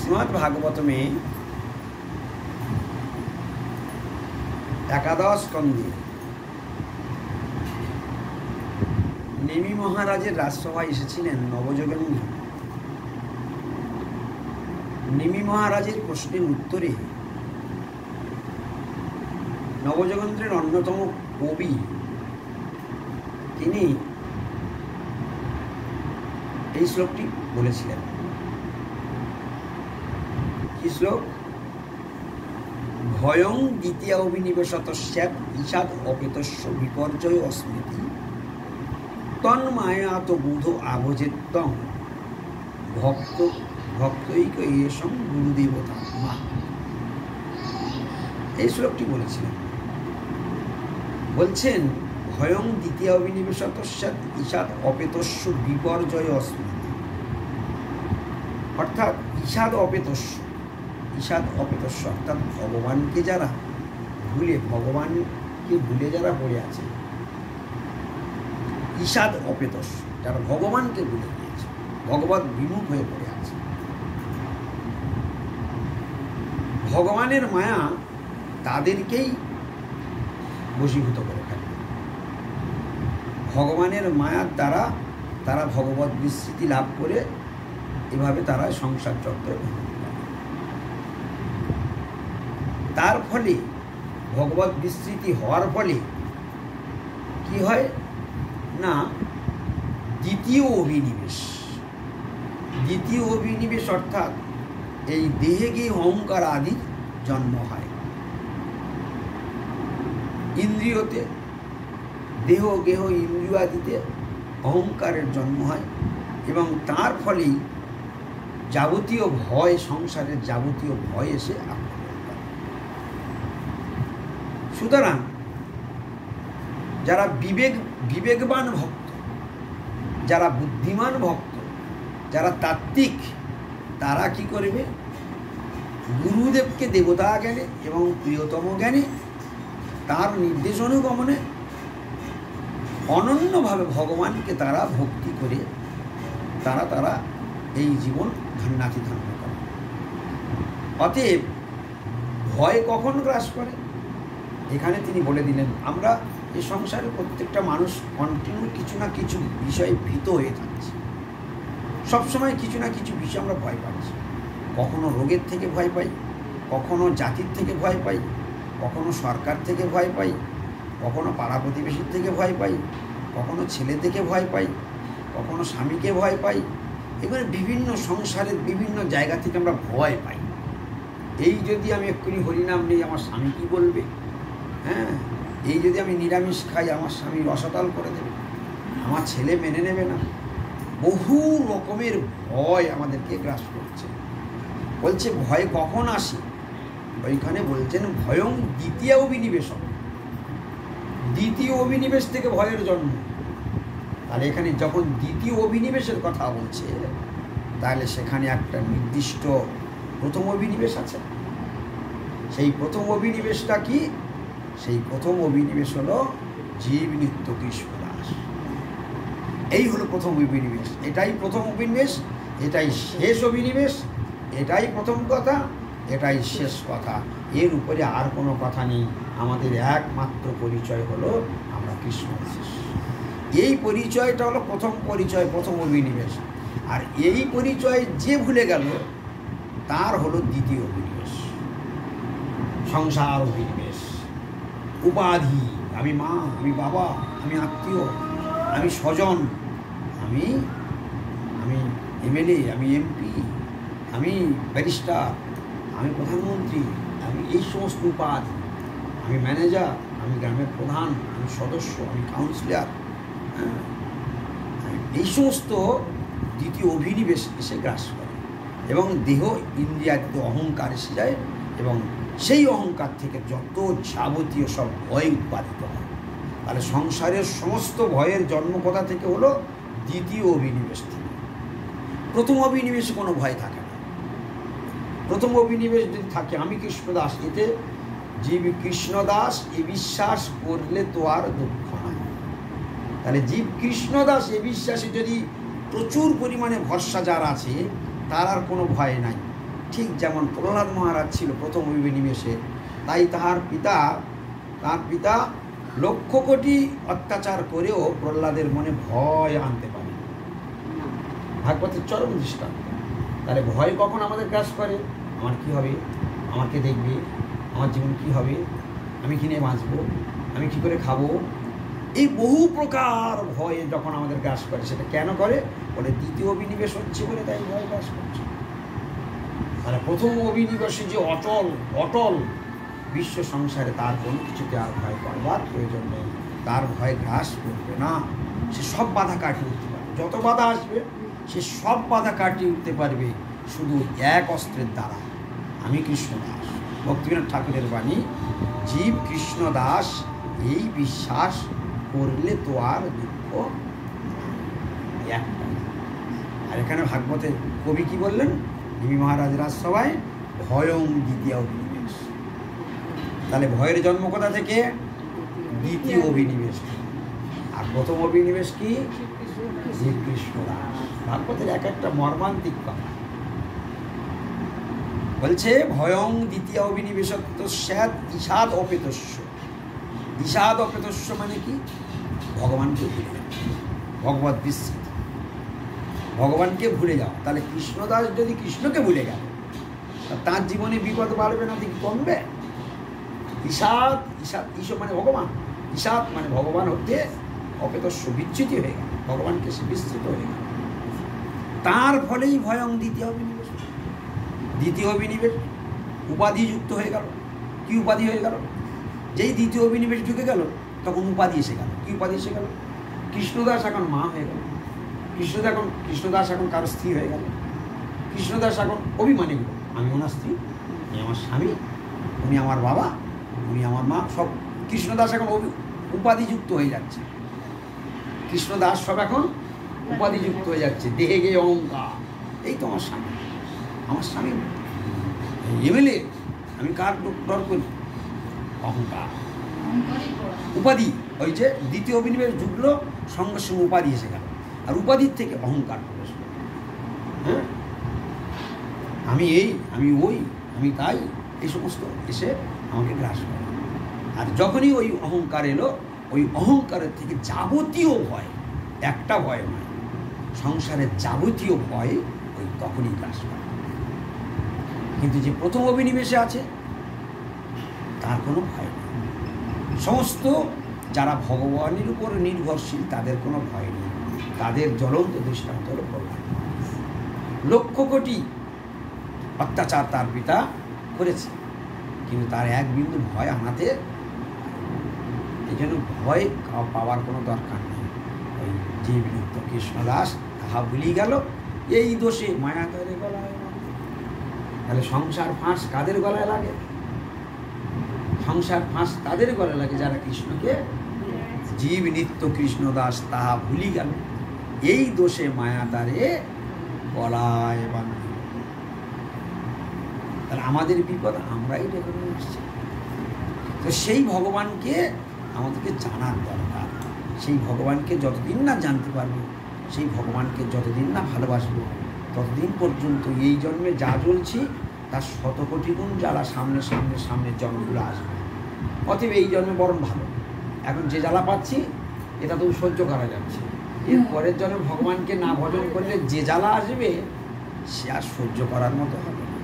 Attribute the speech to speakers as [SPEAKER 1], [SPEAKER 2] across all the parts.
[SPEAKER 1] শ্রীমদ্ ভাগবতমে একাদশ স্কন্ধে নেমি মহারাজের রাজসভায় এসেছিলেন নবযোগেন্দ্র। নেমি মহারাজের প্রশ্নের উত্তরে নবযোগেন্দ্রের অন্যতম কবি তিনি এই শ্লোকটি বলেছিলেন। কি শ্লোক? ভয়ং দ্বিতীয় অভিনিবেশতস্যাৎ ঈষাদ অপেতস্য বিপর্যয় অস্মৃতি তন্মায়াত বুধ আভজেত্তং ভক্ত ভক্তৈক এসং গুরুদেবতা মা। এই শ্লোকটি বলেছিলেন। বলছেন ভয়ং দ্বিতীয় অভিনিবেশতস্যাৎ ঈষাদ অপেতস্য বিপর্যয় অস্মৃতি, অর্থাৎ ঈষাদ অপেতস্য, ঈষাদ অপেতস্য অর্থাৎ ভগবানকে যারা ভুলে যারা পড়ে আছে, ঈষাদ অপেতস্য যারা ভগবানকে ভুলে গিয়েছে, ভগবৎ বিমুখ হয়ে পড়ে আছে, ভগবানের মায়া তাদেরকেই বশীভূত করে ফেলে। ভগবানের মায়ার দ্বারা তারা ভগবৎ বিস্মৃতি লাভ করে এভাবে তারা সংসার চক্রে তার ফলে ভগবৎ বিস্মৃতি হওয়ার ফলে কি হয় না, দ্বিতীয় অভিনিবেশ অর্থাৎ এই দেহে গিয়ে অহংকার আদির জন্ম হয়। ইন্দ্রিয়তে দেহ গেহ ইন্দ্রিয় আদিতে অহংকারের জন্ম হয় এবং তার ফলেই যাবতীয় ভয়, সংসারের যাবতীয় ভয় এসে আক্রমণ করে। সুতরাং যারা বিবেকবান ভক্ত, যারা বুদ্ধিমান ভক্ত, যারা তাত্ত্বিক, তারা কি করবে? গুরুদেবকে দেবতা জ্ঞানে এবং প্রিয়তম জ্ঞানে তার নির্দেশ অনুগমনে অনন্যভাবে ভগবানকে তারা ভক্তি করে তারা এই জীবন ধন্যাতি ধন্য করে। অতএব ভয় কখন গ্রাস করে? এখানে তিনি বলে দিলেন, আমরা এই সংসারে প্রত্যেকটা মানুষ কন্টিনিউ কিছু না কিছু বিষয়ে ভীত হয়ে থাকছি। সবসময় কিছু না কিছু বিষয় আমরা ভয় পাচ্ছি। কখনো রোগের থেকে ভয় পাই, কখনো জাতির থেকে ভয় পাই, কখনো সরকার থেকে ভয় পাই, কখনো পাড়া প্রতিবেশীর থেকে ভয় পাই, কখনো ছেলে থেকে ভয় পাই, কখনো স্বামীকে ভয় পাই। এবারে বিভিন্ন সংসারের বিভিন্ন জায়গা থেকে আমরা ভয় পাই। এই যদি আমি এক্ষুনি হরিনাম নেই, আমার স্বামী কী বলবে? হ্যাঁ, এই যদি আমি নিরামিষ খাই, আমার স্বামী রসাতল করে দেবে, আমার ছেলে মেনে নেবে না। বহু রকমের ভয় আমাদেরকে গ্রাস করছে। বলছে ভয় কখন আসে? ওইখানে বলছেন ভয়ং দ্বিতীয় অভিনিবেশ, দ্বিতীয় অভিনিবেশ থেকে ভয়ের জন্ম। তাহলে এখানে যখন দ্বিতীয় অভিনিবেশের কথা বলছে, তাহলে সেখানে একটা নির্দিষ্ট প্রথম অভিনিবেশ আছে। সেই প্রথম অভিনিবেশটা কি? সেই প্রথম অভিনিবেশ হলো জীব নিত্য কৃষ্ণ দাস। এই হলো প্রথম অভিনিবেশ। এটাই প্রথম অভিনিবেশ, এটাই শেষ অভিনিবেশ, এটাই প্রথম কথা, এটাই শেষ কথা। এর উপরে আর কোনো কথা নেই। আমাদের একমাত্র পরিচয় হলো আমরা কৃষ্ণ দাস। এই পরিচয়টা হলো প্রথম পরিচয়, প্রথম অভিনিবেশ। আর এই পরিচয় যে ভুলে গেল তার হলো দ্বিতীয় অভিনিবেশ, সংসার অভিনিবেশ, উপাধি। আমি মা, আমি বাবা, আমি আত্মীয়, আমি স্বজন, আমি এমএলএ, আমি এমপি, আমি ব্যারিস্টার, আমি প্রধানমন্ত্রী, আমি এই সমস্ত উপাধি, আমি ম্যানেজার, আমি গ্রামের প্রধান, আমি সদস্য, আমি কাউন্সিলর। এই সমস্ত দ্বিতীয় অভিনিবেশ এসে গ্রাস করে এবং দেহ ইন্দ্রিয়াতীত অহংকার এসে যায় এবং সেই অহংকার থেকে যত যাবতীয় সব ভয় উৎপাদিত হয়। তাহলে সংসারের সমস্ত ভয়ের জন্ম কোথা থেকে হলো? দ্বিতীয় অভিনিবেশ থেকে। প্রথম অভিনিবেশে কোনো ভয় থাকে না। প্রথম অভিনিবেশ যদি থাকে আমি কৃষ্ণদাস, এতে জীব কৃষ্ণদাস এ বিশ্বাস করলে তো আর দুঃখ নাই। তাহলে জীব কৃষ্ণদাস এ বিশ্বাসে যদি প্রচুর পরিমাণে ভরসা যার আছে, তার আর কোনো ভয় নাই। ঠিক যেমন প্রহ্লাদ মহারাজ ছিল প্রথম অভিনিবেশে, তাই তার পিতা লক্ষ কোটি অত্যাচার করেও প্রহ্লাদের মনে ভয় আনতে পারে। ভাগবতের চরম দৃষ্টান্ত। তাহলে ভয় কখন আমাদের গ্রাস করে? আমার কি হবে, আমাকে দেখবে, আমার জীবন কি হবে, আমি কিনে বাঁচবো, আমি কি করে খাবো, এই বহু প্রকার ভয় যখন আমাদের গ্রাস করে, সেটা কেন করে? বলে দ্বিতীয় অভিনিবেশ হচ্ছে বলে তাই ভয় গ্রাস করছে। মানে প্রথম অভিনিবেশে যে অটল বিশ্ব সংসারে, তার কোনো কিছুতে আর ভয় করবার প্রয়োজন নেই, তার ভয় গ্রাস করবে না। সে সব বাধা কাটিয়ে উঠতে পারবে, যত বাধা আসবে সে সব বাধা কাটিয়ে উঠতে পারবে শুধু এক অস্ত্রের দ্বারা, আমি কৃষ্ণদাস। ভক্তিবিনোদ ঠাকুরের বাণী, জীব কৃষ্ণদাস এই বিশ্বাস করলে তো আর দুঃখ একটা। আর এখানে ভাগবতে কবি কি বললেন? নিমি মহারাজ রাজসভায় ভয়ং দ্বিতীয় অভিনিবেশ। তাহলে ভয়ের জন্ম কোথা থেকে? দ্বিতীয় অভিনিবেশ। আর প্রথম অভিনিবেশ কি? শ্রীকৃষ্ণদাস। ভাগবতের এক একটা মর্মান্তিক কথা বলছে, ভয়ং দ্বিতীয় অভিনিবেশত্ব স্যাৎ ঈষাদ অপেতস্য। ঈষাদ অপেতস্য মানে কি? ভগবানকে ভুলে যাও, ভগবত বিস্মৃতি, ভগবানকে ভুলে যাও। তাহলে কৃষ্ণদাস যদি কৃষ্ণকে ভুলে গেল, তার জীবনে বিপদ বাড়বে না, দেখি কমবে? ঈষাদ, ঈশ মানে ভগবান, ঈষাদ মানে ভগবান হতে অপেতস্য, বিচ্যুতি হয়ে গেল, ভগবানকে সে বিস্তৃত হয়ে গেল। তার ফলেই ভয়ং দ্বিতীয় অভিনিবেশ। দ্বিতীয় অভিনিবেশ উপাধিযুক্ত হয়ে গেল। কি উপাধি হয়ে গেল? যেই দ্বিতীয় অভিনিবেশ ঢুকে গেল, তখন উপাধি এসে গেল। কি উপাধি এসে গেল? কৃষ্ণদাস এখন মা হয়ে গেল, কৃষ্ণদাস এখন কারো স্ত্রী হয়ে গেল, কৃষ্ণদাস এখন অভিমানী হল, আমি ওনার স্ত্রী, উনি আমার স্বামী, উনি আমার বাবা, উনি আমার মা, সব কৃষ্ণদাস এখন উপাধিযুক্ত হয়ে যাচ্ছে। কৃষ্ণদাস সব এখন উপাধিযুক্ত হয়ে যাচ্ছে। দেহে গিয়ে অহংকার, এই তো আমার স্বামী, আমার স্বামী এমএলএ, আমি কার ডর করি? অহংকার, উপাধি। ওই যে দ্বিতীয় অভিনিবেশ ঢুকলো, সঙ্গে সঙ্গে উপাধি এসে গেল, আর উপাধির থেকে অহংকার প্রবেশ করল। হ্যাঁ, আমি এই, আমি ওই, আমি তাই, এই সমস্ত এসে আমাকে গ্রাস করে। আর যখনই ওই অহংকার এলো, ওই অহংকারের থেকে যাবতীয় ভয়, একটা ভয় নয়, সংসারের যাবতীয় ভয় ওই তখনই গ্রাস করে। কিন্তু যে প্রথম অভিনিবেশে আছে, তার কোনো ভয় নেই। সমস্ত যারা ভগবানের উপর নির্ভরশীল, তাদের কোনো ভয় নেই। তাদের জ্বলন্ত দৃষ্টান্ত হল প্রহ্লাদ। লক্ষ কোটি অত্যাচার তার পিতা করেছে, কিন্তু তার এক বিন্দু ভয় আনাতে, এই জন্য ভয় পাওয়ার কোনো দরকার নেই। ওই যে বিরুদ্ধ কৃষ্ণদাস তাহা ভুলি গেল, এই দোষে মায়া তাদের গলায়। তাহলে সংসার ফাঁস কাদের গলায় লাগে? সংসার ফাঁস তাদের গলায় লাগে যারা কৃষ্ণকে, জীব নিত্য কৃষ্ণদাস তাহা ভুলি গেল, এই দোষে মায়া তারে গলায় বাঁধে। তাহলে আমাদের বিপদ আমরাই ডেকে নিয়ে আসছি। তো সেই ভগবানকে আমাদেরকে জানার দরকার। সেই ভগবানকে যতদিন না জানতে পারবো, সেই ভগবানকে যতদিন না ভালোবাসবো, ততদিন পর্যন্ত এই জন্মে যা জ্বলছি তার 100 কোটি গুণ জ্বালা সামনের জন্মগুলো আসবে। অতএব এই জন্মে বরং ভালো, এখন যে জ্বালা পাচ্ছি এটা তো সহ্য করা যাচ্ছে। এর পরের জন্মে ভগবানকে না ভজন করলে যে জ্বালা আসবে, সে আর সহ্য করার মতো হবে না।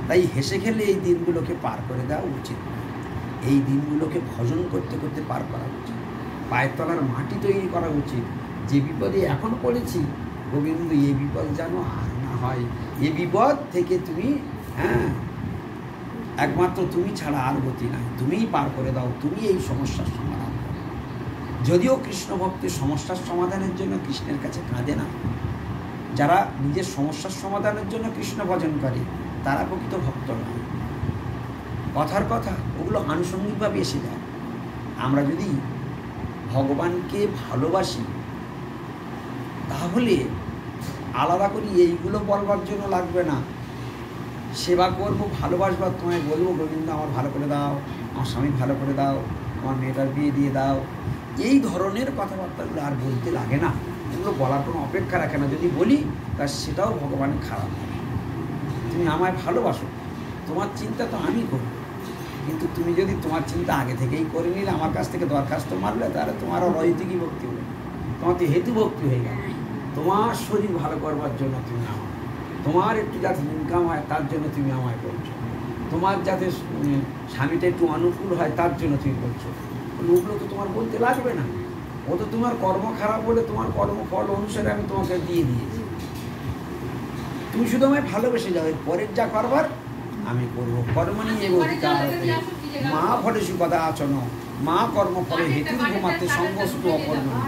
[SPEAKER 1] তাই হেসে খেলে এই দিনগুলোকে পার করে দেওয়া উচিত। এই দিনগুলোকে ভজন করতে করতে পার করা উচিত। পায়ের তলার মাটি তৈরি করা উচিত। যে বিপদে এখন পড়েছি, গোবিন্দ এই বিপদ যেন আর না হয়। এ বিপদ থেকে তুমি, একমাত্র তুমি ছাড়া আর গতি নাই, তুমিই পার করে দাও, তুমি এই সমস্যার সমাধান করো। যদিও কৃষ্ণ ভক্তের সমস্যার সমাধানের জন্য কৃষ্ণের কাছে কাঁদে না, যারা নিজের সমস্যার সমাধানের জন্য কৃষ্ণ ভজন করে, তারা প্রকৃত ভক্ত নয়। কথার কথা, ওগুলো আনুষঙ্গিকভাবে এসে যায়। আমরা যদি ভগবানকে ভালোবাসি, তাহলে আলাদা করে এইগুলো বলবার জন্য লাগবে না। সেবা করবো, ভালোবাসবো, তোমায় বলবো গোবিন্দ আমার ভালো করে দাও, আমার স্বামী ভালো করে দাও, আমার মেয়েটার বিয়ে দিয়ে দাও, এই ধরনের কথাবার্তাগুলো আর বলতে লাগে না। এগুলো বলার কোনো অপেক্ষা রাখে না। যদি বলি তা সেটাও ভগবানের খারাপ। তুমি আমায় ভালোবাসো, তোমার চিন্তা তো আমি করি, কিন্তু তুমি যদি তোমার চিন্তা আগে থেকেই করে নিলে, আমার কাছ থেকে দরখাস্ত মারলে, তাহলে তোমার অনৈতিকই ভক্তি হলো, তোমার তো হেতু ভক্তি হয়ে গেল। তোমার শরীর ভালো করবার জন্য তুমি আমায়, তোমার একটু যাতে ইনকাম হয় তার জন্য তুমি আমায় করছো, তোমার যাতে স্বামীটা একটু অনুকূল হয় তার জন্য তুমি করছো। ওগুলো তো তোমার বলতে লাগবে না, ও তো তোমার কর্ম খারাপ বলে তোমার কর্মফল অনুসারে আমি তোমাকে দিয়ে দিয়েছি। তুমি শুধু আমায় ভালোবেসে যাও, পরের যা করবার আমি করবো। কর্মণি এব অধিকারতে মা ফলেষু কদাচন মা কর্মফলে হেতুর্ভূমাতে সঙ্গস্তু অকর্মণি।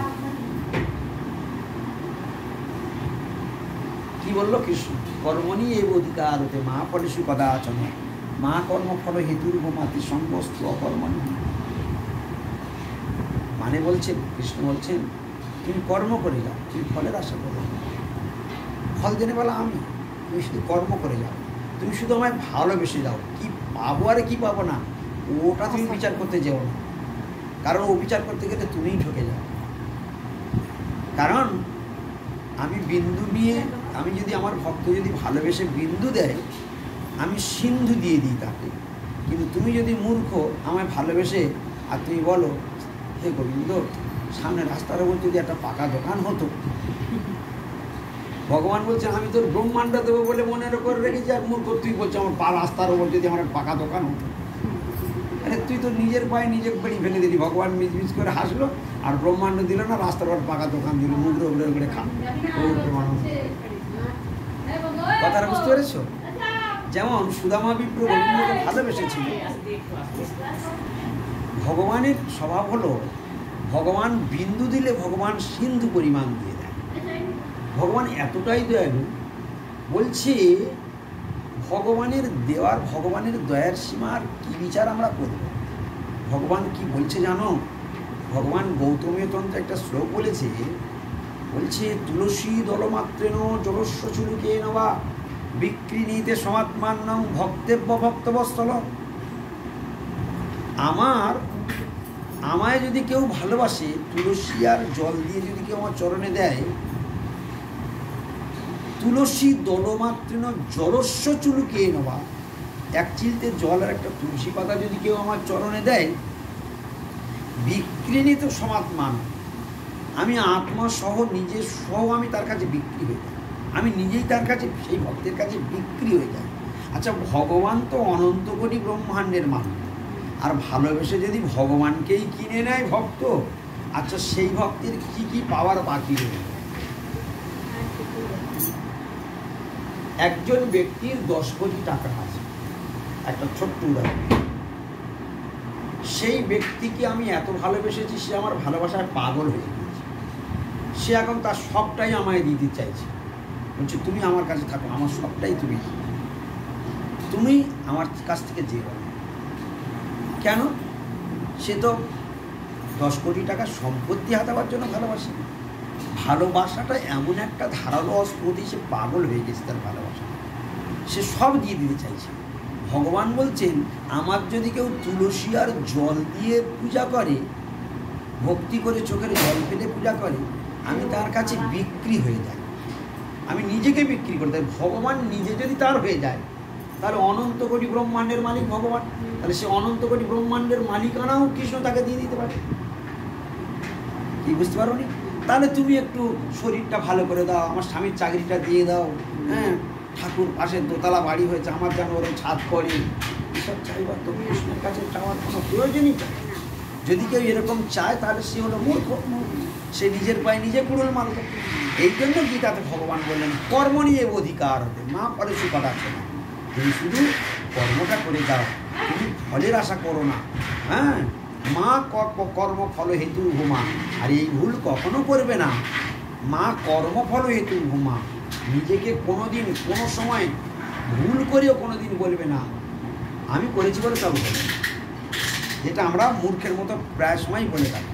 [SPEAKER 1] কি বললো কৃষ্ণ? কর্মণি এব অধিকারতে মা ফলেষু কদাচন মা কর্মফল হেতুর্ভূমাতে সঙ্গস্তু অকর্মণি। মানে বলছেন, কৃষ্ণ বলছেন তুমি কর্ম করে যাও, তুমি ফলের আশা করো, ফল জেনে বলা আমি, তুমি শুধু কর্ম করে যাও, তুমি শুধু আমায় ভালোবেসে যাও। কি পাবো আর কি পাবো না ওটা তুমি বিচার করতে যেও না, কারণ ও বিচার করতে গেলে তুমিই ঠকে যাও। কারণ আমি বিন্দু নিয়ে, আমি যদি আমার ভক্ত যদি ভালোবেসে বিন্দু দেয়, আমি সিন্ধু দিয়ে দিই তাকে। কিন্তু তুমি যদি মূর্খ আমায় ভালোবেসে আর তুমি বলো হে গোবিন্দ সামনে রাস্তার ওপর যদি একটা পাকা দোকান হতো, ভগবান বলছেন আমি তোর ব্রহ্মাণ্ড দেবো বলে মনের ওপর রেখেছি, আর মূর্খ তুই বলছো আমার রাস্তার ওপর যদি আমার পাকা দোকান হতো। আরে তুই তো নিজের পায়ে নিজে বাড়ি ফেলে দিলি। ভগবান মিজমিজ করে হাসলো আর ব্রহ্মাণ্ড দিল না, রাস্তার ওপর পাকা দোকান দিল, মুদ্র উড়ে উড়ে খা। কথাটা বুঝতে পেরেছো? যেমন সুদামা বিপ্র রবীন্দ্রকে ভালোবেসেছিল, ভগবানের স্বভাব হলো ভগবান বিন্দু দিলে ভগবান সিন্ধু পরিমাণ দিয়ে দেয়। ভগবান এতটাই দয়ালু, বলছে ভগবানের দেওয়ার, ভগবানের দয়ার সীমার কি বিচার আমরা করব। ভগবান কি বলছে জানো? ভগবান গৌতমীয় তন্ত্রে একটা শ্লোক বলেছে, বলছে তুলসী দলমাত্রেণ জলস্য চুলুকে নবা বিক্রিণীতে সমাত্মান্নং ভক্তেব্য ভক্তবস্থল। আমায় যদি কেউ ভালোবাসে, তুলসী আর জল দিয়ে যদি কেউ আমার চরণে দেয়, তুলসী দলমাত্রেণ জলস্য চুলুকে নবা, এক চিলতে জল আর একটা তুলসী পাতা যদি কেউ আমার চরণে দেয়, বিক্রিণীত সমাত্মান, আমি আত্মা সহ নিজে সহ আমি তার কাছে বিক্রি হয়ে যাই, আমি নিজেই তার কাছে সেই ভক্তের কাছে বিক্রি হয়ে যাই। আচ্ছা ভগবান তো অনন্ত কোটি ব্রহ্মাণ্ডের মালিক, আর ভালোবেসে যদি ভগবানকেই কিনে নেয় ভক্ত, আচ্ছা সেই ভক্তের কি কি পাওয়ার বাকি রইল? একজন ব্যক্তির 10 কোটি টাকা আছে, একটা ছোট্ট উদাহরণ, সেই ব্যক্তিকে আমি এত ভালোবেসেছি, সে আমার ভালোবাসায় পাগল হয়ে গেছে, সে এখন তার সবটাই আমায় দিতে চাইছে, বলছে তুমি আমার কাছে থাকো, আমার সবটাই তুমি তুমি আমার কাছ থেকে যেও না। কেন? সে তো 10 কোটি টাকা সম্পত্তি হাতাবার জন্য ভালোবাসে। ভালোবাসাটা এমন একটা ধারালো অস্ত্র দিয়ে সে পাগল হয়ে গেছে, তার ভালোবাসা সে সব দিয়ে দিতে চাইছে। ভগবান বলছেন আমার যদি কেউ তুলসী আর জল দিয়ে পূজা করে, ভক্তি করে চোখের জল ফেলে পূজা করে, আমি তার কাছে বিক্রি হয়ে যাই, আমি নিজেকে বিক্রি করে দেয়। ভগবান নিজে যদি তার হয়ে যায়, তাহলে অনন্ত কোটি ব্রহ্মাণ্ডের মালিক ভগবান, তাহলে সে অনন্ত কোটি ব্রহ্মাণ্ডের মালিকানাও কৃষ্ণ তাকে দিয়ে দিতে পারে। কি বুঝতে পারো নি? তাহলে তুমি একটু শরীরটা ভালো করে দাও, আমার স্বামীর চাকরিটা দিয়ে দাও, হ্যাঁ ঠাকুর পাশের দোতলা বাড়ি হয়েছে, আমার যেন ওর ছাদ করে, এসব চাইবার তো কৃষ্ণের কাছে চাওয়ার কোনো প্রয়োজনই চায় না। যদি কেউ এরকম চায় তাহলে সে হলো মূর্খ, সে নিজের পায়ে নিজে কুড়ুল মারল। এই জন্য গীতাতে ভগবান বললেন কর্ম নিয়ে অধিকার হতে মা ফলে সুপার আছে না, তুমি শুধু কর্মটা করে যাও, তুমি ফলের আশা করো না। হ্যাঁ মা কর্মফল হেতু হুমা, আর এই ভুল কখনো করবে না। মা কর্মফল হেতু হুমা, নিজেকে কোনোদিন কোনো সময় ভুল করেও কোনোদিন বলবে না আমি করেছি বলে তবে বলবে, যেটা আমরা মূর্খের মতো প্রায় সময় বলে থাকি।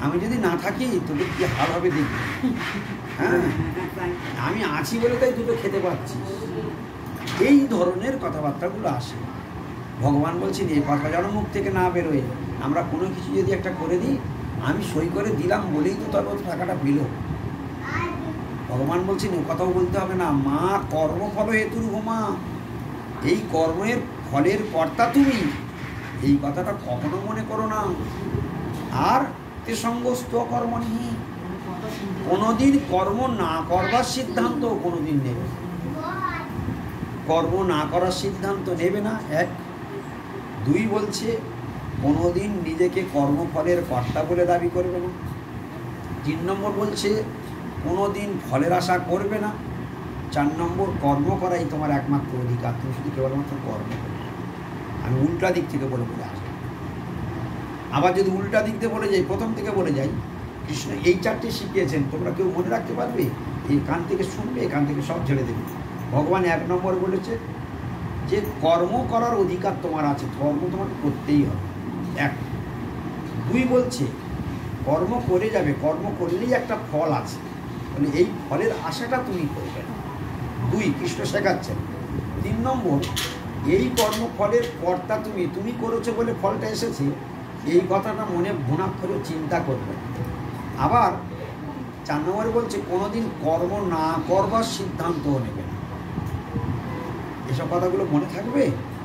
[SPEAKER 1] আমি যদি না থাকি তোদের কি হাল হবে দেখবি। হ্যাঁ আমি আছি বলে তাই দুটো খেতে পাচ্ছি, এই ধরনের কথাবার্তাগুলো আসে। ভগবান বলছেন এই কথা যেন মুখ থেকে না বেরোয়। আমরা কোনো কিছু যদি একটা করে দিই, আমি সই করে দিলাম বলেই তো তবে টাকাটা পেল। ভগবান বলছেন ও কথাও বলতে হবে না, মা কর্মফল হেতুর মা, এই কর্মের ফলের কর্তা তুমি, এই কথাটা কখনো মনে করো না। আর তে সঙ্গস্থ কর্ম নেই, কোনোদিন কর্ম না করবার সিদ্ধান্ত কোনোদিন নেবে, কর্ম না করার সিদ্ধান্ত নেবে না। এক, দুই বলছে কোনোদিন নিজেকে কর্মফলের কর্তা বলে দাবি করবে না। 3 নম্বর বলছে কোনোদিন ফলের আশা করবে না। 4 নম্বর কর্ম করাই তোমার একমাত্র অধিকার, তুমি শুধু কেবলমাত্র কর্ম করবে। আমি উল্টা দিক থেকে বলে আসি। আবার যদি উল্টা দিক থেকে বলে যাই, প্রথম থেকে বলে যাই, কৃষ্ণ এই 4টে শিখিয়েছেন, তোমরা কেউ মনে রাখতে পারবে? এই কান থেকে শুনবে, কান থেকে সব ছেড়ে দেবে। ভগবান 1 নম্বর বলেছে যে কর্ম করার অধিকার তোমার আছে, কর্ম তোমাকে করতেই হবে। 1। 2 বলছে কর্ম করে যাবে, কর্ম করলেই একটা ফল আছে, মানে এই ফলের আশাটা তুমি করবে না। 2 কৃষ্ণ শেখাচ্ছেন। 3 নম্বর এই কর্মফলের কর্তা তুমি, তুমি করেছো বলে ফলটা এসেছে, এই কথাটা মনে ভুনা করে চিন্তা করবে। আবার 4 নম্বরে বলছে কোনোদিন কর্ম না করবার সিদ্ধান্তও নেবে না। এসব কথাগুলো মনে থাকবে।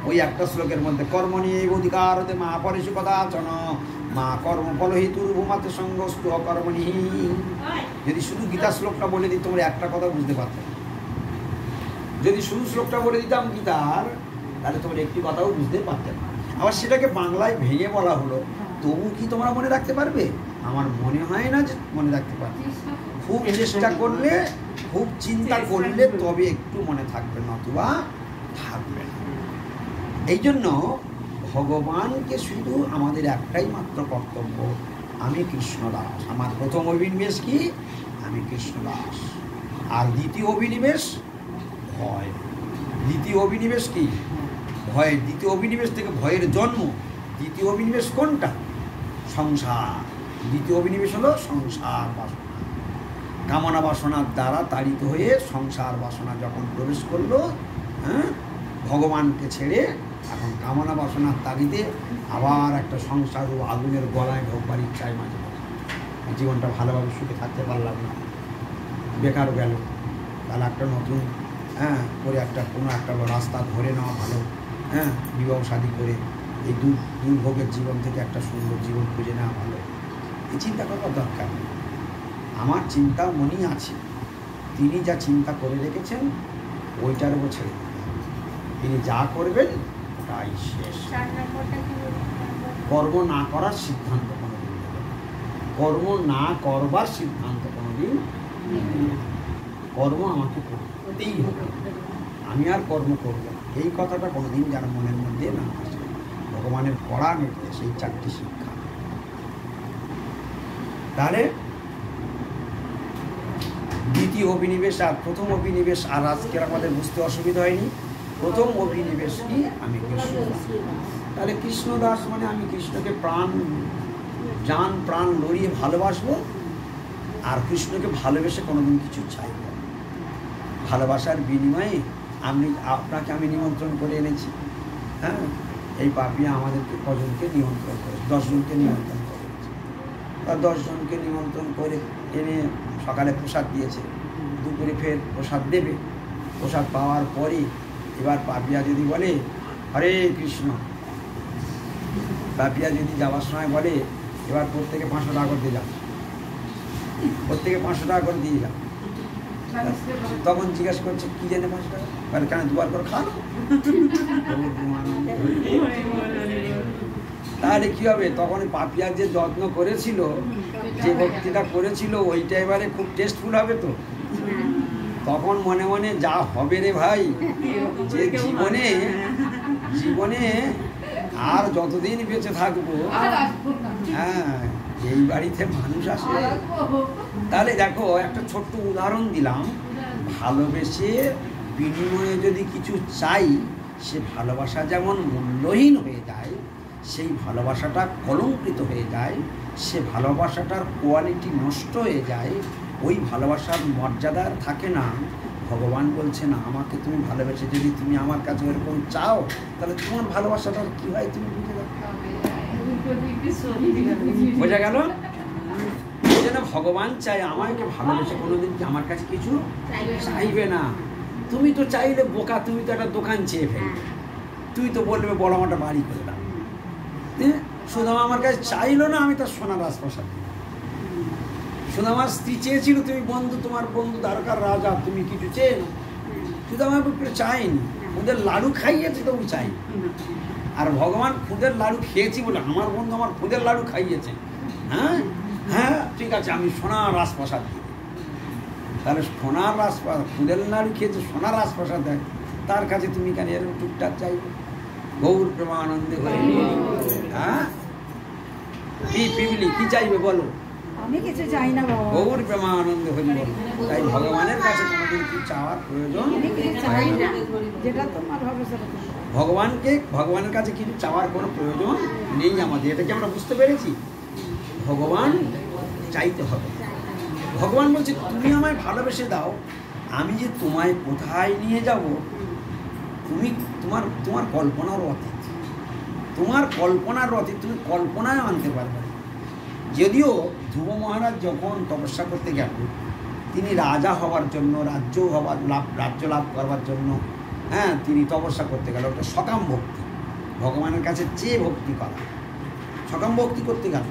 [SPEAKER 1] ওই একটা শ্লোকের মধ্যে কর্ম নিয়ে অধিকার হতে মা পরেশু পদাচন মা কর্মফল হেতুর ভূমাতে সঙ্গস্থ অকর্মণি। যদি শুধু গীতা শ্লোকটা বলে দিই তোমরা একটা কথা বুঝতে পারতে, যদি শুধু শ্লোকটা বলে দিতাম গীতার, তাহলে তোমরা একটি কথাও বুঝতে পারতে না। আবার সেটাকে বাংলায় ভেঙে বলা হলো, তবু কি তোমরা মনে রাখতে পারবে? আমার মনে হয় না যে মনে রাখতে পারবে। খুব চেষ্টা করলে, খুব চিন্তা করলে তবে একটু মনে থাকবে, নতুবা থাকবে না। এই জন্য ভগবানকে শুধু আমাদের একটাই মাত্র কর্তব্য, আমি কৃষ্ণদাস। আমার প্রথম অভিনিবেশ কি? আমি কৃষ্ণদাস। আর দ্বিতীয় অভিনিবেশ ভয়। দ্বিতীয় অভিনিবেশ কি? ভয়। দ্বিতীয় অভিনিবেশ থেকে ভয়ের জন্ম। দ্বিতীয় অভিনিবেশ কোনটা? সংসার। দ্বিতীয় অভিনিবেশ হলো সংসার বাসনা। কামনা বাসনার দ্বারা তাড়িত হয়ে সংসার বাসনা যখন প্রবেশ করলো, ভগবানকে ছেড়ে এখন কামনা বাসনার তাগিদে আবার একটা সংসার ও আগুনের গলায় ঢোকবার ইচ্ছায় মাঝে মাঝে জীবনটা ভালোভাবে সুখে থাকতে পারলাম না, বেকার গেল, তাহলে একটা নতুন করে একটা কোনো একটা রাস্তা ধরে নেওয়া ভালো, বিবাহ শাদী করে এই দুর্ভোগের জীবন থেকে একটা সুন্দর জীবন খুঁজে নেওয়া ভালো। এই চিন্তা করবার দরকার নেই। আমার চিন্তা মনেই আছে, তিনি যা চিন্তা করে রেখেছেন ওইটার উপর ছেড়ে দিতে হবে। তিনি যা করবেন তাই শেষ। কর্ম না করার সিদ্ধান্ত কোনোদিন নেবেন, কর্ম না করবার সিদ্ধান্ত কোনোদিন। কর্ম আমাকে করতেই হবে, আমি আর কর্ম করব না, এই কথাটা কোনোদিন যেন মনের মধ্যে না আসে। ভগবানের কড়া নির্দেশ এই 4টি শিক্ষা। তাহলে দ্বিতীয় অভিনিবেশ আর প্রথম অভিনিবেশ আর আজকের আমাদের বুঝতে অসুবিধা হয়নি। প্রথম অভিনিবেশ কি? আমি কৃষ্ণদাস। তাহলে কৃষ্ণদাস মানে আমি কৃষ্ণকে জান প্রাণ লড়িয়ে ভালোবাসবো, আর কৃষ্ণকে ভালোবেসে কোনোদিন কিছু চাইব। ভালোবাসার বিনিময়ে আপনাকে আমি নিমন্ত্রণ করে এনেছি, এই পাপিয়া আমাদেরকে কজনকে নিমন্ত্রণ করে, 10 জনকে নিমন্ত্রণ করেছে। আর 10 জনকে নিমন্ত্রণ করে এনে সকালে প্রসাদ দিয়েছে, দুপুরে ফের প্রসাদ দেবে। প্রসাদ পাওয়ার পরে এবার পাপিয়া যদি বলে হরে কৃষ্ণ, পাপিয়া যদি যাওয়ার সময় বলে এবার প্রত্যেকে 500 টাকা করে দিয়ে যাও, প্রত্যেকে 500 টাকা করে দিয়ে যাও, তখন জিজ্ঞাসা করছে কি জানে 500 টাকা, বলে কেন 2বার করে খাও। তাহলে কি হবে? তখন পাপিয়ার যে যত্ন করেছিল, যে ভক্তিটা করেছিল, ওইটা এবারে খুব টেস্টফুল হবে। তো তখন মনে মনে যা হবে রে ভাই, যে জীবনে আর যতদিন বেঁচে থাকবো, এই বাড়িতে মানুষ আসে। তাহলে দেখো একটা ছোট্ট উদাহরণ দিলাম, ভালোবেসে বিনিময়ে যদি কিছু চাই, সে ভালোবাসা যেমন মূল্যহীন হয়ে যায়, সেই ভালোবাসাটা কলঙ্কিত হয়ে যায়, সে ভালোবাসাটার কোয়ালিটি নষ্ট হয়ে যায়, ওই ভালোবাসার মর্যাদা থাকে না। ভগবান বলছেন আমাকে তুমি ভালোবেসে যদি তুমি আমার কাছে এরকম চাও, তাহলে তোমার ভালোবাসাটার কী হয় তুমি বুঝে যাও। বোঝা গেল? জন্য ভগবান চাই আমাকে ভালোবেসে কোনোদিন কি আমার কাছে কিছু চাইবে না। তুমি তো চাইলে বোকা, তুমি তো একটা দোকান চেয়ে ফেলবে, তুই তো বলবে বড় একটা বাড়ি করে দাও। সুদামা আমার কাছে চাইলো না, আমি তার সোনার রাজপ্রাসাদ দিলাম। সুদামার স্ত্রী চেয়েছিল তুমি বন্ধু, তোমার বন্ধু দ্বারকার রাজা, তুমি কিছু চেয়ে না। সুদামার উপরে চাইনি, ওদের লাড়ু খাইয়েছে তবু চাই। আর ভগবান খুদের লাড়ু খেয়েছি বলে আমার বন্ধু আমার খুদের লাড়ু খাইয়েছে, হ্যাঁ হ্যাঁ ঠিক আছে আমি সোনার রাজপ্রাসাদ দিই। তাহলে সোনার রাজপ্রাসাদ, খুদের লাড়ু খেয়েছে সোনার রাজপ্রাসাদ দেয়, তার কাছে তুমি কেন এরকম টুকটাক চাইবে? গৌর প্রেমানন্দে হ্যাঁ কি পিবলি কি চাইবে বলো?
[SPEAKER 2] আমি কিছু চাই না বাবা।
[SPEAKER 1] গৌর প্রেমানন্দে হরি বল। তাই ভগবানের কাছে কোনোদিন কি চাওয়ার প্রয়োজন
[SPEAKER 2] চাই না, যেটা তোমার হবে সেটা।
[SPEAKER 1] ভগবানকে, ভগবানের কাছে কিছু চাওয়ার কোনো প্রয়োজন নেই আমাদের। এটা কি আমরা বুঝতে পেরেছি? ভগবান চাইতে হবে। ভগবান বলছে তুমি আমায় ভালোবেসে দাও, আমি যে তোমায় কোথায় নিয়ে যাব তুমি তোমার তোমার কল্পনার অতীত, তোমার কল্পনার অতীত তুমি কল্পনায় আনতে পারবে। যদিও ধ্রুব মহারাজ যখন তপস্যা করতে গেল, তিনি রাজা হওয়ার জন্য, রাজ্য লাভ করবার জন্য, হ্যাঁ তিনি তপস্যা করতে গেল। ওটা সকাম ভক্তি, ভগবানের কাছে চেয়ে ভক্তি করা, সকাম ভক্তি করতে গেল।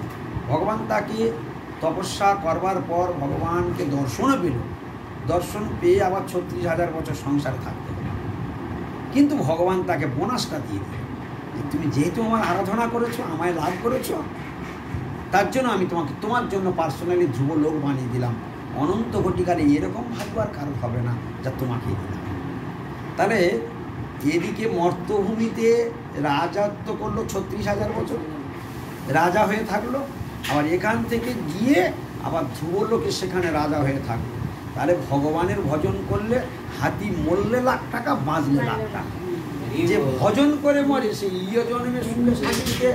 [SPEAKER 1] ভগবান তাকে তপস্যা করবার পর ভগবানকে দর্শনও পেল, দর্শন পেয়ে আবার 36,000 বছর সংসারে থাকতে হলো। কিন্তু ভগবান তাকে বোনাসটা দিয়ে দিল, তুমি যেহেতু আমার আরাধনা করেছো, আমায় লাভ করেছো, তার জন্য আমি তোমাকে তোমার জন্য পার্সোনালি ধ্রুব লোক বানিয়ে দিলাম। অনন্ত ঘটিকালে এরকম ভাববার কারণ হবে না যা তোমাকে দিলাম। তাহলে এদিকে মর্তভূমিতে রাজত্ব করলো 36,000 বছর, রাজা হয়ে থাকলো, আবার এখান থেকে গিয়ে আবার ধ্রুব লোকে সেখানে রাজা হয়ে থাকলো। তাহলে ভগবানের ভজন করলে হাতি মরলে লাখ টাকা, বাঁচলে লাখ টাকা। যে ভজন করে মরে সেই ইয় জন্মে সুখে শান্তিতে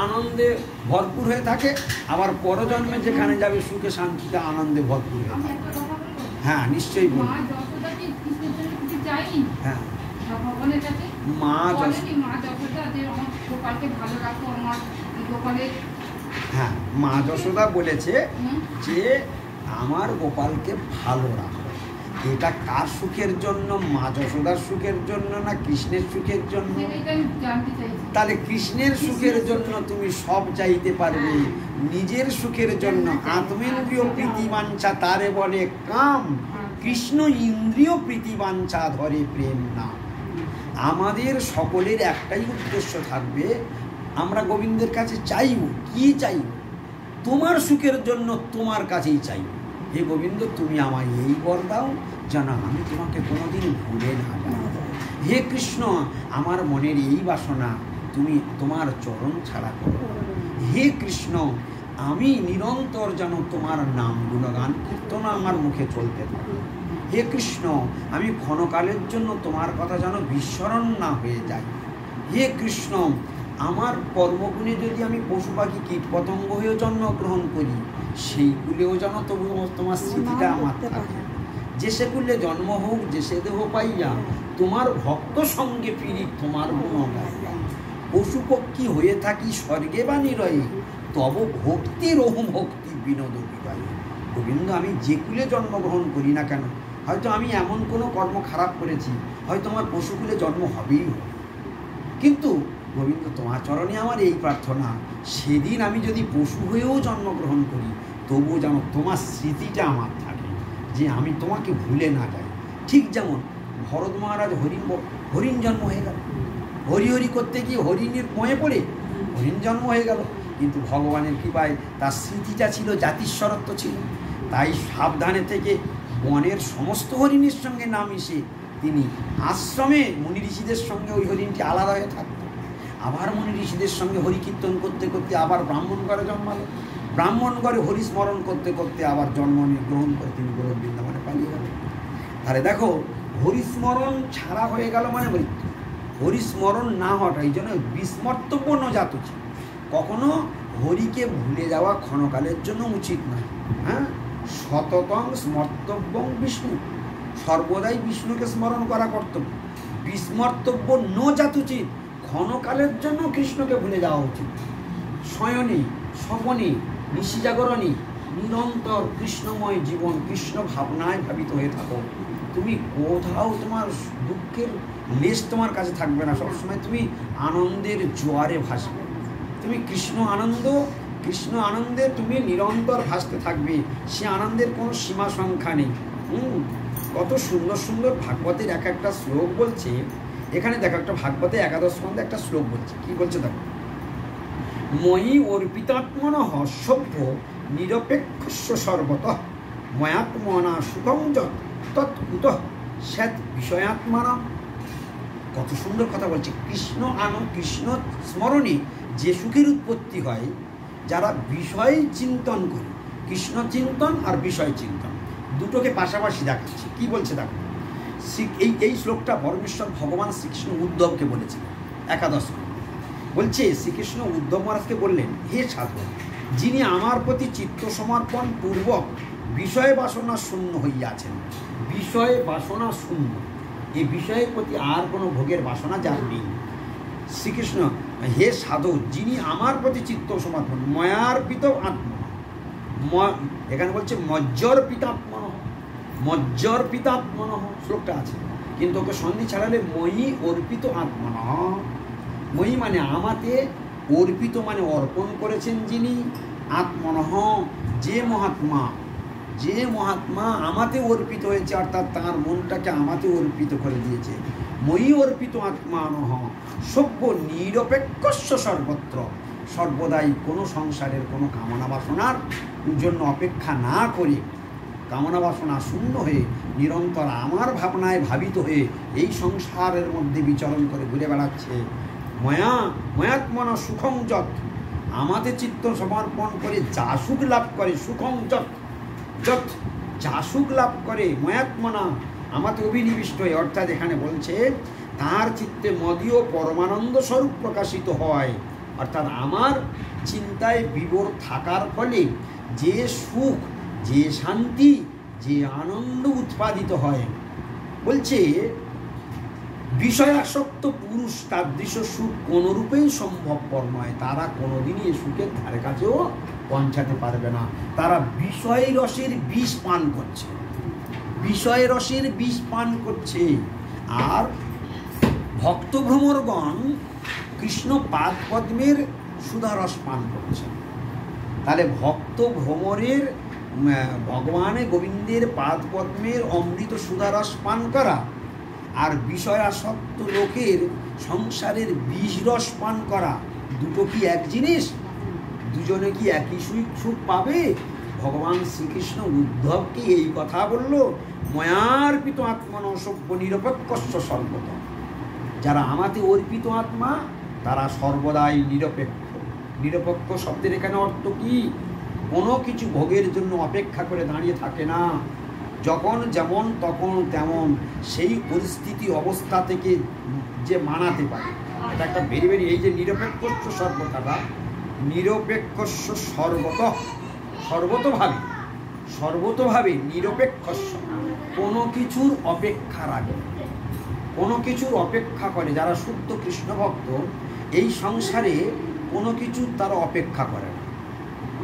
[SPEAKER 1] আনন্দে ভরপুর হয়ে থাকে, আবার পরজন্মে যেখানে যাবে সুখে শান্তিতে আনন্দে ভরপুর হয়ে থাকে। হ্যাঁ নিশ্চয়ই বলুন। হ্যাঁ মা হ্যাঁ মা যশোদা বলেছে যে আমার গোপালকে ভালো রাখো। এটা কার সুখের জন্য? মা যশোদার সুখের জন্য না কৃষ্ণের সুখের জন্য? তাহলে কৃষ্ণের সুখের জন্য তুমি সব চাইতে পারবে, নিজের সুখের জন্য আত্মেন্দ্রিয় প্রীতিবাঞ্ছা তারে বলে কাম, কৃষ্ণ ইন্দ্রিয় প্রীতিবাঞ্ছা ধরে প্রেম না। আমাদের সকলের একটাই উদ্দেশ্য থাকবে, আমরা গোবিন্দের কাছে চাইব। কি চাইব? তোমার সুখের জন্য তোমার কাছেই চাইব। হে গোবিন্দ তুমি আমায় এই বর দাও যেন আমি তোমাকে কোনোদিন ভুলে না যাই। হে কৃষ্ণ আমার মনের এই বাসনা তুমি তোমার চরণ ছাড়া করো। হে কৃষ্ণ আমি নিরন্তর যেন তোমার নাম গুণগান কীর্তন আমার মুখে চলতে থাকে। হে কৃষ্ণ আমি ক্ষণকালের জন্য তোমার কথা যেন বিস্মরণ না হয়ে যায়। হে কৃষ্ণ আমার কর্মগুণে যদি আমি পশু পাখি কীট পতঙ্গ হয়েও জন্মগ্রহণ করি, সেইগুলিও যেন তবু তোমার স্মৃতিটা আমার থাকে। যে সেগুলো জন্ম হোক যে সে দেহ পাইয়া, তোমার ভক্ত সঙ্গে ফিরি তোমার গুণ গাইয়া। পশু পক্ষী হয়ে থাকি স্বর্গে বা নিরয়ে, তব ভক্তি রহু ভক্তি বিনোদ বিবাহে। গোবিন্দ আমি যে কুলে জন্মগ্রহণ করি না কেন, হয়তো আমি এমন কোনো কর্ম খারাপ করেছি, হয়তো আমার পশুকুলে জন্ম হবেই হবে, কিন্তু গোবিন্দ তোমার চরণে আমার এই প্রার্থনা, সেদিন আমি যদি পশু হয়েও জন্মগ্রহণ করি তবুও যেন তোমার স্মৃতিটা আমার থাকে, যে আমি তোমাকে ভুলে না যাই। ঠিক যেমন ভরত মহারাজ হরিণ জন্ম হয়ে গেল, হরি হরি করতে গিয়ে হরিণের ময়ে পড়ে হরিণ জন্ম হয়ে গেল, কিন্তু ভগবানের কৃপায় তার স্মৃতিটা ছিল, জাতিস্বরত্ব ছিল। তাই সাবধানে থেকে বনের সমস্ত হরিণের সঙ্গে না মিশে তিনি আশ্রমে মুনি ঋষিদের সঙ্গে ওই হরিণটি আলাদা হয়ে থাকত। আবার মুনি ঋষিদের সঙ্গে হরি কীর্তন করতে করতে আবার ব্রাহ্মণগড়ে জন্মালো, ব্রাহ্মণগড়ে হরি স্মরণ করতে করতে আবার জন্ম গ্রহণ করে তিনি গোলক বৃন্দাবনে পালিয়ে গেলেন। তাহলে দেখো হরিস্মরণ ছাড়া হয়ে গেল মানে মৃত্যু, হরিস্মরণ না হওয়াটা এই জন্য বিস্মর্তব্য ন জাত উচিত। কখনো হরিকে ভুলে যাওয়া ক্ষণকালের জন্য উচিত নয়। হ্যাঁ শততং স্মর্তব্যং বিষ্ণু, সর্বদাই বিষ্ণুকে স্মরণ করা কর্তব্য। বিস্মর্তব্য ন জাত উচিত, ক্ষণকালের জন্য কৃষ্ণকে ভুলে যাওয়া উচিত। শয়নে স্বপনে নিশি জাগরণী নিরন্তর কৃষ্ণময় জীবন, কৃষ্ণ ভাবনায় ভাবিত হয়ে থাকো, তুমি কোথাও তোমার দুঃখের লেশ তোমার কাছে থাকবে না। সবসময় তুমি আনন্দের জোয়ারে ভাসবে। তুমি কৃষ্ণ আনন্দে তুমি নিরন্তর ভাসতে থাকবে। সে আনন্দের কোনো সীমা সংখ্যা নেই। কত সুন্দর সুন্দর ভাগবতের এক একটা শ্লোক বলছে। এখানে দেখো, একটা ভাগবতে একাদশ স্কন্ধে একটা শ্লোক বলছে। কি বলছে দেখো, ময়ি অর্পিতাত্মনঃ সভ্য নিরপেক্ষস্য সর্বতঃ ময়াত্মনা সুখং যৎ তৎকুতঃ স্যাৎ বিষয়াত্মানা। কত সুন্দর কথা বলছে। কৃষ্ণ স্মরণে যে সুখের উৎপত্তি হয়, যারা বিষয় চিন্তন করে, কৃষ্ণ চিন্তন আর বিষয় চিন্তন দুটোকে পাশাপাশি দেখাচ্ছে। কি বলছে দেখো, এই শ্লোকটা পরমেশ্বর ভগবান শ্রীকৃষ্ণ উদ্ধবকে বলেছিলেন একাদশ স্কন্ধে। বলছে শ্রীকৃষ্ণ উদ্ধব মহারাজকে বললেন, হে সাধক, যিনি আমার প্রতি চিত্ত সমর্পণ পূর্বক বিষয় বাসনা শূন্য হইয়াছেন। বিষয় বাসনা শূন্য, এই বিষয়ের প্রতি আর কোনো ভোগের বাসনা যার নেই। শ্রীকৃষ্ণ, হে সাধক, যিনি আমার প্রতি চিত্ত সমর্পণ, ময়ার্পিত আত্মা, এখানে বলছে মজ্জর্পিতাত্মনঃ শ্লোকটা আছে, কিন্তু ওকে সন্ধি ছাড়ালে ময়ি অর্পিত আত্মনঃ। ময়ি মানে আমাতে, অর্পিত মানে অর্পণ করেছেন যিনি, আত্মনঃ যে মহাত্মা আমাতে অর্পিত হয়েছে, অর্থাৎ তাঁর মনটাকে আমাতে অর্পিত করে দিয়েছে। ময়ি অর্পিত আত্মানঃ সভ্য নিরপেক্ষস্য সর্বত্র, সর্বদাই কোনো সংসারের কোনো কামনা বাসনার জন্য অপেক্ষা না করে, কামনা বাসনা শূন্য হয়ে নিরন্তর আমার ভাবনায় ভাবিত হয়ে এই সংসারের মধ্যে বিচরণ করে ঘুরে বেড়াচ্ছে। ময়াত্মনা সুখং যৎ, আমাতে চিত্ত সমর্পণ করে যা সুখ লাভ করে, সুখং যৎ যা সুখ লাভ করে, ময়াত্মনা আমাতে অভিনিবিষ্ট হয়ে, অর্থাৎ এখানে বলছে তার চিত্তে মদীয় পরমানন্দ স্বরূপ প্রকাশিত হয়। অর্থাৎ আমার চিন্তায় বিভোর থাকার ফলে যে সুখ, যে শান্তি, যে আনন্দ উৎপাদিত হয়, বলছে বিষয়াসক্ত পুরুষ তাদৃশ সুখ কোনোরূপেই সম্ভবপর নয়। তারা কোনোদিনই এই সুখের ধারে কাছেও পৌঁছাতে পারবে না। তারা বিষয় রসের বিষ পান করছে, বিষয় রসের বিষ পান করছে। আর ভক্তভ্রমরগণ কৃষ্ণ পাদ পদ্মের সুধারস পান করছে। তাহলে ভক্ত ভ্রমরের ভগবানের গোবিন্দের পাদ পদ্মের অমৃত সুধারস পান করা আর বিষয়াসক্ত লোকের সংসারের বিষ রস পান করা, দুটো কি এক জিনিস? দুজনে কি একই সুখ পাবে? ভগবান শ্রীকৃষ্ণ উদ্ধবকে এই কথা বলল, ময়ার্পিত আত্মনঃ সভ্য নিরপেক্ষস্য সর্বত। যারা আমাতে অর্পিত আত্মা তারা সর্বদাই নিরপেক্ষ। নিরপেক্ষ শব্দের এখানে অর্থ কি? কোনো কিছু ভোগের জন্য অপেক্ষা করে দাঁড়িয়ে থাকে না। যখন যেমন তখন তেমন, সেই পরিস্থিতি অবস্থা থেকে যে মানাতে পারে, এটা একটা ভেরি এই যে নিরপেক্ষ সর্বতাটা, নিরপেক্ষ সর্বতভাবে নিরপেক্ষ, কোনো কিছুর অপেক্ষা রাখে, কোনো কিছুর অপেক্ষা করে। যারা শুদ্ধ কৃষ্ণ ভক্ত এই সংসারে কোনো কিছু তারা অপেক্ষা করে না।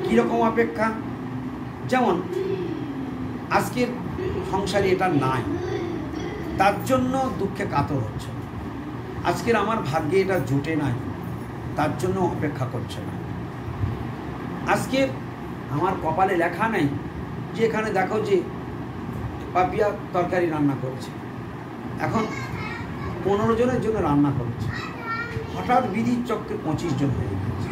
[SPEAKER 1] কীরকম অপেক্ষা? যেমন আজকের সংসারে এটা নাই, তার জন্য দুঃখে কাতর হচ্ছে। আজকের আমার ভাগ্যে এটা জোটে নাই, তার জন্য অপেক্ষা করছে না। আজকের আমার কপালে লেখা নাই যে এখানে দেখো যে পাপিয়া তরকারি রান্না করেছে, এখন 15 জনের জন্য রান্না করেছে, হঠাৎ বিধির চক্রে 25 জন হয়ে গেছে।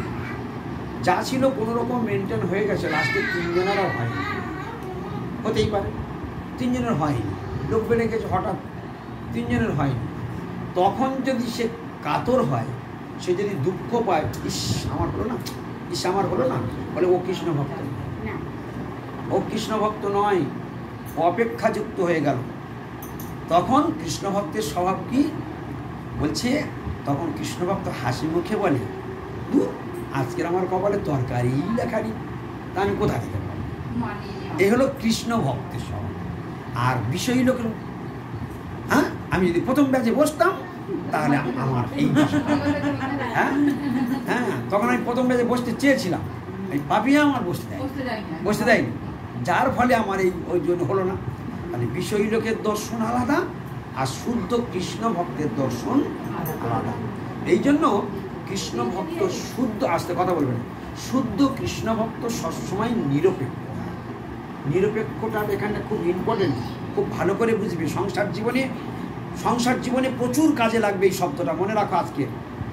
[SPEAKER 1] যা ছিল কোনো রকম মেনটেন হয়ে গেছে, লাস্টে 3 জনেরও হয়নি। হতেই পারে 3 জনের হয়নি, লোক বেড়ে গেছে, হঠাৎ 3 জনের হয়নি। তখন যদি সে কাতর হয়, সে যদি দুঃখ পায়, ইস আমার হলো না, ইস আমার হলো না, বলে ও কৃষ্ণ ভক্ত, ও কৃষ্ণ ভক্ত নয়, অপেক্ষাযুক্ত হয়ে গেল। তখন কৃষ্ণ ভক্তের স্বভাব কি বলছে? তখন কৃষ্ণ ভক্ত হাসি মুখে বলে, আজকের আমার কপালে তরকারি লেখারি, তা আমি কোথা থেকে পাবো? এই হলো কৃষ্ণ ভক্তের স্বভাব। আর বিষয়ী লোকের, হ্যাঁ আমি যদি প্রথম ব্যাচে বসতাম তাহলে আমার এই হ্যাঁ তখন আমি প্রথম ব্যাচে বসতে চেয়েছিলাম, এই পাপিয়া আমার বসতে দেয়। বসতে দেয়নি, যার ফলে আমার এই ওই জন্য হলো না। মানে বিষয়ী লোকের দর্শন আলাদা আর শুদ্ধ কৃষ্ণ ভক্তের দর্শন আলাদা। এই জন্য কৃষ্ণ ভক্ত শুদ্ধ, আসতে কথা বলবেন, শুদ্ধ কৃষ্ণ ভক্ত সবসময় নিরপেক্ষ। নিরপেক্ষটা এখানে খুব ইম্পর্টেন্ট, খুব ভালো করে বুঝবে। সংসার জীবনে প্রচুর কাজে লাগবে এই শব্দটা, মনে রাখো। আজকে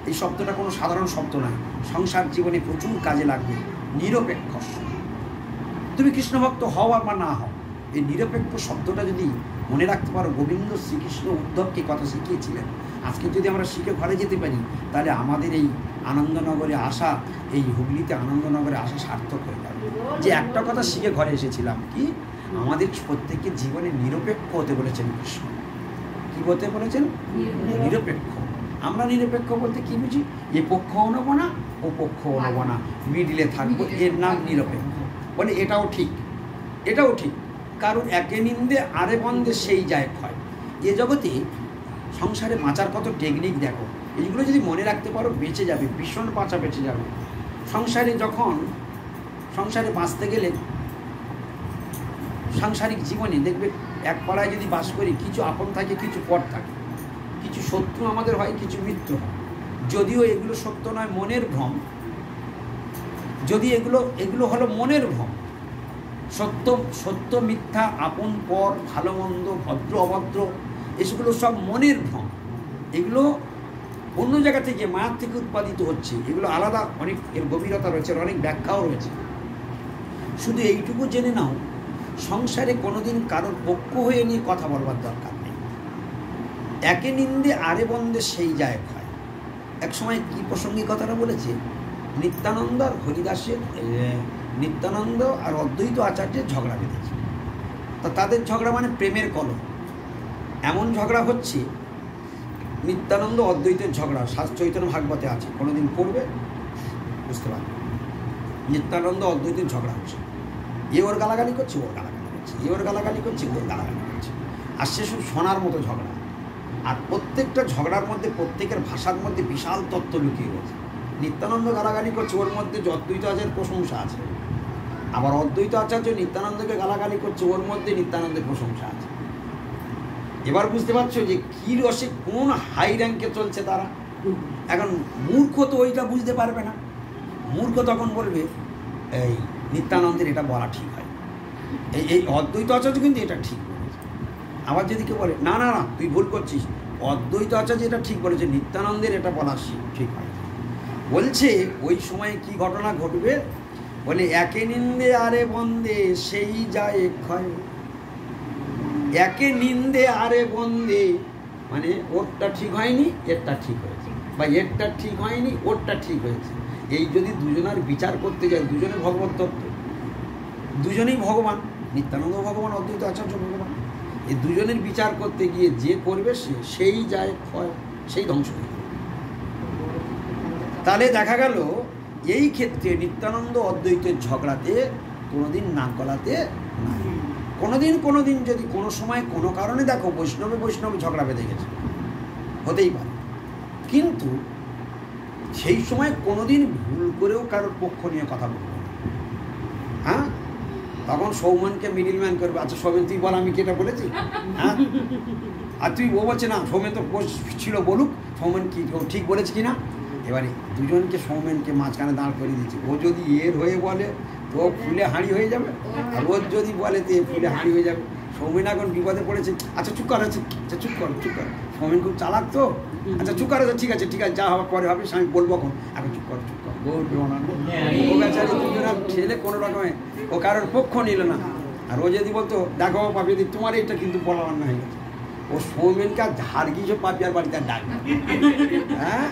[SPEAKER 1] এই শব্দটা কোনো সাধারণ শব্দ নয়, সংসার জীবনে প্রচুর কাজে লাগবে। নিরপেক্ষ, তুমি কৃষ্ণ ভক্ত হও আর বা না হও, এই নিরপেক্ষ শব্দটা যদি মনে রাখতে পারো। গোবিন্দ শ্রীকৃষ্ণ উদ্ধবকে কথা শিখিয়েছিলেন। আজকে যদি আমরা শিখে ঘরে যেতে পারি, তাহলে আমাদের এই আনন্দনগরে আসা, এই হুগলিতে আনন্দনগরে আসা সার্থক হয়ে যাবে। যে একটা কথা শিখে ঘরে এসেছিলাম, কি আমাদের প্রত্যেককে জীবনে নিরপেক্ষ হতে বলেছেন কৃষ্ণ। কি হতে বলেছেন? নিরপেক্ষ। আমরা নিরপেক্ষ বলতে কি বুঝি? এ পক্ষও নেব না, ও পক্ষও নেব না, মিডিলে থাকবো, এর নাম নিরপেক্ষ। বলে এটাও ঠিক, এটাও ঠিক। কারণ একে নিন্দে আরে বন্দে সেই যায় ক্ষয়। এ জগতে সংসারে বাঁচার কত টেকনিক দেখো, এইগুলো যদি মনে রাখতে পারো বেঁচে যাবে, ভীষণ বাঁচা বেঁচে যাবে। সংসারে বাঁচতে গেলে সাংসারিক জীবনে দেখবে এক পাড়ায় যদি বাস করি, কিছু আপন থাকে, কিছু পর থাকে, কিছু শত্রু আমাদের হয়, কিছু মিত্র হয়। যদিও এগুলো সত্য নয়, মনের ভ্রম। যদি এগুলো হলো মনের ভ্রম। সত্য মিথ্যা, আপন পর, ভালো মন্দ, ভদ্র অভদ্র, এসবগুলো সব মনের ভ্রম। এগুলো অন্য জায়গা থেকে, মায়ার থেকে উৎপাদিত হচ্ছে। এগুলো আলাদা, অনেক এর গভীরতা রয়েছে, অনেক ব্যাখ্যাও রয়েছে। শুধু এইটুকু জেনে নাও, সংসারে কোনোদিন কারোর পক্ষ হয়ে নিয়ে কথা বলবার দরকার নেই। একে নিন্দে আরে বন্দে সেই যায় ক্ষয়। এক সময় কি প্রসঙ্গে কথাটা বলেছে? নিত্যানন্দ আর হরিদাসের, নিত্যানন্দ আর অদ্বৈত আচার্যের ঝগড়া বেঁধেছে। তা তাদের ঝগড়া মানে প্রেমের কলহ। এমন ঝগড়া হচ্ছে, নিত্যানন্দ অদ্বৈতের ঝগড়া চৈতন্য ভাগবতে আছে, কোনোদিন পড়বে বুঝতে পারবে। নিত্যানন্দ অদ্বৈতের ঝগড়া হচ্ছে, এ ওর গালাগালি করছে, ওর গালাগালি করছে, এ ওর গালাগালি করছে, ওর গালাগালি করছে। আর সে সব শোনার মতো ঝগড়া। আর প্রত্যেকটা ঝগড়ার মধ্যে, প্রত্যেকের ভাষার মধ্যে বিশাল তত্ত্ব লুকিয়ে রয়েছে। নিত্যানন্দ গালাগালি করছে, ওর মধ্যে অদ্বৈত আচার্যের প্রশংসা আছে। আবার অদ্বৈত আচার্য নিত্যানন্দকে গালাগালি করছে, ওর মধ্যে নিত্যানন্দের প্রশংসা আছে। এবার বুঝতে পারছো যে কি রসে কোন হাই র্যাঙ্কে চলছে তারা। এখন মূর্খ তো ওইটা বুঝতে পারবে না। মূর্খ তখন বলবে এই নিত্যানন্দের এটা বলা ঠিক হয়, এই অদ্বৈত আচার্য কিন্তু এটা ঠিক বলেছে। আবার যদি কেউ বলে না না না তুই ভুল করছিস, অদ্বৈত আচার্য এটা ঠিক বলেছে, নিত্যানন্দের এটা বলা ঠিক হয়। বলছে ওই সময় কি ঘটনা ঘটবে? বলে একে নিন্দে আরে বন্দে সেই যায় ক্ষয়। একে নিন্দে আরে বন্দে মানে ওরটা ঠিক হয়নি, এরটা ঠিক হয়েছে, বা এরটা ঠিক হয়নি, ওরটা ঠিক হয়েছে। এই যদি দুজনের বিচার করতে যায়, দুজনে ভগবত তত্ত্ব, দুজনেই ভগবান, নিত্যানন্দ ভগবান, অদ্বৈত আচার্য ভগবান। এই দুজনের বিচার করতে গিয়ে যে করবে সেই যায় ক্ষয়, সেই ধ্বংস হয়ে যাবে। তাহলে দেখা গেল এই ক্ষেত্রে নিত্যানন্দ অদ্বৈতের ঝগড়াতে কোনোদিন নাক গলাতে নাই। কোনোদিন যদি কোনো সময় কোনো কারণে দেখো বৈষ্ণবে ঝগড়া বেঁধে গেছে, হতেই পারে, কিন্তু সেই সময় কোনোদিন ভুল করেও কারোর পক্ষ নিয়ে কথা বলবে না। হ্যাঁ, তখন সৌমেনকে মিডিলম্যান করবে। আচ্ছা সৌমেন তুই বল, আমি কি এটা বলেছি? হ্যাঁ, আর তুই ও বলছে না সৌমেন তো ছিল, বলুক সৌমেন কি ও ঠিক বলেছে কিনা। এবারে দুজনকে সৌমেনকে মাঝখানে দাঁড় করিয়ে দিচ্ছে। ও যদি এর হয়ে বলে তো ফুলে হাঁড়ি হয়ে যাবে, আর ও যদি বলে তো ফুলে হাঁড়ি হয়ে যাবে। সৌমেন এখন বিপদে পড়েছে। আচ্ছা চুপ কর, আচ্ছা চুপ কর। সৌমেন খুব চালাক তো। আচ্ছা চুপ কর, ঠিক আছে যা হওয়া পরে হবে, আমি বলবো এখন চুপ কর। ও বেচারি দুজনের ছেলে কোনো রকমে ও কারোর পক্ষ নিল না। আর ও যদি বলতো দেখো পাপি দি তোমার এটা কিন্তু বলা না হয়ে গেছে, ও সৌমেনকে আর ঝাড় গিয়েছে পাপিয়ার বাড়িতে আর ডাক। হ্যাঁ,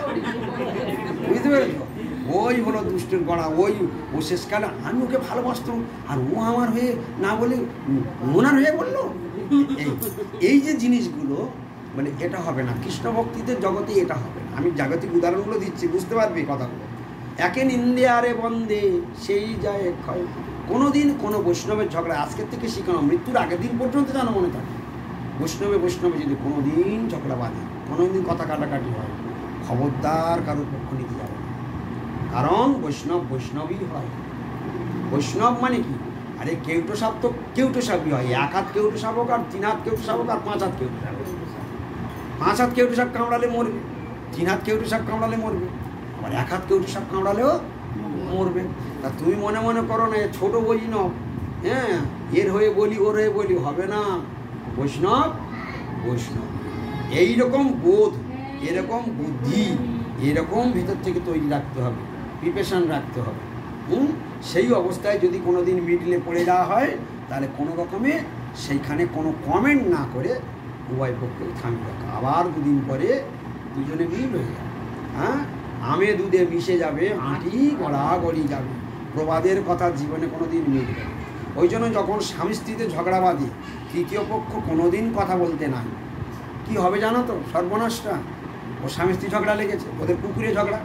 [SPEAKER 1] বুঝতে পেরেছো? ওই হলো দুষ্টের গড়া। ও শেষকালে আমি ওকে ভালোবাসতাম, আর ও আমার হয়ে না বলে ওনার হয়ে বললো। এই যে জিনিসগুলো মানে এটা হবে না, কৃষ্ণ ভক্তিদের জগতে এটা হবে না। আমি জাগতিক উদাহরণগুলো দিচ্ছি, বুঝতে পারবে কথাগুলো। একে নিন্দে আরে বন্দে সেই যায় ক্ষয়। কোনোদিন কোনো বৈষ্ণবের ঝগড়া আজকের থেকে শিখানো, মৃত্যুর আগের দিন পর্যন্ত যেন মনে থাকে। বৈষ্ণবে যদি কোনোদিন ঝগড়া বাঁধে, কোনোদিন কথা কাটাকাটি হয়, খবরদার কারোর পক্ষ নিতে যাবে না। কারণ বৈষ্ণবই হয়। বৈষ্ণব মানে কি? আরে কেউটো সাপ তো কেউটো সাপই হয়। 1 হাত কেউটো সাপ হোক, আর 3 হাত কেউটো সাপ হোক, আর 5 হাত কেউটো সাপ হোক। 5 হাত কেউটো সাপ কামড়ালে মরবে, 3 হাত কেউটো সাপ কামড়ালে মরবে, আবার 1 হাত কেউটো সাপ কামড়ালেও মরবে। তা তুমি মনে মনে করো না ছোট বৈষ্ণব, হ্যাঁ এর হয়ে বলি ওর হয়ে বলি, হবে না। বৈষ্ণব বৈষ্ণব, এইরকম বোধ, এরকম বুদ্ধি, এরকম ভিতর থেকে তৈরি রাখতে হবে, প্রিপারেশন রাখতে হবে। সেই অবস্থায় যদি কোনো দিন মিডলে পড়ে যাওয়া হয়, তাহলে কোনো রকমে সেইখানে কোনো কমেন্ট না করে উভয় পক্ষে থামিয়ে রাখা। আবার দুদিন পরে দুজনে মিল হয়ে যাবে। হ্যাঁ, আমে দুধে মিশে যাবে, আঁটি গড়াগড়ি যাবে। প্রবাদের কথা জীবনে কোনো দিন মিলবে। ওই জন্য যখন স্বামী স্ত্রীতে ঝগড়া বাঁধে, তৃতীয় পক্ষ কোনো দিন কথা বলতে নাই, কি হবে জানো তো? সর্বনাশটা। ও স্বামী স্ত্রী ঝগড়া লেগেছে, ওদের পুকুরে ঝগড়া,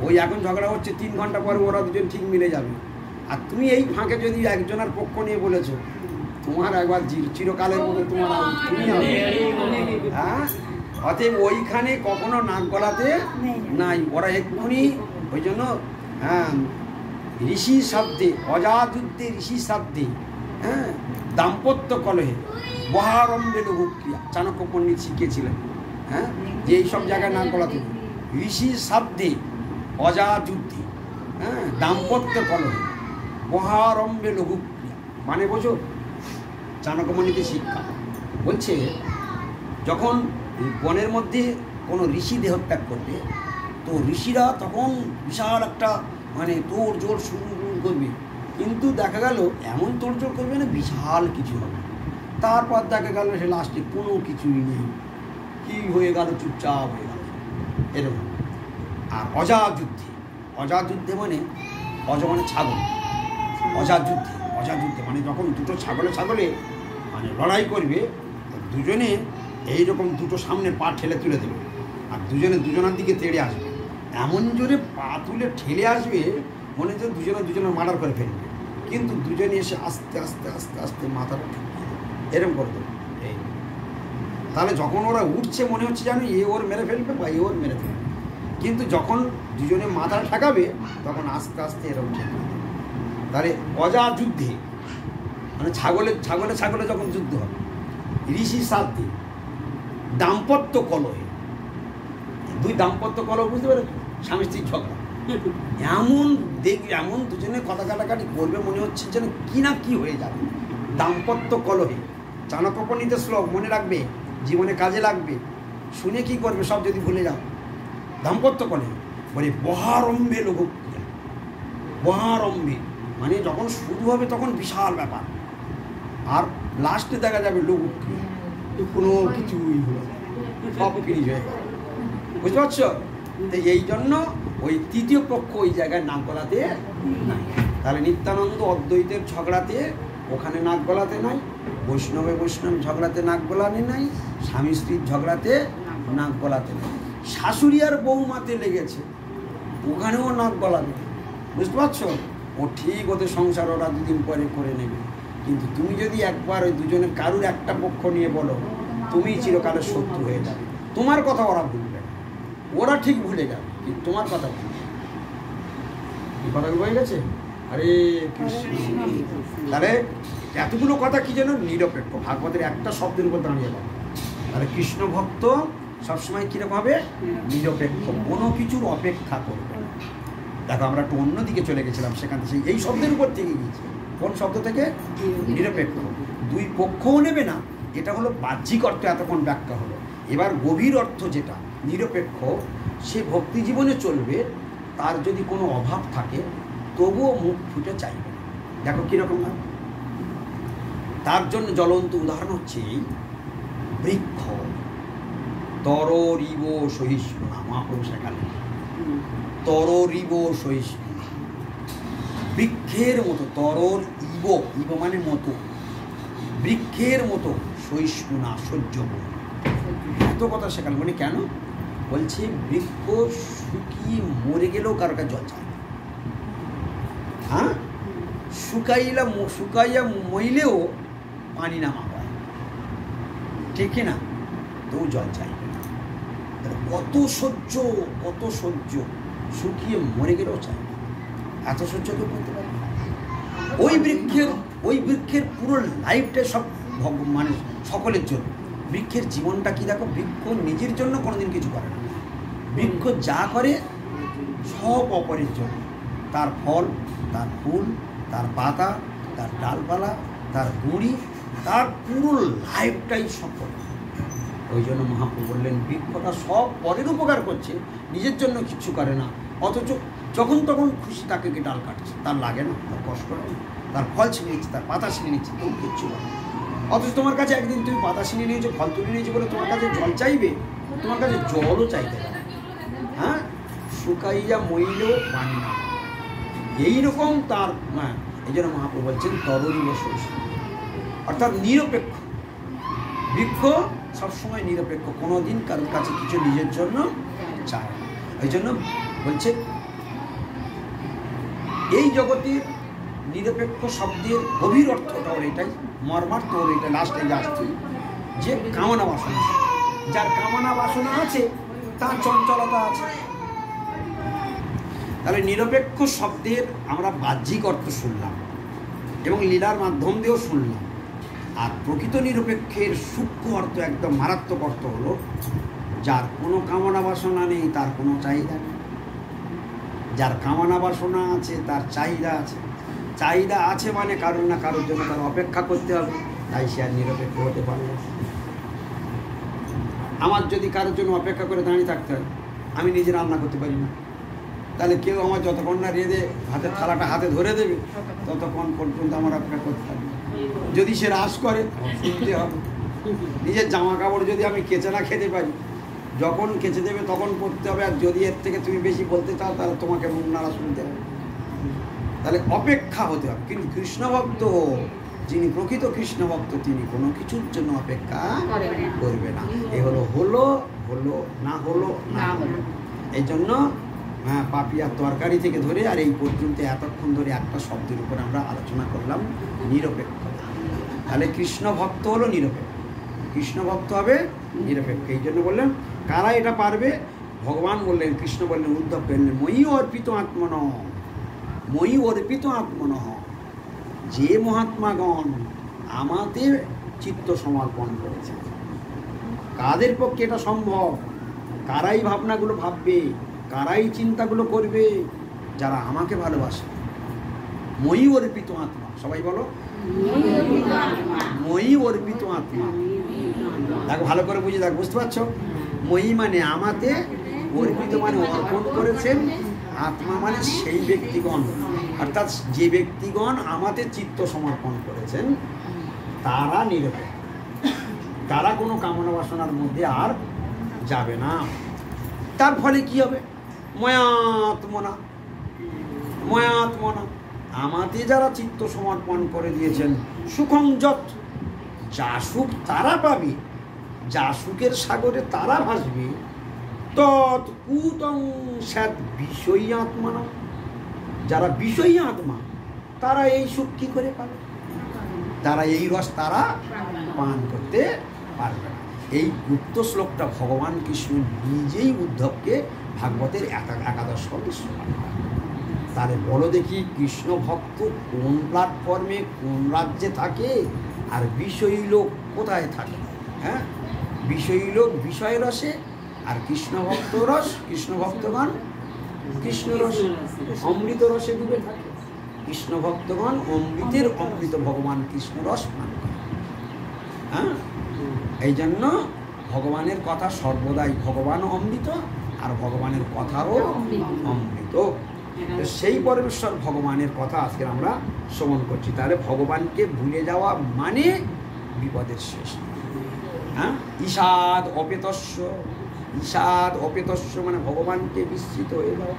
[SPEAKER 1] ওই এখন ঝগড়া হচ্ছে, 3 ঘন্টা পরে ওরা দুজন ঠিক মিলে যাবে। আর তুমি এই ফাঁকে যদি একজনের পক্ষ নিয়ে বলেছো, তোমার একবার চিরকালের মতো তোমার তুমি হবে। হ্যাঁ, অতএব ওইখানে কখনো নাক গলাতে নাই। ওরা এক্ষুনি ওই জন্য হ্যাঁ ঋষি শব্দে, অজাযুদ্ধে ঋষি শব্দে, হ্যাঁ দাম্পত্য কলহে বহারম্ভে লঘুক্রিয়া চাণক্য পণ্ডিত শিখিয়েছিলেন। হ্যাঁ, যে এইসব জায়গায় নাক গলাতে ঋষি শব্দে অজাযুদ্ধে, হ্যাঁ দাম্পত্য কলহে বহারম্ভে লঘুক্রিয়া, মানে বোঝো চাণক্যমণিতে শিক্ষা বলছে, যখন বনের মধ্যে কোনো ঋষি দেহত্যাগ করবে, তো ঋষিরা তখন বিশাল একটা মানে তোড়জোড় শুরু করবে, কিন্তু দেখা গেল এমন তোড়জোড় করবে না বিশাল কিছু হবে, তারপর দেখা গেল সে লাস্টে কোনো কিছুই নেই, কী হয়ে গেল, চুপচাপ হয়ে গেল এরকম। আর অজাযুদ্ধে, অজাযুদ্ধে মানে অজ মানে ছাগল, অজাযুদ্ধে, অজাযুদ্ধে মানে যখন দুটো ছাগলে মানে লড়াই করবে, দুজনে এইরকম দুটো সামনে পা ঠেলে তুলে দেবে, আর দুজনের দিকে তেড়ে আসবে, এমন জোরে পা তুলে ঠেলে আসবে মনে হচ্ছে দুজনের মার্ডার করে ফেলবে, কিন্তু দুজনে এসে আস্তে আস্তে আস্তে আস্তে মাথাটা এরকম করে দেবে। তাহলে যখন ওরা উঠছে মনে হচ্ছে জানো এ ওর মেরে ফেলবে বা এ ওর মেরে ফেলবে, কিন্তু যখন দুজনে মাথা ঠেকাবে তখন আস্তে আস্তে এরকম ঠেকবে। তাহলে অজাযুদ্ধে মানে ছাগলে যখন যুদ্ধ হবে, ঋষি সাধ্যে দাম্পত্য কলহে, দুই দাম্পত্য কলহ বুঝতে পেরেছ, স্বামী স্ত্রীর ঝগড়া, এমন দুজনে কথা কাটাকাটি করবে মনে হচ্ছে যেন কি না কি হয়ে যাবে। দাম্পত্য কলহে, চাণক্যপণ্ডিতের শ্লোক মনে রাখবে, জীবনে কাজে লাগবে, শুনে কি করবে সব যদি ভুলে যাও। দাম্পত্য কলহে বলে বহারম্ভে লঘুক্রিয়া, বহারম্ভে মানে যখন শুরু হবে তখন বিশাল ব্যাপার, আর লাস্টে দেখা যাবে লঘুক্রিয়া, কোনো কিছুই হলো, সব ফিনিশ হয়ে গেল। বুঝতে পারছ? তো এই জন্য ওই তৃতীয় পক্ষ ওই জায়গায় নাক গলাতে নাই। তাহলে নিত্যানন্দ অদ্বৈতের ঝগড়াতে ওখানে নাক গলাতে নাই, বৈষ্ণব ঝগড়াতে নাক গলাতে নাই, স্বামী স্ত্রীর ঝগড়াতে নাক গলাতে নাই, শাশুড়ি আর বৌমাতে লেগেছে ওখানেও নাক গলাবে। বুঝতে পারছ? ও ঠিক ওদের সংসার ওরা দুদিন পরে করে নেবে, কিন্তু তুমি যদি একবার ওই দুজনের কারুর একটা পক্ষ নিয়ে বলো, তুমি চিরকালের শত্রু হয়ে যাবে। তোমার কথা ওরা ভুলবে, ওরা ঠিক ভুলে যাবে, কিন্তু তোমার কথা ভুলবে। এই কথাগুলো হয়ে গেছে? আরে কৃষ্ণ। তাহলে এতগুলো কথা কি যেন নিরপেক্ষ, ভাগবতের একটা শব্দের উপর দাঁড়িয়ে যাবে। তাহলে কৃষ্ণ ভক্ত সবসময় কীরকম হবে? নিরপেক্ষ, কোনো কিছুর অপেক্ষা করবে না। দেখো আমরা একটু অন্যদিকে চলে গেছিলাম, সেখান থেকে এই শব্দের উপর থেকে গিয়েছি। কোন শব্দ থেকে? নিরপেক্ষ, দুই পক্ষও নেবে না। এটা হলো বাহ্যিক অর্থ, এতক্ষণ ব্যাখ্যা হলো। এবার গভীর অর্থ যেটা নিরপেক্ষ, সে ভক্তি জীবনে চলবে, তার যদি কোনো অভাব থাকে তবুও মুখ ফুটে চাইবে। দেখো কীরকম না, তার জন্য জ্বলন্ত উদাহরণ হচ্ছে এই বৃক্ষ, তরিব সহিষ্ণুনা, মহাপ্রভু শেখালেন, তরিব সহিষ্ণুনা, বৃক্ষের মতো, তরর ইব মানে মতো, বৃক্ষের মতো সহিষ্ণুনা, সহ্য করুন। এত কথা শেখালেন মানে কেন? বলছে বৃক্ষ শুকিয়ে মরে গেলেও কারো কাছে জল চায়, হ্যাঁ শুকাইয়া মইলেও পানি নামা হয়, ঠিক না? তো জল চাইবে না। কত সহ্য, কত সহ্য, শুকিয়ে মরে গেলেও চাই না। এত সহ্য কেউ করতে পারে না। ওই বৃক্ষের পুরো লাইফটাই সব মানে সকলের জন্য। বৃক্ষের জীবনটা কি দেখো, বৃক্ষ নিজের জন্য কোনোদিন কিছু করে না। বৃক্ষ যা করে সব অপরের জন্য। তার ফল, তার ফুল, তার পাতা, তার ডালপালা, তার গুঁড়ি, তার পুরো লাইফটাই সফল। ওই জন্য মহাপ্রভু বললেন বৃক্ষটা সব পরের উপকার করছে, নিজের জন্য কিছু করে না। অথচ যখন তখন খুশি তাকে ডাল কাটছে, তার লাগে না, তার কষ্ট হয় না, তার ফল ছিঁড়ে নিচ্ছে, তার পাতা ছিঁড়ে নিচ্ছে, কেউ কিচ্ছু করে। অথচ তোমার কাছে একদিন তুমি পাতা ছিঁড়ে নিয়েছো, ফল তুলে নিয়েছো বলে তোমার কাছে জল চাইবে, তোমার কাছে জলও চাইতে পারে। হ্যাঁ, শুকাইয়া মইলেও পানি না, এইরকম তার। হ্যাঁ, এই জন্য মহাপ্রভু বলছেন তরুণী বসুস, অর্থাৎ নিরপেক্ষ। বৃক্ষ সবসময় নিরপেক্ষ, কোনোদিন কারোর কাছে কিছু নিজের জন্য চায় না। এই জন্য বলছে এই জগতের নিরপেক্ষ শব্দের গভীর অর্থটা ওর এটাই, মর্মার্থ ওর এটা, লাস্টে আসছে যে কামনা বাসনা। যার কামনা বাসনা আছে তার চঞ্চলতা আছে। তাহলে নিরপেক্ষ শব্দের আমরা বাহ্যিক অর্থ শুনলাম এবং লীলার মাধ্যম দিয়েও শুনলাম। আর প্রকৃত নিরপেক্ষের সূক্ষ্ম অর্থ, একদম মারাত্মক অর্থ হলো যার কোনো কামনা বাসনা নেই, তার কোনো চাহিদা নেই। যার কামনা বাসনা আছে তার চাহিদা আছে। চাহিদা আছে মানে কারোর না কারোর জন্য তার অপেক্ষা করতে হবে, তাই সে আর নিরপেক্ষ হতে পারবে। আমার যদি কারোর জন্য অপেক্ষা করে দাঁড়িয়ে থাকতে হয়, আমি নিজে রান্না করতে পারি না, তাহলে কেউ আমার যতক্ষণ না রেঁধে হাতের থালাটা হাতে ধরে দেবে ততক্ষণ পর্যন্ত আমার অপেক্ষা করতে হবে। যদি সে রাস করে শুনতে হবে। নিজের জামা কাপড় যদি আমি কেচে না খেতে পারি, যখন কেচে দেবে তখন পড়তে হবে। আর যদি এর থেকে তুমি বেশি বলতে চাও তাহলে তোমাকে মুখ নাড়া শুনতে হবে। তাহলে অপেক্ষা হতে হবে। কিন্তু কৃষ্ণভক্ত, যিনি প্রকৃত কৃষ্ণভক্ত, তিনি কোনো কিছুর জন্য অপেক্ষা করবে না। এ হলো হলো হলো, না হলো না হলো। এই জন্য হ্যাঁ, পাপিয়ার তরকারি থেকে ধরে আর এই পর্যন্ত এতক্ষণ ধরে একটা শব্দের উপর আমরা আলোচনা করলাম, নিরপেক্ষ। তাহলে কৃষ্ণ ভক্ত হলো নিরপেক্ষ, কৃষ্ণ ভক্ত হবে নিরপেক্ষ। এই জন্য বললেন কারা এটা পারবে? ভগবান বললেন, কৃষ্ণ বললেন, উদ্ধব বললেন, ময়ি অর্পিত আত্মন, ময়ি অর্পিত আত্মন, যে মহাত্মাগণ আমাদের চিত্ত সমর্পণ করেছে। কাদের পক্ষে এটা সম্ভব? কারাই ভাবনাগুলো ভাববে, কারাই চিন্তাগুলো করবে? যারা আমাকে ভালোবাসে। মই অর্পিত আত্মা, সবাই বলো মই অর্পিত আত্মা। দেখো ভালো করে বুঝে দেখ, বুঝতে পারছো? মই মানে আমাতে, অর্পিত মানে অর্পণ করেছেন, আত্মা মানে সেই ব্যক্তিগণ, অর্থাৎ যে ব্যক্তিগণ আমাতে চিত্ত সমর্পণ করেছেন তারা নিরপেক্ষ, তারা কোনো কামনা বাসনার মধ্যে আর যাবে না। তার ফলে কি হবে? ময়াত্মনা, ময়াত্মনা, আমাতে যারা চিত্ত সমর্পণ করে দিয়েছেন, সুখং যৎ, যা সুখ তারা পাবে, যা সুখের সাগরে তারা ভাসবে, তৎ কুতং স্যাৎ বিষয়ী আত্মনা, যারা বিষয়ী আত্মা তারা এই সুখ কি করে পাবে? তারা এই রস তারা পান করতে পারবে না। এই গুপ্ত শ্লোকটা ভগবান কৃষ্ণ নিজেই উদ্ধবকে ভাগবতের একাদশ স্কন্ধে শোনান। তাহলে বলো দেখি, কৃষ্ণ ভক্ত কোন প্ল্যাটফর্মে কোন রাজ্যে থাকে আর বিষয়ী লোক কোথায় থাকে? হ্যাঁ, বিষয়ী লোক বিষয় রসে আর কৃষ্ণ ভক্ত রস, কৃষ্ণ ভক্তগণ কৃষ্ণ রস, অমৃত রসে ডুবে থাকে। কৃষ্ণ ভক্তগণ অমৃতের অমৃত ভগবান কৃষ্ণ রস পান করে। হ্যাঁ, এই জন্য ভগবানের কথা সর্বদাই, ভগবান অমৃত আর ভগবানের কথাও অমৃত। সেই পরমেশ্বর ভগবানের কথা আজকে আমরা শ্রবণ করছি। তাহলে ভগবানকে ভুলে যাওয়া মানে বিপদের শেষ। হ্যাঁ, ঈষাদ অপেতস্য, ঈষাদ অপেতস্য মানে ভগবানকে বিস্মৃত হয়ে যাওয়া।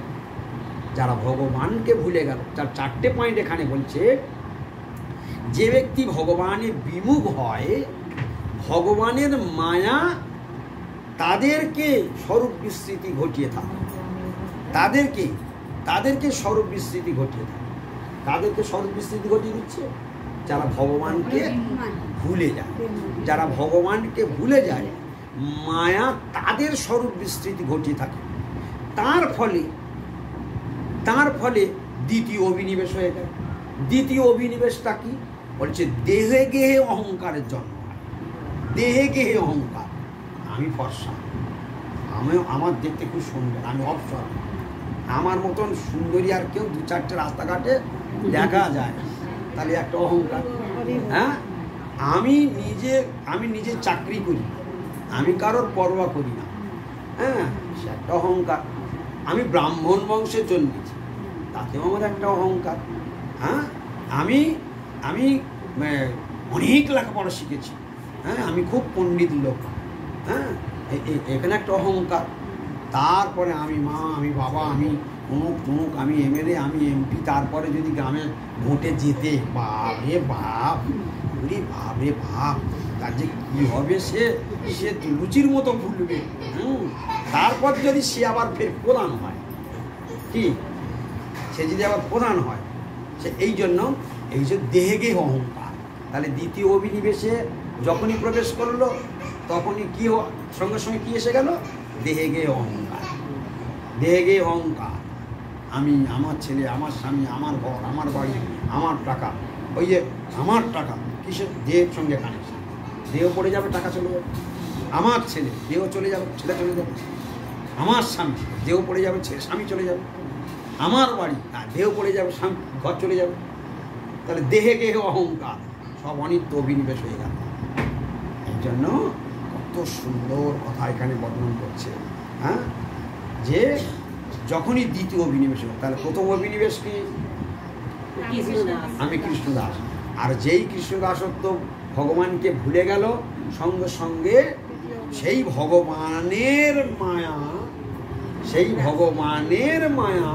[SPEAKER 1] যারা ভগবানকে ভুলে গেল, তার 4টে পয়েন্ট এখানে বলছে। যে ব্যক্তি ভগবানে বিমুখ হয়, ভগবানের মায়া তাদেরকে স্বরূপ বিস্মৃতি ঘটিয়ে থাকে, তাদেরকে স্বরূপ বিস্মৃতি ঘটিয়ে থাকে। তাদেরকে স্বরূপ বিস্মৃতি ঘটিয়ে দিচ্ছে যারা ভগবানকে ভুলে যায়। যারা ভগবানকে ভুলে যায়, মায়া তাদের স্বরূপ বিস্মৃতি ঘটিয়ে থাকে। তার ফলে দ্বিতীয় অভিনিবেশ হয়ে গেল। দ্বিতীয় অভিনিবেশটা কি বলছে? দেহে গেহে অহংকারের জন্ম হয়। দেহে গেহে অহংকার, আমি ফর্সা, আমার দেখতে খুব সুন্দর, আমি অপসর, আমার মতন সুন্দরী আর কেউ 2-4টে রাস্তাঘাটে দেখা যায়, তাহলে একটা অহংকার। হ্যাঁ, আমি নিজে চাকরি করি, আমি কারোর পরোয়া করি না, হ্যাঁ, সে একটা অহংকার। আমি ব্রাহ্মণ বংশের জন্মেছি, তাতেও আমার একটা অহংকার। হ্যাঁ, আমি অনেক লেখাপড়া শিখেছি, হ্যাঁ, আমি খুব পণ্ডিত লোক, হ্যাঁ, এখানে একটা অহংকার। তারপরে আমি মা, আমি বাবা, আমি অমুক, আমি এমএলএ, আমি এমপি, তারপরে যদি গ্রামে ভোটে যেতে, বাপরে বাপ, বাপরে বাপ, তার যে কী হবে, সে লুচির মতো ফুলবে। তারপর যদি সে আবার ফের প্রধান হয়, কি সে যদি আবার প্রধান হয়, সে এই জন্য এই যে দেহে অহংকার। তাহলে দ্বিতীয় অভিনিবেশে যখনই প্রবেশ করলো, তখনই কি সঙ্গে সঙ্গে কি এসে গেল? দেহে গে অহংকার। দেহে গে অহংকার, আমি, আমার ছেলে, আমার স্বামী, আমার ঘর, আমার বাড়ি, আমার টাকা। ওই যে আমার টাকা কিসের? দেহের সঙ্গে কানেকশন। দেহ পড়ে যাবে, টাকা চলে যাবে। আমার ছেলে, দেহ চলে যাবে, ছেলে চলে যাবে। আমার স্বামী, দেহ পড়ে যাবে, স্বামী চলে যাবে। আমার বাড়ি, দেহ পড়ে যাবে, স্বামী, ঘর চলে যাবে। তাহলে দেহে গেহ অহংকার, সব অনিত্য অভিনিবেশ হয়ে গেল। এই জন্য কত সুন্দর কথা এখানে বর্ণন করছে। হ্যাঁ, যে যখনই দ্বিতীয় অভিনিবেশ হবে, তাহলে প্রথম অভিনিবেশ কি? আমি কৃষ্ণদাস। আর যেই কৃষ্ণদাসত্ব ভগবানকে ভুলে গেল, সঙ্গে সঙ্গে সেই ভগবানের মায়া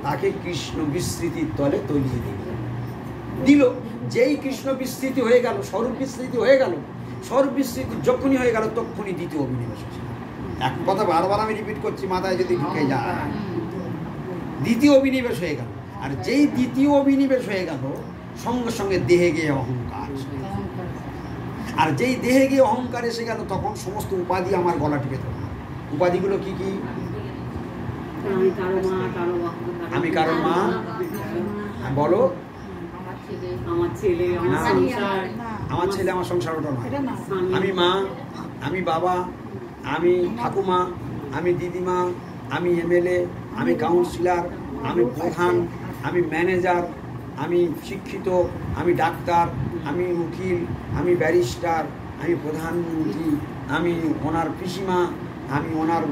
[SPEAKER 1] তাকে কৃষ্ণ বিস্মৃতির তলে তলিয়ে দিল। যেই কৃষ্ণ বিস্মৃতি হয়ে গেল, স্বরূপ বিস্মৃতি হয়ে গেল, স্বরূপ বিস্মৃতি যখনই হয়ে গেল, তখনই দ্বিতীয় অভিনিবেশ হয়েছে। এক কথা বারবার আমি রিপিট করছি, মাথায় যদি ঢুকে যায়, দ্বিতীয় অভিনিবেশ হয়ে গেল। আর যেই দ্বিতীয় অভিনিবেশ হয়ে গেল, সঙ্গে সঙ্গে দেহে গিয়ে অহংকার। আর যেই দেহে গিয়ে অহংকার এসে গেল, তখন সমস্ত উপাধি আমার গলা টিপে ধরল। উপাধিগুলো কি কি? আমি কারো মা, বলো, আমার ছেলে, আমার সংসার, ওটা নয়। আমি মা, আমি বাবা, আমি ঠাকুমা, আমি দিদিমা, আমি এমএলএ, আমি কাউন্সিলর, আমি প্রধান, আমি ম্যানেজার, আমি শিক্ষিত, আমি ডাক্তার, আমি উকিল, আমি ব্যারিস্টার, আমি প্রধানমন্ত্রী, আমি ওনার পিসিমা, আমি ওনার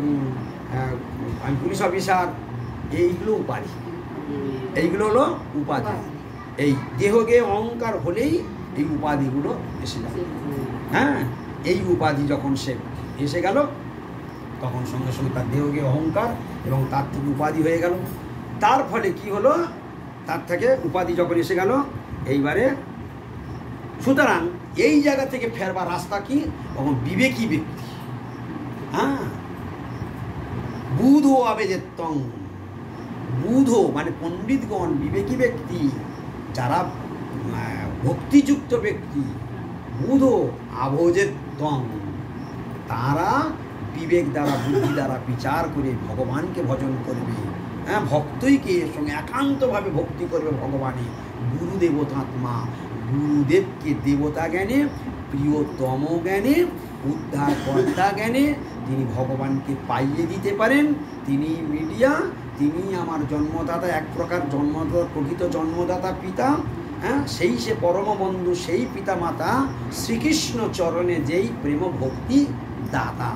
[SPEAKER 1] আমি পুলিশ অফিসার। এইগুলো উপাধি, এইগুলো হলো উপাধি। এই দেহগে অহংকার হলেই এই উপাধিগুলো এসে যাবে। হ্যাঁ, এই উপাধি যখন সে এসে গেল, তখন সঙ্গে সঙ্গে তার দেহগে অহংকার এবং তার থেকে উপাধি হয়ে গেল। তার ফলে কি হলো? তার থেকে উপাধি যখন এসে গেল, এইবারে সুতরাং এই জায়গা থেকে ফেরবার রাস্তা কি? তখন বিবেকী ব্যক্তি, হ্যাঁ, বুধ আবেজেত্তং, বুধ মানে পণ্ডিতগণ, বিবেকী ব্যক্তি, যারা ভক্তিযুক্ত ব্যক্তি, বুধ আভোজেত্তং, তারা বিবেক দ্বারা, বুদ্ধি দ্বারা বিচার করে ভগবানকে ভজন করবে। হ্যাঁ, ভক্তইকে সঙ্গে একান্তভাবে ভক্তি করবে ভগবানে। গুরুদেবতাত্মা, গুরুদেবকে দেবতা জ্ঞানে, প্রিয়তম জ্ঞানে, উদ্ধারকর্তা জ্ঞানে তিনি ভগবানকে পাইয়ে দিতে পারেন। তিনি মিডিয়া, তিনি আমার জন্মদাতা, এক প্রকার জন্মদাতা, প্রকৃত জন্মদাতা পিতা। হ্যাঁ, সেই সে পরম বন্ধু, সেই পিতা মাতা শ্রীকৃষ্ণ চরণে যেই প্রেম ভক্তি দাতা।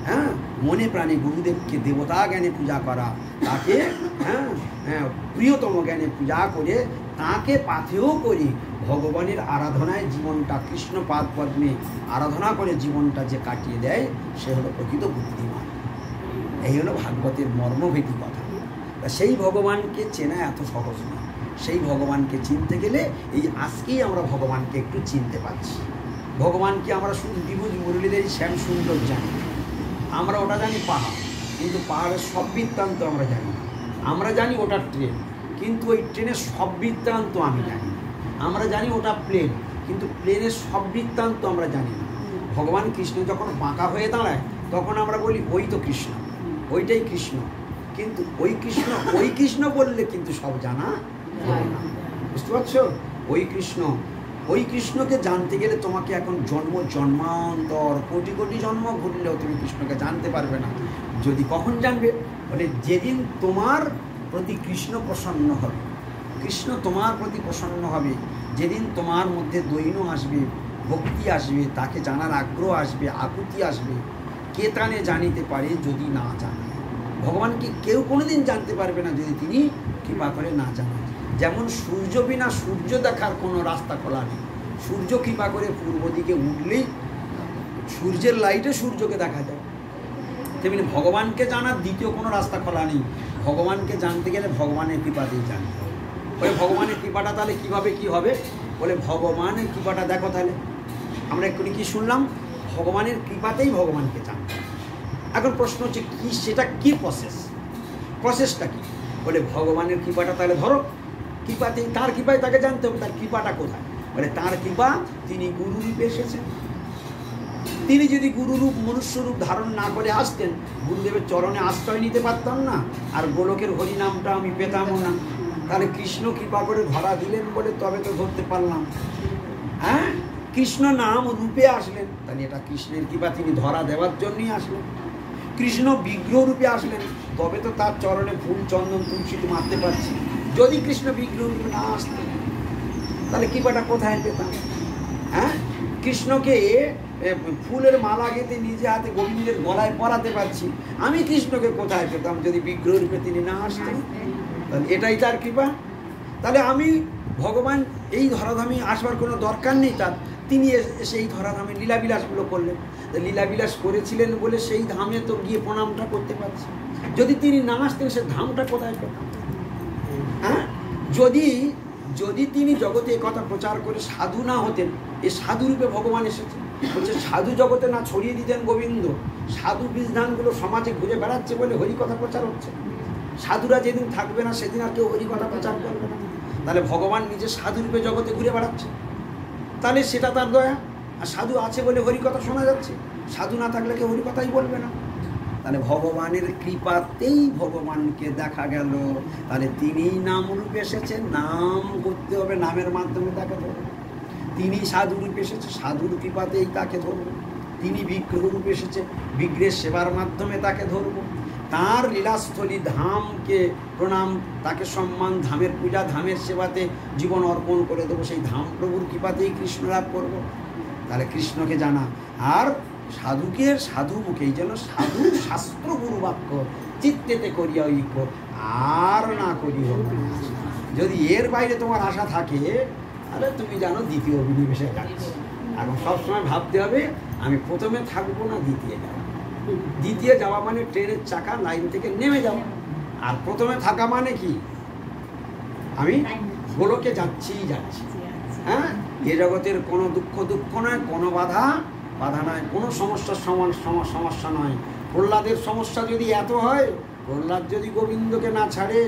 [SPEAKER 1] হ্যাঁ, মনে প্রাণে গুরুদেবকে দেবতা জ্ঞানে পূজা করা, তাকে প্রিয়তম জ্ঞানে পূজা করে, তাকে পাথেয় করে ভগবানের আরাধনায় জীবনটা, কৃষ্ণ পাদ পদ্মে আরাধনা করে জীবনটা যে কাটিয়ে দেয়, সে হলো প্রকৃত বুদ্ধিমান। এই হলো ভাগবতের মর্মভেদী কথা। সেই ভগবানকে চেনা এত সহজ নয়। সেই ভগবানকে চিনতে গেলে এই আজকেই আমরা ভগবানকে একটু চিনতে পারছি। ভগবানকে আমরা শুধু দ্বিভুজ মুরলীদের শ্যাম সুন্দর জানি, আমরা ওটা জানি পাহাড়, কিন্তু পাহাড়ের সব বৃত্তান্ত আমরা জানি না। আমরা জানি ওটা ট্রেন, কিন্তু ওই ট্রেনের সব বৃত্তান্ত আমি জানি। আমরা জানি ওটা প্লেন, কিন্তু প্লেনের সব বৃত্তান্ত আমরা জানি না। ভগবান কৃষ্ণ যখন বাঁকা হয়ে দাঁড়ায়, তখন আমরা বলি ওই তো কৃষ্ণ, ওইটাই কৃষ্ণ। কিন্তু ওই কৃষ্ণ বললে কিন্তু সব জানা যায় না। বুঝতে পারছো? ওই কৃষ্ণ, ওই কৃষ্ণকে জানতে গেলে তোমাকে এখন জন্মান্তর কোটি কোটি জন্ম ঘুরলেও তুমি কৃষ্ণকে জানতে পারবে না। যদি কখন জানবে? বলে যেদিন তোমার প্রতি কৃষ্ণ প্রসন্ন হবে, কৃষ্ণ তোমার প্রতি প্রসন্ন হবে, যেদিন তোমার মধ্যে দৈন্য আসবে, ভক্তি আসবে, তাকে জানার আগ্রহ আসবে, আকুতি আসবে। কে তানে জানিতে পারে যদি না জানে? ভগবানকে কেউ কোনোদিন জানতে পারবে না যদি তিনি কৃপা করে না জানেন। যেমন সূর্য বিনা সূর্য দেখার কোনো রাস্তা খোলা নেই। সূর্য কৃপা করে পূর্ব দিকে উঠলেই সূর্যের লাইটে সূর্যকে দেখা যায়। তেমনি ভগবানকে জানার দ্বিতীয় কোনো রাস্তা খোলা নেই। ভগবানকে জানতে গেলে ভগবানের কৃপাতেই জানতে হবে। বলে ভগবানের কৃপাটা তাহলে কীভাবে কী হবে? বলে ভগবানের কৃপাটা দেখো। তাহলে আমরা এক্ষুনি কী শুনলাম? ভগবানের কৃপাতেই ভগবানকে জানতে হবে। এখন প্রশ্ন হচ্ছে কি, সেটা কি প্রসেসটা কি? বলে ভগবানের কৃপাটা তাহলে ধরো, কৃপাতেই, তার কৃপায় তাকে জানতে হবে। তার কৃপাটা কোথায়? বলে তার কৃপা, তিনি গুরুরূপে এসেছেন। তিনি যদি গুরুরূপ মনুষ্যরূপ ধারণ না করে আসতেন, গুরুদেবের চরণে আশ্রয় নিতে পারতাম না, আর গোলকের হরিনামটা আমি পেতামও না। তাহলে কৃষ্ণ কৃপা করে ধরা দিলেন বলে তবে তো ধরতে পারলাম। হ্যাঁ, কৃষ্ণ নাম রূপে আসলেন, তাহলে এটা কৃষ্ণের কৃপা, তিনি ধরা দেওয়ার জন্যই আসলেন। কৃষ্ণ বিগ্রহ রূপে আসলেন, তবে তো তার চরণে ফুল চন্দন তুলসী তো মারতে পারছি। যদি কৃষ্ণ বিগ্রহ রূপে না আসতেন তাহলে কৃপাটা কোথায় পেতাম? হ্যাঁ, কৃষ্ণকে ফুলের মালা গেঁথে নিজে হাতে গোবিন্দের গলায় পরাতে পারছি, আমি কৃষ্ণকে কোথায় পেতাম যদি বিগ্রহ রূপে তিনি না আসতেন? তাহলে এটাই তার কৃপা। তাহলে আমি ভগবান এই ধরাধামে আসবার কোনো দরকার নেই তার, তিনি এসে এই ধরাধামে লীলাবিলাসগুলো করলেন। লীলাবিলাস করেছিলেন বলে সেই ধামে তো গিয়ে প্রণামটা করতে পারছি। যদি তিনি না আসতেন সে ধামটা কোথায় পেতাম? হ্যাঁ, যদি তিনি জগতে কথা প্রচার করে সাধু না হতেন, এই সাধুরূপে ভগবান এসেছেন। বলছে সাধু জগতে না ছড়িয়ে দিতেন গোবিন্দ, সাধু বীজধানগুলো সমাজে ঘুরে বেড়াচ্ছে বলে হরিকথা প্রচার হচ্ছে। সাধুরা যেদিন থাকবে না সেদিন আর কেউ হরিকথা প্রচার করবে না। তাহলে ভগবান নিজে সাধুরূপে জগতে ঘুরে বেড়াচ্ছে, তাহলে সেটা তার দয়া। আর সাধু আছে বলে হরিকথা শোনা যাচ্ছে, সাধু না থাকলে কেউ হরিকথাই বলবে না। তাহলে ভগবানের কৃপাতেই ভগবানকে দেখা গেল। তাহলে তিনিই নাম রূপে এসেছেন, নাম করতে হবে, নামের মাধ্যমে তাকে ধরব। তিনি সাধু রূপে এসেছে, সাধুর কৃপাতেই তাকে ধরব। তিনি বিগ্রহ রূপে এসেছে, বিগ্রহের সেবার মাধ্যমে তাকে ধরব। তার লীলাস্থলী ধামকে প্রণাম, তাকে সম্মান, ধামের পূজা, ধামের সেবাতে জীবন অর্পণ করে দেবো। সেই ধাম প্রভুর কৃপাতেই কৃষ্ণ লাভ করব। তাহলে কৃষ্ণকে জানা, আর সাধুকে সাধু মুখেই যেন সাধু শাস্ত্র গুরু বাক্য চিত্তেতে করিয়া ঐক্য, আর না করি হোক। যদি এর বাইরে তোমার আশা থাকে তাহলে তুমি জানো দ্বিতীয় অভিনিবেশে যাচ্ছে। এখন সবসময় ভাবতে হবে আমি প্রথমে থাকবো না দ্বিতীয় যাওয়া। দ্বিতীয় যাওয়া মানে ট্রেনের চাকা লাইন থেকে নেমে যাওয়া, আর প্রথমে থাকা মানে কি আমি গোলকে যাচ্ছি। হ্যাঁ, এ জগতের কোনো দুঃখ নয়, কোনো বাধা নয়, কোনো সমস্যা নয়। প্রহ্লাদের সমস্যা যদি এত হয়, প্রহ্লাদ যদি গোবিন্দকে না ছাড়ে,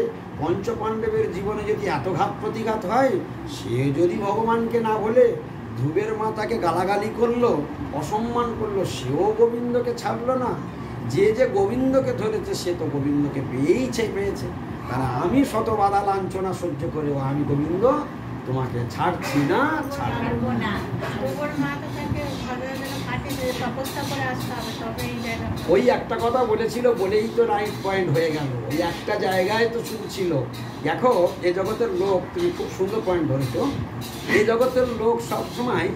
[SPEAKER 1] পঞ্চপাণ্ডবের জীবনে যদি এত ঘাত প্রতিঘাত হয়, সে যদি ভগবানকে না বলে ধ্রুবের মা তাকে গালাগালি করলো, অসম্মান করলো, সেও গোবিন্দকে ছাড়লো না। যে গোবিন্দকে ধরেছে সে তো গোবিন্দকে পেয়েছে। কারণ আমি শত বাধা লাঞ্ছনা সহ্য করেও আমি গোবিন্দ তোমাকে ছাড়ছি না, ছাড়বো না। ওই একটা কথা বলেছিল বলেই তো রাইট পয়েন্ট হয়ে গেল। ওই একটা জায়গায় তো শুরু ছিল। দেখো, এ জগতের লোক, তুমি খুব সুন্দর পয়েন্ট ধরেছো। এই জগতের লোক সবসময়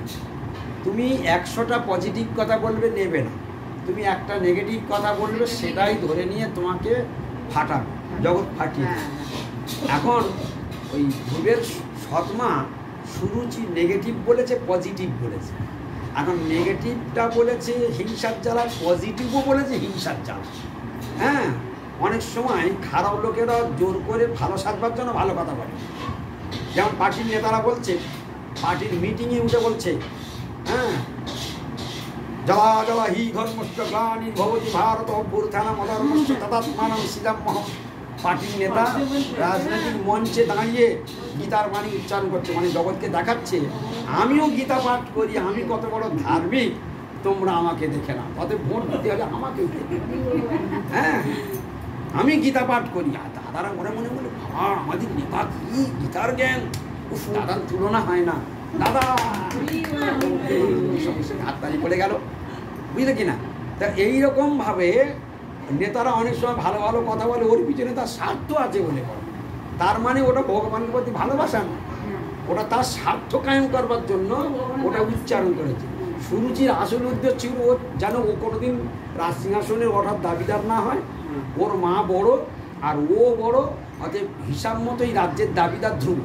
[SPEAKER 1] তুমি 100টা পজিটিভ কথা বলবে, নেবে না। তুমি একটা নেগেটিভ কথা বলবে, সেটাই ধরে নিয়ে তোমাকে ফাটাবে, জগৎ ফাটিয়ে। এখন ওই ধ্রুবের সৎমা সুরুচি নেগেটিভ বলেছে, পজিটিভ বলেছে। এখন নেগেটিভটা বলেছে হিংসার জ্বালা, পজিটিভও বলেছে হিংসার জ্বালা। হ্যাঁ, অনেক সময় খারাপ লোকেরা জোর করে ভালো সাজবার জন্য ভালো কথা বলে। যেমন পার্টির নেতারা বলছে, পার্টির মিটিংয়ে উঠে বলছে, হ্যাঁ, জলা জলা হি ধর্মস্য গ্লানি ভবতি ভারত অভ্যুত্থানম অধর্মস্য তদাত্মানং সৃজাম্যহম। পার্টির নেতা রাজনৈতিক মঞ্চে দাঁড়িয়ে গীতার বাণী উচ্চারণ করছে, মানে জগৎকে দেখাচ্ছে আমিও গীতা পাঠ করি, আমি কত বড় ধার্মিক, তোমরা আমাকে দেখে না, অতএব ভোট দিতে হলে আমাকে। হ্যাঁ, আমি গীতা পাঠ করি। আর দাদারা মনে মনে বলে, বাবা আমাদের নেতা কি গীতার জ্ঞান, উফ, দাদার তুলনা হয় না, দাদা হাততালি পড়ে গেল, বুঝলে কিনা? তা এইরকম ভাবে নেতারা অনেক সময় ভালো ভালো কথা বলে, ওর পিছনে তার স্বার্থ আছে বলে বলে। তার মানে ওটা ভগবানের প্রতি ভালোবাসা না, ওটা তার স্বার্থ কায়েম করবার জন্য ওটা উচ্চারণ করেছে। সুরুচির আসল উদ্দেশ্য ছিল ও যেন ও কোনোদিন রাজসিংহাসনে ওঠার দাবিদার না হয়। ওর মা বড় আর ও বড়, অতএব হিসাব মতো এই রাজ্যের দাবিদার ধ্রুব।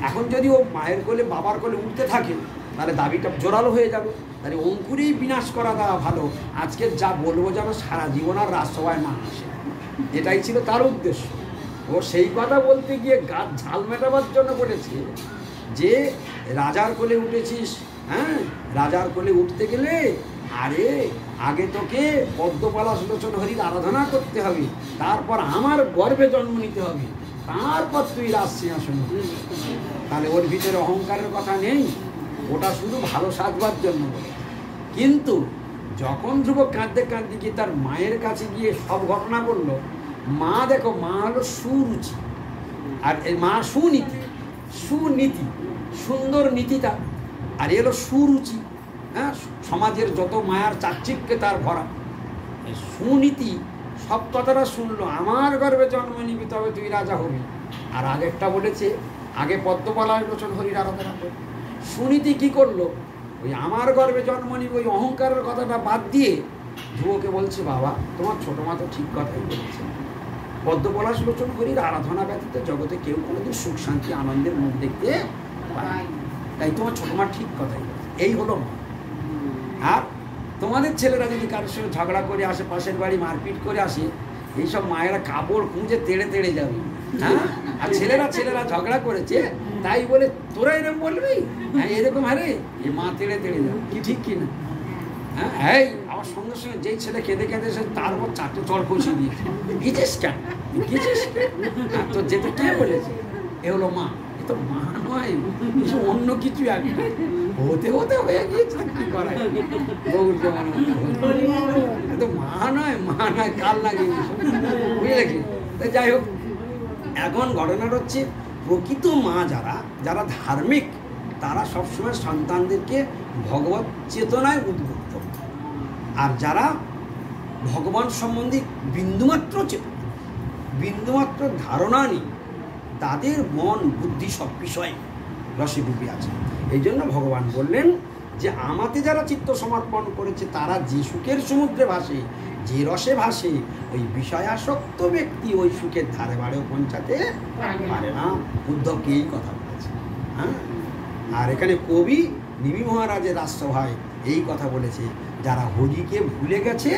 [SPEAKER 1] এখন যদি ও মায়ের কোলে বাবার কোলে উঠতে থাকে তাহলে দাবিটা জোরালো হয়ে যাবে। তাহলে অঙ্কুরেই বিনাশ করা দেওয়া ভালো, আজকে যা বলবো যেন সারা জীবন আর রাজসভায় না আসে, এটাই ছিল তার উদ্দেশ্য। ও সেই কথা বলতে গিয়ে গাছ ঝাল মেটাবার জন্য বলেছে যে রাজার কোলে উঠেছিস, হ্যাঁ, রাজার কোলে উঠতে গেলে আরে আগে তোকে পদ্মপলাশ লোচন হরির আরাধনা করতে হবে, তারপর আমার গর্ভে জন্ম নিতে হবে, তারপর তুই রাজসিংহাসন। তাহলে ওর ভিতরে অহংকারের কথা নেই, ওটা শুধু ভালো সাজবার জন্য বলে। কিন্তু যখন ধ্রুব কাঁদতে কাঁদতে গিয়ে তার মায়ের কাছে গিয়ে সব ঘটনা বললো, মা দেখো, মা হলো সুরুচি আর এই মা সুনীতি, সুনীতি সুন্দর নীতিটা, আর এ হলো সুরুচি, হ্যাঁ, সমাজের যত মায়ার চাকচিক্যে তার ভরা। সুনীতি সব কথাটা শুনলো, আমার গর্ভে জন্ম নিবি তবে তুই রাজা হবি। আর আগেরটা বলেছে আগে পদ্মপলাশ লোচন হরির আরাধনা করবি। সুনীতি কি করলো, ওই আমার গর্ভে জন্ম নিবি ওই অহংকারের কথাটা বাদ দিয়ে ধ্রুবকে বলছে, বাবা তোমার ছোট মা তো ঠিক কথাই বলেছে, পদ্মপলাশ লোচন হরির আরাধনা ব্যতীত জগতে কেউ কোনোদিন সুখ শান্তি আনন্দের মুখ দেখতে পায়, তাই তোমার ছোট মা ঠিক কথাই বলেছে। এই হলো মা। আর তোমাদের ছেলেরা যদি কারোর সঙ্গে ঝগড়া করে আসে, পাশের বাড়ি মারপিট করে আসে, এইসব মায়েরা কাপড় খুঁজে তেড়ে তেড়ে যাবে, হ্যাঁ। আর ছেলেরা ঝগড়া করেছে তাই বলে তোরা এরকম বলবি, হ্যাঁ এরকম, আরে এ মা তেড়ে তেড়ে যাবে, কি ঠিক কিনা? হ্যাঁ, এই আমার সঙ্গে সঙ্গে যেই ছেলে কেঁদে কেঁদে এসে তার উপর 4টে চড় কষিয়ে দিয়েছে, গিয়েছিস কেন, গিয়েছিস? তো যেতে কে বলেছে? এ হলো মা। এ তো মা নয়, কিছু অন্য কিছু একটা হতে হতে হয়ে গিয়েছে, কি করা তো মা নয়, মা নয়, কাল লাগে, বুঝলে কি? যাই হোক, এখন ঘটনাটা হচ্ছে প্রকৃত মা যারা ধার্মিক, তারা সবসময় সন্তানদেরকে ভগবত চেতনায় উদ্বুদ্ধ, আর যারা ভগবান সম্বন্ধে বিন্দুমাত্র চেতনা, বিন্দুমাত্র ধারণা নেই, তাদের মন বুদ্ধি সব বিষয়ে রসে ডুবে আছে। এই জন্য ভগবান বললেন যে আমাতে যারা চিত্ত সমর্পণ করেছে তারা যে সুখের সমুদ্রে ভাসে, যে রসে ভাসে, ওই বিষয়াসক্ত ব্যক্তি ওই সুখের ধারে বাড়েও পৌঁছাতে পারে না। উদ্ধবকে এই কথা বলেছে, হ্যাঁ। আর এখানে কবি নিমি মহারাজের রাজসভায় এই কথা বলেছে, যারা হরিকে ভুলে গেছে,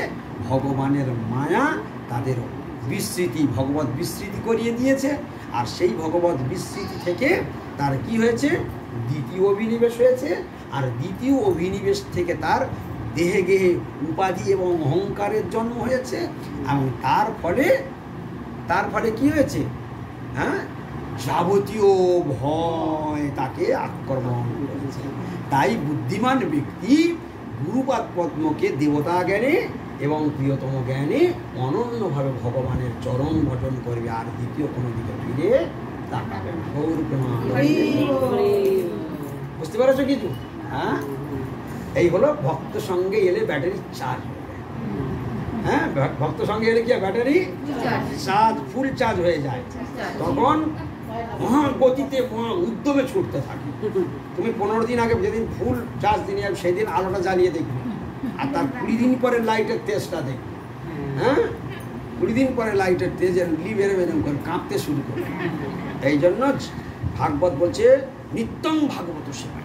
[SPEAKER 1] ভগবানের মায়া তাদের বিস্মৃতি, ভগবত বিস্মৃতি করিয়ে দিয়েছে। আর সেই ভগবত বিস্মৃতি থেকে তার কি হয়েছে, দ্বিতীয় অভিনিবেশ হয়েছে। আর দ্বিতীয় অভিনিবেশ থেকে তার দেহে গেহে উপাধি এবং অহংকারের জন্ম হয়েছে, এবং তার ফলে কি হয়েছে, হ্যাঁ, যাবতীয় ভয় তাকে আক্রমণ করেছে। তাই বুদ্ধিমান ব্যক্তি গুরুপাদ পদ্মকে দেবতা জ্ঞানে এবং প্রিয়তম জ্ঞানে অনন্যভাবে ভগবানের চরণ ভজন করবে, আর দ্বিতীয় কোনো দিকে ফিরে তাকাবে না। বুঝতে পেরেছো কিছু? হ্যাঁ, এই হলো ভক্ত সঙ্গে এলে ব্যাটারি চার্জ হয়ে যায়। হ্যাঁ, ভক্ত সঙ্গে এলে কি ব্যাটারি চার্জ, ফুল চার্জ হয়ে যায়, তখন মহা গতিতে মহা উদ্যমে ছুটতে থাকে। তুমি 15 দিন আগে যেদিন ফুল চার্জ দিনে যাবে সেদিন আলোটা জ্বালিয়ে দেখবে, আর তার 20 দিন পরে লাইটের তেজটা দেখবে, হ্যাঁ, 20 দিন পরে লাইটের তেজের লিভের বেরম করে কাঁপতে শুরু করবে। এই জন্য ভাগবত বলছে নিত্যং ভাগবত সেবা,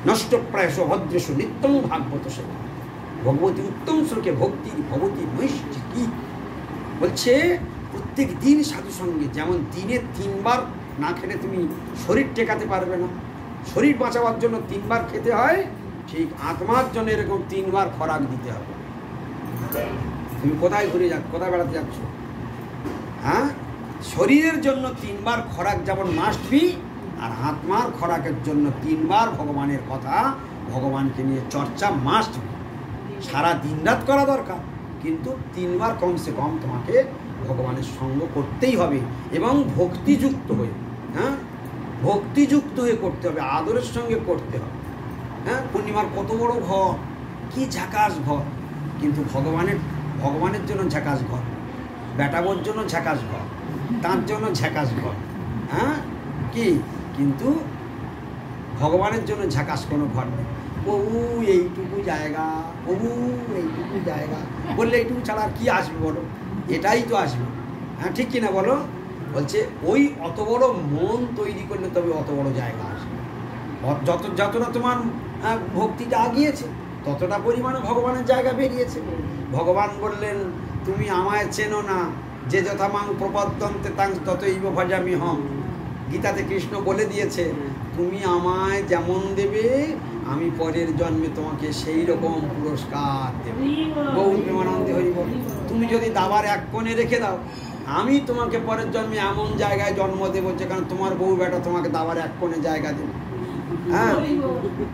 [SPEAKER 1] নষ্টপ্রায়শ ভদ্রেশ নিত্যং ভাগবত সেবা, ভগবতী উত্তম শ্লোকে ভক্তি ভগবতী নৈষ্ঠিকী। বলছে প্রত্যেক দিন সাধু সঙ্গে, যেমন দিনে 3 বার না খেলে তুমি শরীর টেকাতে পারবে না, শরীর বাঁচাবার জন্য 3 বার খেতে হয়, ঠিক আত্মার জন্য এরকম 3 বার খোরাক দিতে হবে। তুমি কোথায় কোথায় বেড়াতে যাচ্ছ, হ্যাঁ, শরীরের জন্য 3 বার খোরাক যেমন মাস্ট বি, আর আত্মার খোরাকের জন্য 3 বার ভগবানের কথা, ভগবানকে নিয়ে চর্চা মাস্ট বি। সারা দিন রাত করা দরকার, কিন্তু 3 বার কমসে কম তোমাকে ভগবানের সঙ্গ করতেই হবে, এবং ভক্তিযুক্ত হয়ে। হ্যাঁ, ভক্তিযুক্ত হয়ে করতে হবে, আদরের সঙ্গে করতে হবে। হ্যাঁ, পূর্ণিমার কত বড় ঘর, কি ঝাকাস ঘর, কিন্তু ভগবানের জন্য ঝাকাস ঘর, বেটাবোর জন্য ঝাকাস ঘর, তার জন্য ঝাকাস ঘর। হ্যাঁ কি, কিন্তু ভগবানের জন্য ঝাকাস কোনো ঘর নেই। প্রভু এইটুকু জায়গা, প্রভু এইটুকু জায়গা বললে এইটুকু ছাড়া আর কি আসবে বলো? এটাই তো আসবে। হ্যাঁ ঠিক কিনা বলো? বলছে ওই অত বড় মন তৈরি করলে তবে অত বড় জায়গা আসবে। যতটা তোমার ভক্তিটা আগিয়েছে ততটা পরিমাণে ভগবানের জায়গা বেরিয়েছে। ভগবান বললেন তুমি আমায় চেনো না, যে যথা মাং প্রপদ্যন্তে তাং ততৈব ভজামি হম। গীতাতে কৃষ্ণ বলে দিয়েছে তুমি আমায় যেমন দেবে আমি পরের জন্মে তোমাকে সেই রকম পুরস্কার দেব। গৌর প্রেমানন্দে হরি বল। তুমি যদি দাবার এক কোণে রেখে দাও, আমি তোমাকে পরের জন্মে এমন জায়গায় জন্ম দেবো যেখানে তোমার বউ বেটা তোমাকে দাবার এক কোণে জায়গা দেবে। হ্যাঁ,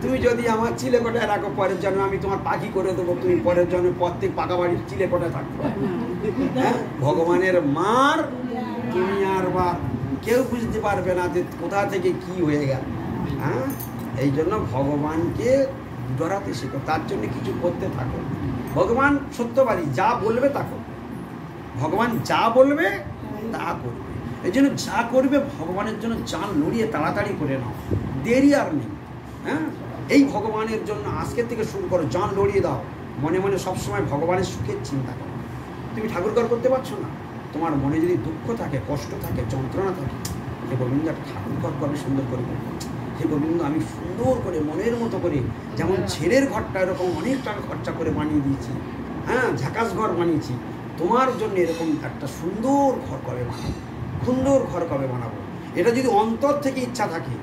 [SPEAKER 1] তুমি যদি আমার চিলে কোটায় রাখো, পরের জন্মে আমি তোমার পাখি করে দেবো, তুমি পরের জন্মে প্রত্যেক পাকা বাড়ির চিলে কোটায় থাকবে। হ্যাঁ, ভগবানের মার তুমি আর বা কেউ বুঝতে পারবে না যে কোথা থেকে কি হয়ে গেল। হ্যাঁ, এই জন্য ভগবানকে ডরাতে শেখো, তার জন্য কিছু করতে থাকো। ভগবান সত্যবাদী, যা বলবে তা করবে। ভগবান যা বলবে তা করবে। এই জন্য যা করবে ভগবানের জন্য জান লড়িয়ে তাড়াতাড়ি করে নাও, দেরি আর নেই। হ্যাঁ, এই ভগবানের জন্য আজকের থেকে শুরু করো, জান লড়িয়ে দাও। মনে মনে সবসময় ভগবানের সুখের চিন্তা করো। তুমি ঠাকুর ঘর করতে পারছো না, তোমার মনে যদি দুঃখ থাকে, কষ্ট থাকে, যন্ত্রণা থাকে, হে গোবিন্দ একটা ঠাকুর ঘর কবে সুন্দর করে করবো। হে গোবিন্দ আমি সুন্দর করে মনের মতো করে, যেমন ছেলের ঘরটা এরকম অনেক টাকা খরচা করে বানিয়ে দিয়েছি, হ্যাঁ ঝাকাস ঘর বানিয়েছি, তোমার জন্য এরকম একটা সুন্দর ঘর কবে বানাবো, সুন্দর ঘর কবে বানাবো। এটা যদি অন্তর থেকে ইচ্ছা থাকে,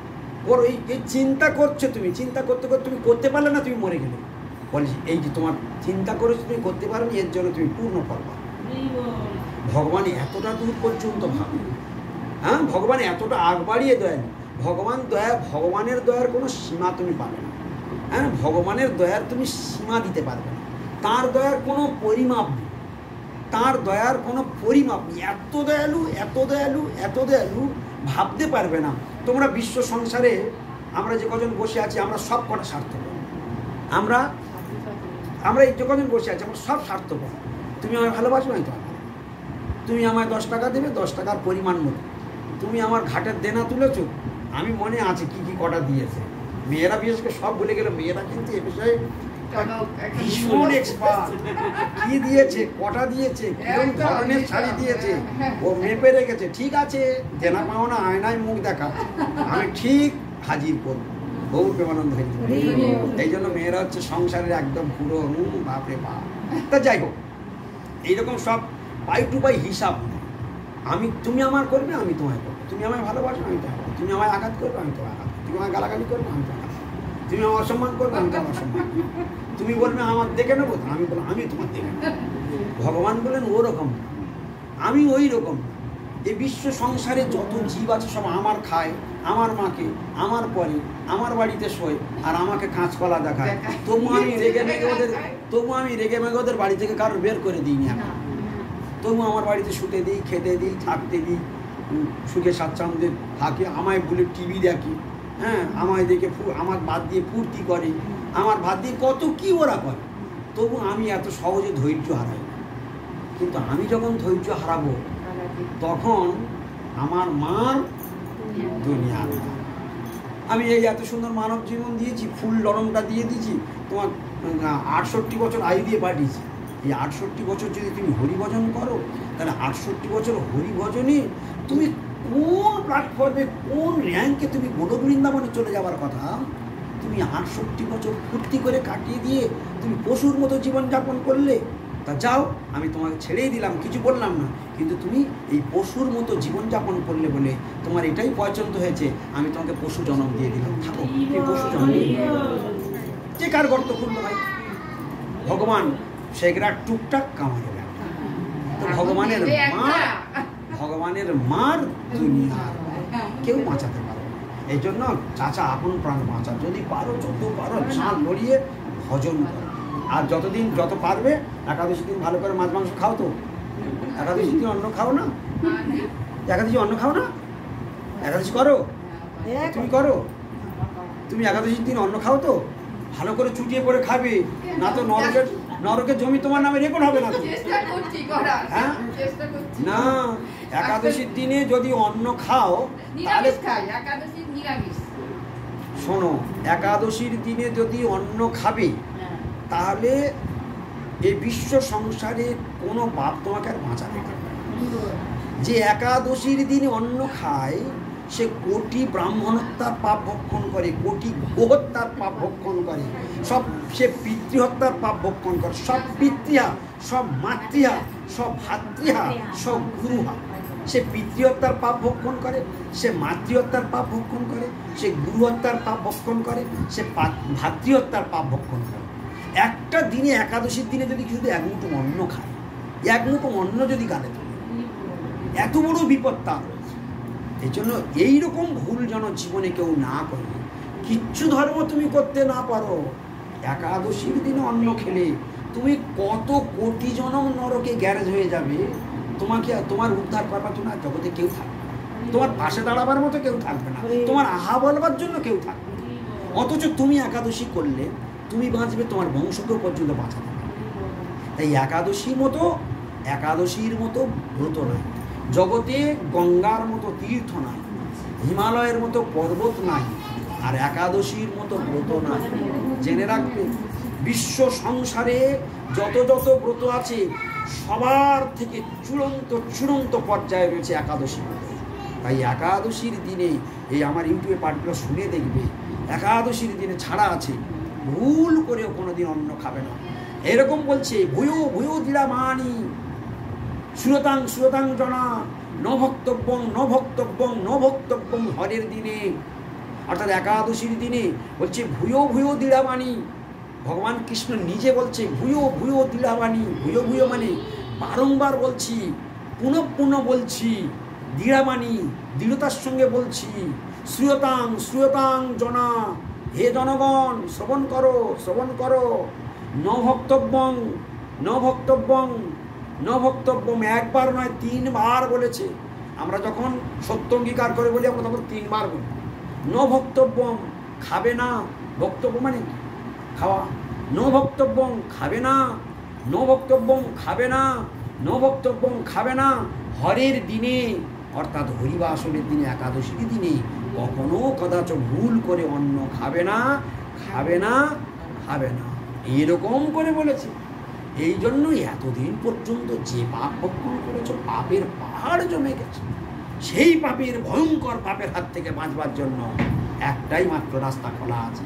[SPEAKER 1] ওর এই চিন্তা করছো, তুমি চিন্তা করতে করতে তুমি করতে পারলে না, তুমি মরে গেলে। বলছি এই যে তোমার চিন্তা করেছো তুমি করতে পারো, এর জন্য তুমি পূর্ণ ফল পাবে। ভগবান এতটা দূর পর্যন্ত ভাবে। হ্যাঁ, ভগবান এতটা আগ বাড়িয়ে দয়ালু। ভগবানের দয়ার কোনো সীমা তুমি পাবে না। হ্যাঁ, ভগবানের দয়ার তুমি সীমা দিতে পারবে না। তার দয়ার কোনো পরিমাপ নেই, তার দয়ার কোনো পরিমাপ নেই। এত দয়ালু, এত দয়ালু, এত দয়ালু, ভাবতে পারবে না। তোমরা বিশ্ব সংসারে আমরা যে কজন বসে আছি, আমরা সব কটা স্বার্থপর। আমরা এই যে কজন বসে আছি, আমরা সব স্বার্থপর। তুমি আমায় ভালোবাসো, আমি তোমার। তুমি আমায় 10 টাকা দেবে, 10 টাকার পরিমাণ মতো। তুমি আমার ঘাটের দেনা তুলেছ, আমি মনে আছে কি কি কটা দিয়েছে। মেয়েরা বিশেষ করে সব বলে গেল, মেয়েরা কিন্তু এ বিষয়ে ভীষণ এক্সপার্ট। কি দিয়েছে, কটা দিয়েছে, কোন ধরনের শাড়ি দিয়েছে, ও মেপে রেখেছে। ঠিক আছে, দেনা পাওনা আয়নায় মুখ দেখা, আমি ঠিক হাজির করবো। বহু প্রেমানন্দ হয়েছে। এই জন্য মেয়েরা হচ্ছে সংসারের একদম পুরো বাপরে বাপ। তা যাই হোক, এইরকম সব পাই টু পাই হিসাব। তুমি আমার করবে, আমি তোমায় করবো। তুমি আমায় ভালোবাসো, আমি তোমায়। তুমি আমায় আঘাত করবে, আমি তোমায় আঘাত। তুমি আমায় গালাগালি করবে, আমি তোমায়। তুমি আমার অসম্মান করবে, আমি তোমার অসম্মান। তুমি বলবে আমার দেখে নেবো, আমি বলবো আমি তোমার দেখে নেবো। ভগবান বলেন ওরকম না, আমি ওই রকম না। এই বিশ্ব সংসারে যত জীব আছে সব আমার খায়, আমার মাকে, আমার পরে, আমার বাড়িতে শোয়, আর আমাকে কাঁচকলা দেখায়। তবু আমি রেগে মেগে ওদের বাড়ি থেকে কারোর বের করে দিইনি এখন। তবু আমার বাড়িতে শুতে দিই, খেতে দিই, থাকতে দিই, সুখে স্বাচ্ছন্দ্যে থাকে। আমায় বলে টিভি দেখি, হ্যাঁ আমায় দেখে আমার ভাত দিয়ে ফুর্তি করে, আমার ভাত দিয়ে কত কি ওরা করে। তবু আমি এত সহজে ধৈর্য হারাই না। কিন্তু আমি যখন ধৈর্য হারাবো, তখন আমার মার দুনিয়া। আমি এই এত সুন্দর মানব জীবন দিয়েছি, ফুল লরমটা দিয়ে দিয়েছি, তোমার 68 বছর আয়ু দিয়ে পাঠিয়েছি। এই 68 বছর যদি তুমি হরিভজন করো, তাহলে 68 বছর হরিভজনে তুমি কোন প্ল্যাটফর্মে, কোন র্যাঙ্কে তুমি গোলক বৃন্দাবনে চলে যাবার কথা, তুমি 68 বছর ফুর্তি করে কাটিয়ে দিয়ে তুমি পশুর মতো জীবনযাপন করলে। তা যাও, আমি তোমাকে ছেড়েই দিলাম, কিছু বললাম না, কিন্তু তুমি এই পশুর মতো জীবনযাপন করলে বলে তোমার এটাই পছন্দ হয়েছে, আমি তোমাকে পশু জন্ম দিয়ে দিলাম। থাকো, তুমি পশু জন্ম দিয়ে দিলাম। যে কার গর্ত খুললো ভাই? ভগবান সেগুলা টুকটাক কামারে ব্যাপার। তো ভগবানের মার দুনিয়ার কেউ বাঁচাতে পারবে না। এই জন্য চাচা আপন প্রাণ বাঁচা, যদি পারো, যত পারো ঝাল লড়িয়ে ভজন করো। আর যত পারবে, একাদশী দিন ভালো করে মাছ মাংস খাও। তো একাদশী দিন অন্ন খাও না? একাদশী অন্ন খাও না? একাদশী করো? তুমি করো? তুমি একাদশীর দিন অন্ন খাও তো? ভালো করে চুটিয়ে করে খাবে, না তো নরকের জমি তোমার নামে রেকর্ড হবে না তো। হ্যাঁ না, একাদশীর দিনে যদি অন্ন খাও তাহলে শোনো, একাদশীর দিনে যদি অন্ন খাবে তাহলে এই বিশ্ব সংসারে কোনো বাপ তোমাকে আর বাঁচাতে পারবে না। যে একাদশীর দিনে অন্ন খায় সে কোটি ব্রাহ্মণহত্যার পাপ ভক্ষণ করে, কোটি গোহত্যার পাপ ভক্ষণ করে, সব সে পিতৃহত্যার পাপ ভক্ষণ করে, সব পিতৃহা, সব মাতৃহা, সব ভাতৃহা, সব গুরুহা। সে পিতৃহত্যার পাপ ভক্ষণ করে, সে মাতৃহত্যার পাপ ভক্ষণ করে, সে গুরুহত্যার পাপ ভক্ষণ করে, সে ভাতৃহত্যার পাপ ভক্ষণ করে। একটা দিনে একাদশীর দিনে যদি শুধু এক মুঠো অন্ন খায়, এক মুঠো অন্ন যদি গালে তোলে, এত বড় বিপদ তার রয়েছে। এই জন্য এইরকম ভুল যেন জীবনে কেউ না করে। কিচ্ছু ধর্ম তুমি করতে না পারো, একাদশীর দিনে অন্ন খেলে তুমি কত কোটি জনম নরকে গ্যারেজ হয়ে যাবে, তোমাকে তোমার উদ্ধার করবার জন্য জগতে কেউ থাকবে না, তোমার পাশে দাঁড়াবার মতো কেউ থাকবে না, তোমার আহা বলবার জন্য কেউ থাকবে না। অথচ তুমি একাদশী করলে তুমি বাঁচবে, তোমার বংশকেও পর্যন্ত বাঁচাতে পারবে। তাই একাদশীর মতো ব্রত নাই, জগতে গঙ্গার মতো তীর্থ নাই, হিমালয়ের মতো পর্বত নাই, আর একাদশীর মতো ব্রত নাই। জেনে রাখবে, বিশ্ব সংসারে যত যত ব্রত আছে সবার থেকে চূড়ান্ত পর্যায়ে রয়েছে একাদশী ব্রত। তাই একাদশীর দিনে এই আমার ইউটিউবে পাঠগুলো শুনে দেখবে, একাদশীর দিনে ছাড়া আছে, ভুল করেও কোনোদিন অন্ন খাবে না। এরকম বলছে, ভূয়ো দৃঢ়মানি শ্রুতাং জনা নভক্তব্যং হরের দিনে, অর্থাৎ একাদশীর দিনে বলছে ভূয়ো দৃঢ়মানি। ভগবান কৃষ্ণ নিজে বলছে ভূয়ো দৃঢ়মানি। ভূয়ো মানে বারংবার বলছি, পুনঃ বলছি, দৃঢ়মানি দৃঢ়তার সঙ্গে বলছি। শ্রুয়তাং জনা, হে জনগণ শ্রবণ করো। নভক্তব্যম একবার নয় 3 বার বলেছে। আমরা যখন সত্য অঙ্গীকার করে বলি আমরা তখন 3 বার বলি। নভক্তব্যম খাবে না, বক্তব্য মানে খাওয়া। নভক্তব্যম খাবে না হরের দিনে, অর্থাৎ হরিবাসরের দিনে, একাদশীর দিনে কখনো কদাচ ভুল করে অন্ন খাবে না। এরকম করে বলেছে। এই জন্যই এতদিন পর্যন্ত যে পাপ ভক্ষণ করেছো, পাপের পাহাড় জমে গেছে। সেই পাপের, ভয়ঙ্কর পাপের হাত থেকে বাঁচবার জন্য একটাই মাত্র রাস্তা খোলা আছে।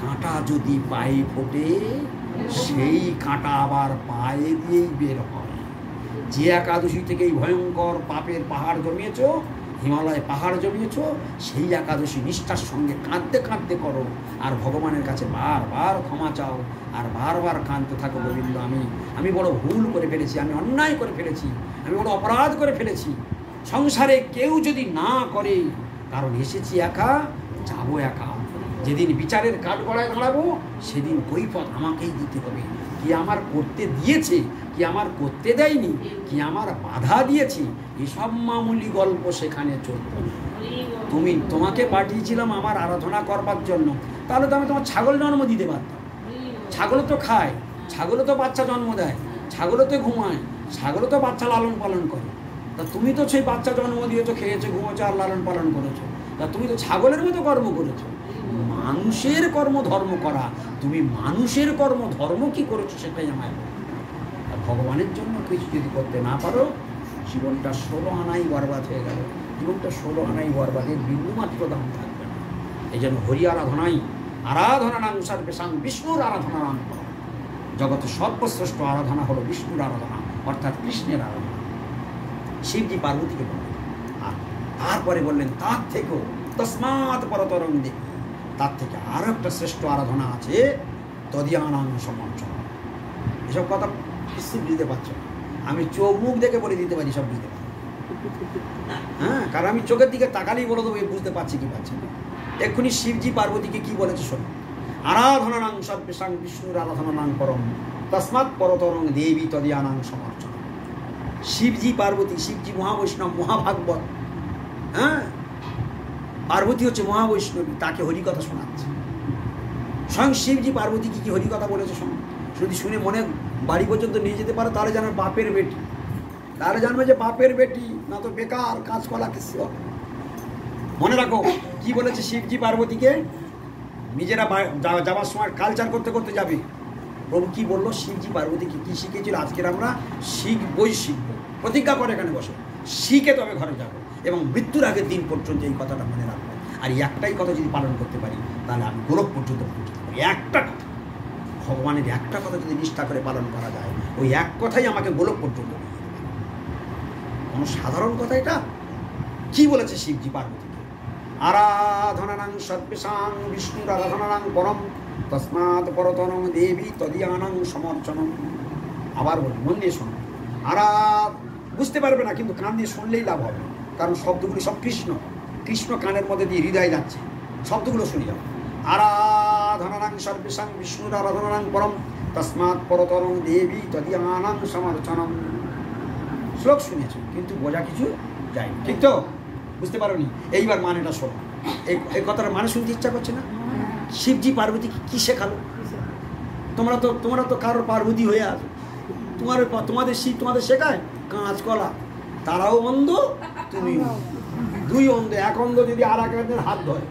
[SPEAKER 1] কাঁটা যদি পায়ে ফোটে, সেই কাঁটা আবার পায়ে দিয়েই বের হয়। যে একাদশী থেকে এই ভয়ঙ্কর পাপের পাহাড় জমিয়েছো, হিমালয় পাহাড় জমিয়েছো, সেই একাদশী নিষ্ঠার সঙ্গে কাঁদতে করো, আর ভগবানের কাছে বারবার ক্ষমা চাও, আর বারবার কাঁদতে থাকো, গোবিন্দ আমি বড় ভুল করে ফেলেছি, আমি অন্যায় করে ফেলেছি, আমি বড় অপরাধ করে ফেলেছি। সংসারে কেউ যদি না করে, কারণ এসেছি একা, যাবো একা। যেদিন বিচারের কাঠগড়ায় দাঁড়াবো, সেদিন কৈফিয়ত আমাকেই দিতে হবে। কি আমার করতে দিয়েছে, কি আমার করতে দেয়নি, কি আমার বাধা দিয়েছি, এসব মামুলি গল্প সেখানে চলবে। তোমাকে পাঠিয়েছিলাম আমার আরাধনা করবার জন্য, তাহলে তো আমি তোমার ছাগল জন্ম দিতে পারতাম। ছাগলও তো খায়, ছাগলও তো বাচ্চা জন্ম দেয়, ছাগলও তো ঘুমায়, ছাগলও তো বাচ্চা লালন পালন করে। তা তুমি তো সেই বাচ্চা জন্ম দিয়েছো, খেয়েছো, ঘুমোছো আর লালন পালন করেছো। তা তুমি তো ছাগলের মতো কর্ম করেছো। মানুষের কর্ম ধর্ম করা, তুমি মানুষের কর্ম ধর্ম কি করেছো সেটাই আমায় বলো। আর ভগবানের জন্য কিছু যদি করতে না পারো, জীবনটা 16 আনাই বরবাদ হয়ে গেল। জীবনটা 16 আনাই বরবাদের বিন্দুমাত্র দাম থাকবে না। এই জন্য হরি আরাধনা নাম সর্বেশাং, বিষ্ণুর আরাধনা নাম করো। জগতের সর্বশ্রেষ্ঠ আরাধনা হলো বিষ্ণুর আরাধনা, অর্থাৎ কৃষ্ণের আরাধনা। শিবজি পার্বতীকে বললেন, আর তারপরে বললেন তার থেকেও তস্মাৎ পরতরং দেবী, তার থেকে আরো একটা শ্রেষ্ঠ আরাধনা আছে, তদীয়ানাং সমর্চন। এসব কথা কিছু বুঝতে পারছো না, আমি চোখ মুখ দেখে বলে দিতে পারি, সব বুঝতে পারি। হ্যাঁ, কারণ আমি চোখের দিকে তাকালেই বলে দেবো বুঝতে পারছি কি পাচ্ছি না। এক্ষুনি শিবজি পার্বতীকে কি বলেছে শোনো, আরাধনা নাং সর্বেশাং, বিষ্ণুর আরাধনা নাং পরম, তস্মাৎ পরতরং দেবী তদীয়ানাং সমর্চন। শিবজি পার্বতী, শিবজি মহাবৈষ্ণব, মহাভাগবত। হ্যাঁ, পার্বতী হচ্ছে মহাবৈষ্ণবী, তাকে হরিকথা শোনাচ্ছে। স্বয়ং শিবজি পার্বতীকে কি হরিকথা বলেছে শোনো। যদি শুনে মনে বাড়ি পর্যন্ত নিয়ে যেতে পারো তাহলে জানবে বাপের বেটি, তাহলে জানবে যে বাপের বেটি, না তো বেকার কাঁচকলা কিছু। মনে রাখো কি বলেছে শিবজি পার্বতীকে, নিজেরা যাওয়ার সময় কালচার করতে করতে যাবে। প্রভু কি বললো, শিবজি পার্বতীকে কি শিখেছিল, আজকের আমরা শিখবই শিখবো। প্রতিজ্ঞা করে এখানে বসে শিখে তবে ঘরে যাবো, এবং মৃত্যুর আগের দিন পর্যন্ত এই কথাটা মনে রাখবো। আর একটাই কথা যদি পালন করতে পারি তাহলে আমি গোলক পর্যন্ত পৌঁছতে পারি। একটা কথা, ভগবানের একটা কথা যদি নিষ্ঠা করে পালন করা যায়, ওই এক কথাই আমাকে গোলক পর্যন্ত নিয়ে যেতে পারে। কোনো সাধারণ কথা এটা। কি বলেছে শিবজি পার্বতীকে, আরাধনানাং সর্বেষাং বিষ্ণুর আরাধনানাং পরম তস্মাৎ পরতনং দেবী তদীয়ানাং সমর্চনম। আবার বলি, মন দিয়ে শোনো। বুঝতে পারবে না, কিন্তু কান দিয়ে শুনলেই লাভ হবে, কারণ শব্দগুলি সব কৃষ্ণ। কৃষ্ণ কানের মধ্যে দিয়ে হৃদয় যাচ্ছে, শব্দগুলো শুনে যাও। আরাধনানাং সর্বেষাং বিষ্ণুর আরাধনানাং পরম তস্মাৎ পরতরং দেবী তদীয়ানাং সমর্চনম। শ্লোক শুনেছ কিন্তু বোঝা কিছু যায়নি, ঠিক তো? বুঝতে পারোনি? এইবার মানেটা শোনো। এই কথাটা মানে শুনতে ইচ্ছা করছে না? শিবজি পার্বতী কি শেখালো? তোমরা তো কারোর পার্বতী হয়ে আছো, তোমাদের শিব তোমাদের শেখায় কাঁচকলা। তারাও অন্ধ, তুমি দুই অন্ধ। এক অন্ধ যদি আর এক অন্ধের হাত ধরে,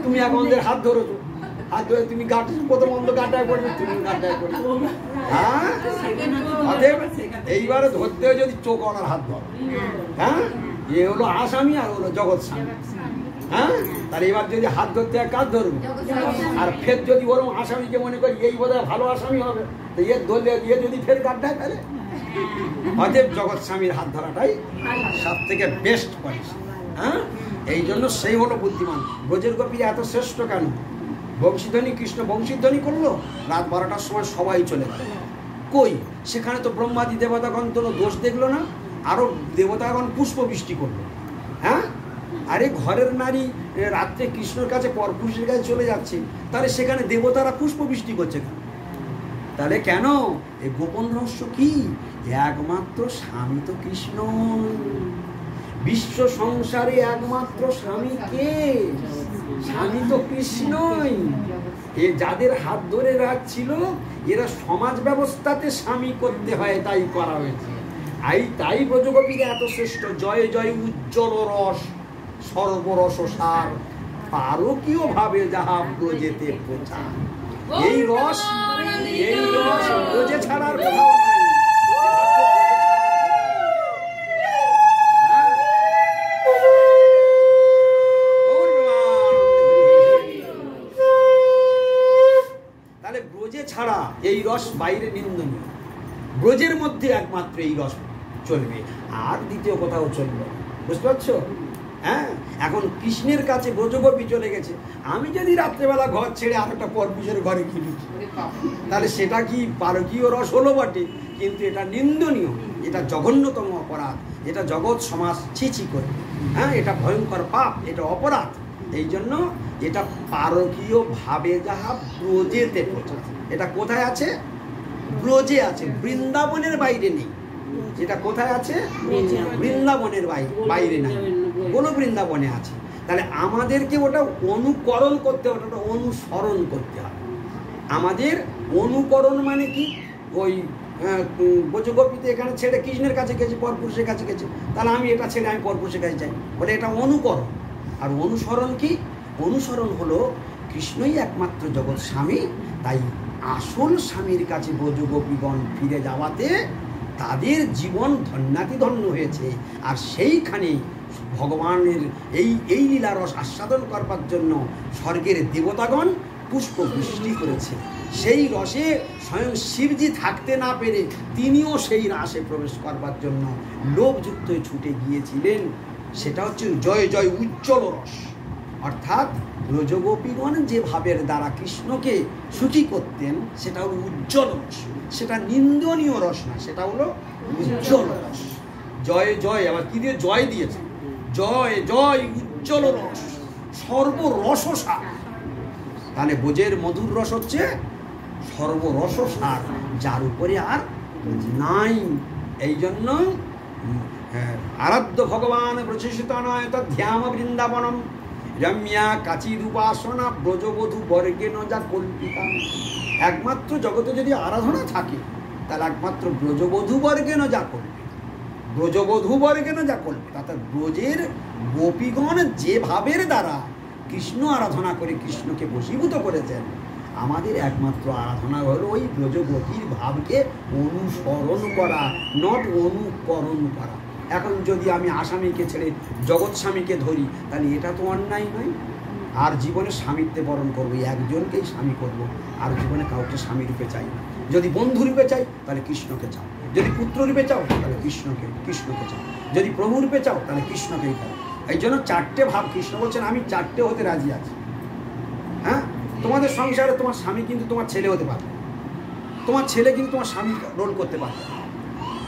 [SPEAKER 1] তুমি এক অন্ধের হাত ধরেছো, হাত ধরে তুমি গাঁট, প্রথম অন্ধ গাঁটায় পড়বে, তুমি গাঁটায় পড়বে। হ্যাঁ, এইবারে ধরতে যদি চোখ ওনার হাত ধর। হ্যাঁ, এ হলো আসামি আর হলো জগৎ স্বামী। হ্যাঁ, তাহলে এবার যদি হাত ধরতে এক কাজ ধরবে, আর ফের যদি ওরম আসামিকে মনে করি এই বোধহয় ভালো আসামি হবে, তো এর ধরলে ইয়ে যদি ফের গাড্ডায় ফেলে, অতএব জগৎ স্বামীর হাত ধরাটাই সব থেকে বেস্ট পলিসি। হ্যাঁ, এই জন্য সেই হলো বুদ্ধিমান। ব্রজের গোপীরা এত শ্রেষ্ঠ কেন? বংশীধ্বনি, কৃষ্ণ বংশীধ্বনি করলো, রাত 12টার সময় সবাই চলে গেল। কই, সেখানে তো ব্রহ্মাদি দেবতাগণ তো দোষ দেখলো না, আরো দেবতাগণ পুষ্প বৃষ্টি করলো। হ্যাঁ, আরে ঘরের নারী রাত্রে কৃষ্ণর কাছে পরপুরুষের কাছে চলে যাচ্ছে, তাহলে সেখানে দেবতারা পুষ্প বৃষ্টি করছে কেন? তাহলে কেন? এই গোপন রহস্য কি? একমাত্র স্বামী তো কৃষ্ণ। বিশ্ব সংসারে একমাত্র স্বামী কে? স্বামী তো কৃষ্ণই। এ যাদের হাত ধরে রাখছিল, এরা সমাজ ব্যবস্থাতে স্বামী করতে হয়, তাই করা হয়েছে। তাই ব্রজগোপীরা এত শ্রেষ্ঠ। জয় জয় উজ্জ্বল রস সর্বরস সার, পারকীয় ভাবে যাহা ব্রজেতে পৌঁছা। এই রস ব্রজে ছাড়ার কোথাও নাই। তাহলে ব্রজে ছাড়া এই রস বাইরে নিন্দনীয়, ব্রজের মধ্যে একমাত্র এই রস চলবে, আর দ্বিতীয় কোথাও চলবে। বুঝতে পারছো? হ্যাঁ, এখন কৃষ্ণের কাছে ব্রজগোপী চলে গেছে, আমি যদি রাত্রেবেলা ঘর ছেড়ে আর একটা পরপুরুষের ঘরে কিনি, তাহলে সেটা কি পারকীয় রস হলো বটে, কিন্তু এটা নিন্দনীয়, এটা জঘন্যতম অপরাধ, এটা জগৎ সমাজ ছিছি করে। হ্যাঁ, এটা ভয়ঙ্কর পাপ, এটা অপরাধ। এই জন্য এটা পারকীয় ভাবে যাহা ব্রজেতে পৌঁছাচ্ছে। এটা কোথায় আছে? ব্রজে আছে, বৃন্দাবনের বাইরে নেই। যেটা কোথায় আছে? বৃন্দাবনের বাইরে নাই, কোনো বৃন্দাবনে আছে। তাহলে আমাদেরকে ওটা অনুকরণ করতে হবে, ওটা অনুসরণ করতে হবে। আমাদের অনুকরণ মানে কি? ওই ব্রজগোপীতে এখানে ছেড়ে কৃষ্ণের কাছে গেছে, পরপুরুষের কাছে গেছে, তাহলে আমি এটা ছেড়ে আমি পরপুরুষের কাছে যাই, বলে এটা অনুকরণ। আর অনুসরণ কি? অনুসরণ হলো কৃষ্ণই একমাত্র জগৎ স্বামী, তাই আসল স্বামীর কাছে ব্রজগোপীগণ ফিরে যাওয়াতে তাদের জীবন ধন্যাতিধন্য হয়েছে। আর সেইখানে ভগবানের এই লীলারস আস্বাদন করবার জন্য স্বর্গের দেবতাগণ পুষ্প বৃষ্টি করেছে। সেই রসে স্বয়ং শিবজি থাকতে না পেরে তিনিও সেই রাসে প্রবেশ করবার জন্য লোভযুক্ত ছুটে গিয়েছিলেন। সেটা হচ্ছে জয় জয় উজ্জ্বল রস। অর্থাৎ ব্রজগোপীগণ যে ভাবের দ্বারা কৃষ্ণকে সুখী করতেন, সেটা হলো উজ্জ্বল রস। সেটা নিন্দনীয় রস না, সেটা হলো উজ্জ্বল রস। জয় জয়, আবার কি দিয়ে জয় দিয়েছে? জয় জয় উজ্জ্বল রস সর্বরসসার। তাহলে ব্রজের মধুর রস হচ্ছে সর্বরসসার, যার উপরে আর নাই। এই জন্য আরাধ্য ভগবান প্রচেষিত নয় তধ্যাম বৃন্দাবনম রম্যা কাচিরূপাসনা ব্রজবধূ বর্গেন যা কল্পিতা। একমাত্র জগতে যদি আরাধনা থাকে তাহলে একমাত্র ব্রজবধূ বর্গেন যা কল্পিতা, ব্রজবধূ বর্গেন যা কল্পিতা, অর্থাৎ ব্রজের গোপীগণ যে ভাবের দ্বারা কৃষ্ণ আরাধনা করে কৃষ্ণকে বশীভূত করেছেন, আমাদের একমাত্র আরাধনা হলো ওই ব্রজগোপীর ভাবকে অনুসরণ করা, নট অনুকরণ করা। এখন যদি আমি আসামিকে ছেড়ে জগৎ স্বামীকে ধরি তাহলে এটা তো অন্যায় নয়। আর জীবনে স্বামীত্বে বরণ করবো, একজনকেই স্বামী করব, আর জীবনে কাউকে স্বামী রূপে চাই না। যদি বন্ধু রূপে চাই তাহলে কৃষ্ণকে চাও, যদি পুত্র রূপে চাও তাহলে কৃষ্ণকে চাও, যদি প্রভু রূপে চাও তাহলে কৃষ্ণকেই চাও। এই জন্য চারটে ভাব কৃষ্ণ বলছেন আমি চারটে হতে রাজি আছি। হ্যাঁ, তোমাদের সংসারে তোমার স্বামী কিন্তু তোমার ছেলে হতে পারবে, তোমার ছেলে কিন্তু তোমার স্বামী রোল করতে পারবে।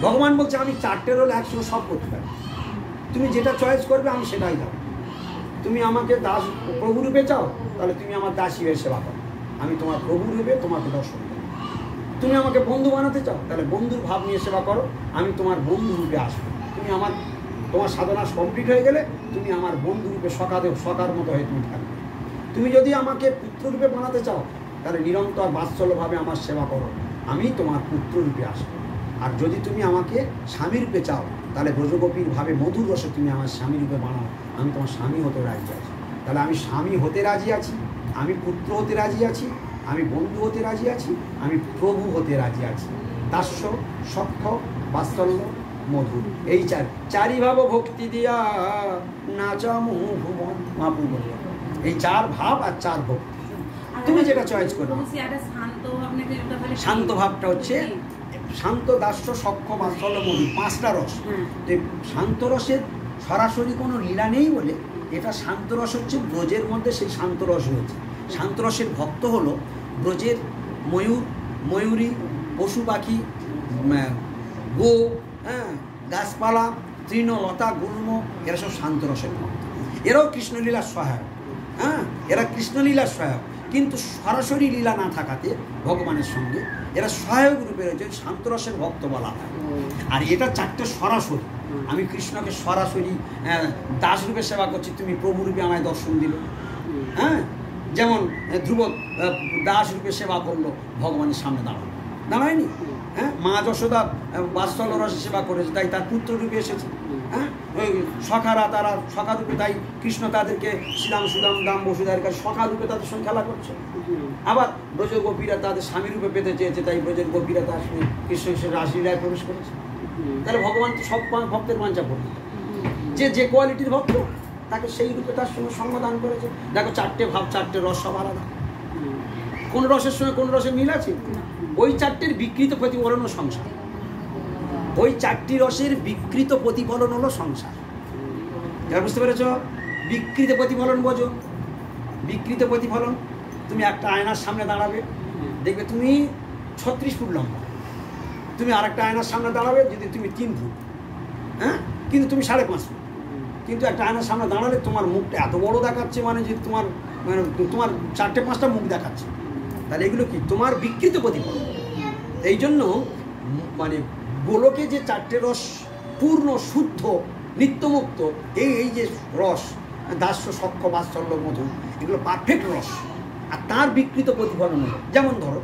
[SPEAKER 1] ভগবান বলছে আমি চারটে রোল একসঙ্গে সব করতে পারি, তুমি যেটা চয়েস করবে আমি সেটাই যাবো। তুমি আমাকে দাস প্রভু রূপে চাও তাহলে তুমি আমার দাসী হয়ে সেবা করো, আমি তোমার প্রভু রূপে তোমাকে দর্শন দেবো। তুমি আমাকে বন্ধু বানাতে চাও তাহলে বন্ধুর ভাব নিয়ে সেবা করো, আমি তোমার বন্ধু রূপে আসবো। তুমি তোমার সাধনা কমপ্লিট হয়ে গেলে তুমি আমার বন্ধু রূপে সকার মতো হয়ে তুমি থাকবে। তুমি যদি আমাকে পুত্র রূপে বানাতে চাও তাহলে নিরন্তর বাৎসল্যভাবে আমার সেবা করো, আমি তোমার পুত্র রূপে আসবো। আর যদি তুমি আমাকে স্বামী রূপে চাও তাহলে ব্রজগোপীর ভাবে মধুর রসে তুমি আমার স্বামী রূপে বানাও, আমি তোমার স্বামী হতে রাজি আছি। তাহলে আমি স্বামী হতে রাজি আছি, আমি পুত্র হতে রাজি আছি, আমি বন্ধু হতে রাজি আছি, আমি প্রভু হতে রাজি আছি। দাস্য, সখ্য, বাৎসল্য, মধুর, এই চারি ভাব ভক্তি দিয়া নাচা মোহ ভুবন। মহাপ্রভু বলল এই চার ভাব আর চার ভক্তি, তুমি যেটা চয়েস করবে। শান্ত ভাবটা হচ্ছে শান্ত, দাস্য, সখ্য, বাৎসল্য, মধুর, পাঁচটা রস। শান্ত রসের সরাসরি কোনো লীলা নেই বলে এটা শান্ত রস হচ্ছে ব্রজের মধ্যে সেই শান্ত রস রয়েছে। শান্ত রসের ভক্ত হলো ব্রজের ময়ূর, ময়ূরী, পশু পাখি, গো, হ্যাঁ, গাছপালা, তৃণ, লতা, গুল্ম, এরা সব শান্ত রসের ভক্ত। এরাও কৃষ্ণলীলার সহায়ক। হ্যাঁ, এরা কৃষ্ণলীলার সহায়ক, কিন্তু সরাসরি লীলা না থাকাতে ভগবানের সঙ্গে এরা সহায়ক রূপে রয়েছে, শান্তরসের ভক্ত বলা হয়। আর এটা চারটে সরাসরি, আমি কৃষ্ণকে সরাসরি দাস রূপে সেবা করছি, তুমি প্রভু রূপে আমায় দর্শন দিল। হ্যাঁ, যেমন ধ্রুব দাস রূপে সেবা করলো, ভগবানের সামনে দাঁড়ায়নি। হ্যাঁ, মা যশোদা বাৎসল্য রসে সেবা করেছে, তাই তার পুত্র রূপে এসেছে। হ্যাঁ, ওই তারা সখা রূপে, তাই কৃষ্ণ তাদেরকে শ্রীরাম সুদাম দাম বসুধার কাছে সখা রূপে তাদের সঙ্গে খেলা করছে। আবার ব্রজ গোপীরা তাদের স্বামী রূপে পেতে চেয়েছে, তাই ব্রজের গোপীরা তার কৃষ্ণের রাসলীলায় প্রবেশ করেছে। তাহলে ভগবান তো সব ভক্তের বাঞ্ছা করবে, যে কোয়ালিটির ভক্ত তাকে সেই রূপে তার সঙ্গে সঙ্গদান করেছে। দেখো চারটে ভাব, চারটে রস সব আলাদা, কোন রসের সঙ্গে কোন রসের মিল আছে? ওই চারটের বিকৃত প্রতিফলন ও সংসার, ওই চারটি রসের বিকৃত প্রতিফলন হলো সংসার। যারা বুঝতে পেরেছ? বিকৃত প্রতিফলন বোঝো? বিকৃত প্রতিফলন, তুমি একটা আয়নার সামনে দাঁড়াবে, দেখবে তুমি 36 ফুট লম্বা, তুমি আরেকটা আয়নার সামনে দাঁড়াবে যদি তুমি 3 ফুট, হ্যাঁ, কিন্তু তুমি 5.5 ফুট। কিন্তু একটা আয়নার সামনে দাঁড়ালে তোমার মুখটা এত বড় দেখাচ্ছে, মানে যে তোমার 4-5টা মুখ দেখাচ্ছে। তাহলে এগুলো কি? তোমার বিকৃত প্রতিফলন। এই জন্য মানে গোলকে যে চারটে রস পূর্ণ, শুদ্ধ, নিত্যমুক্ত, এই যে রস, দাস্য, সখ্য, বাৎসল্য, মধু, এগুলো পারফেক্ট রস। আর তার বিকৃত প্রতিফলন হলো, যেমন ধরো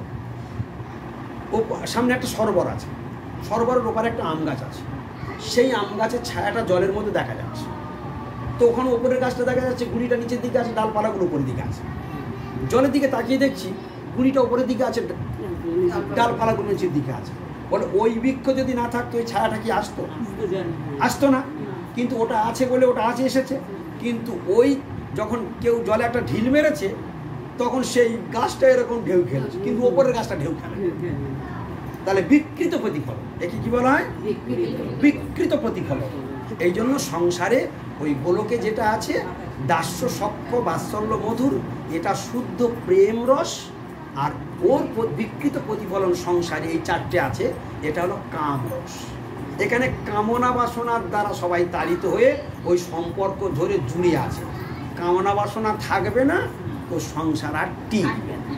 [SPEAKER 1] ও সামনে একটা সরোবর আছে, সরোবরের ওপারে একটা আম গাছ আছে, সেই আম গাছের ছায়াটা জলের মধ্যে দেখা যাচ্ছে। তো ওখানে ওপরের গাছটা দেখা যাচ্ছে, গুড়িটা নিচের দিকে আছে, ডালপালাগুলো উপরের দিকে আছে। জলের দিকে তাকিয়ে দেখছি গুড়িটা উপরের দিকে আছে, ডালপালাগুলো নিচের দিকে আছে। বলে ওই বৃক্ষ যদি না থাকতো ওই ছায়াটা কি আসতো না? কিন্তু ওটা আছে বলে ওটা আছে এসেছে। কিন্তু ওই যখন কেউ জলে একটা ঢিল মেরেছে তখন সেই গাছটা এরকম ঢেউ খেলেছে, কিন্তু ওপরের গাছটা ঢেউ খেলে। তাহলে বিকৃত প্রতিফলন, একে কি বলা হয়? বিকৃত প্রতিফলন। এই জন্য সংসারে ওই গোলকে যেটা আছে দাস্য, সখ্য, বাৎসল্য, মধুর, এটা শুদ্ধ প্রেম রস। আর ওর বিকৃত প্রতিফলন সংসারে এই চারটে আছে, এটা হলো কাম রস। এখানে কামনা বাসনার দ্বারা সবাই তাড়িত হয়ে ওই সম্পর্ক ধরে জুড়ে আছে। কামনা বাসনা থাকবে না তো সংসার আর টিকবে না।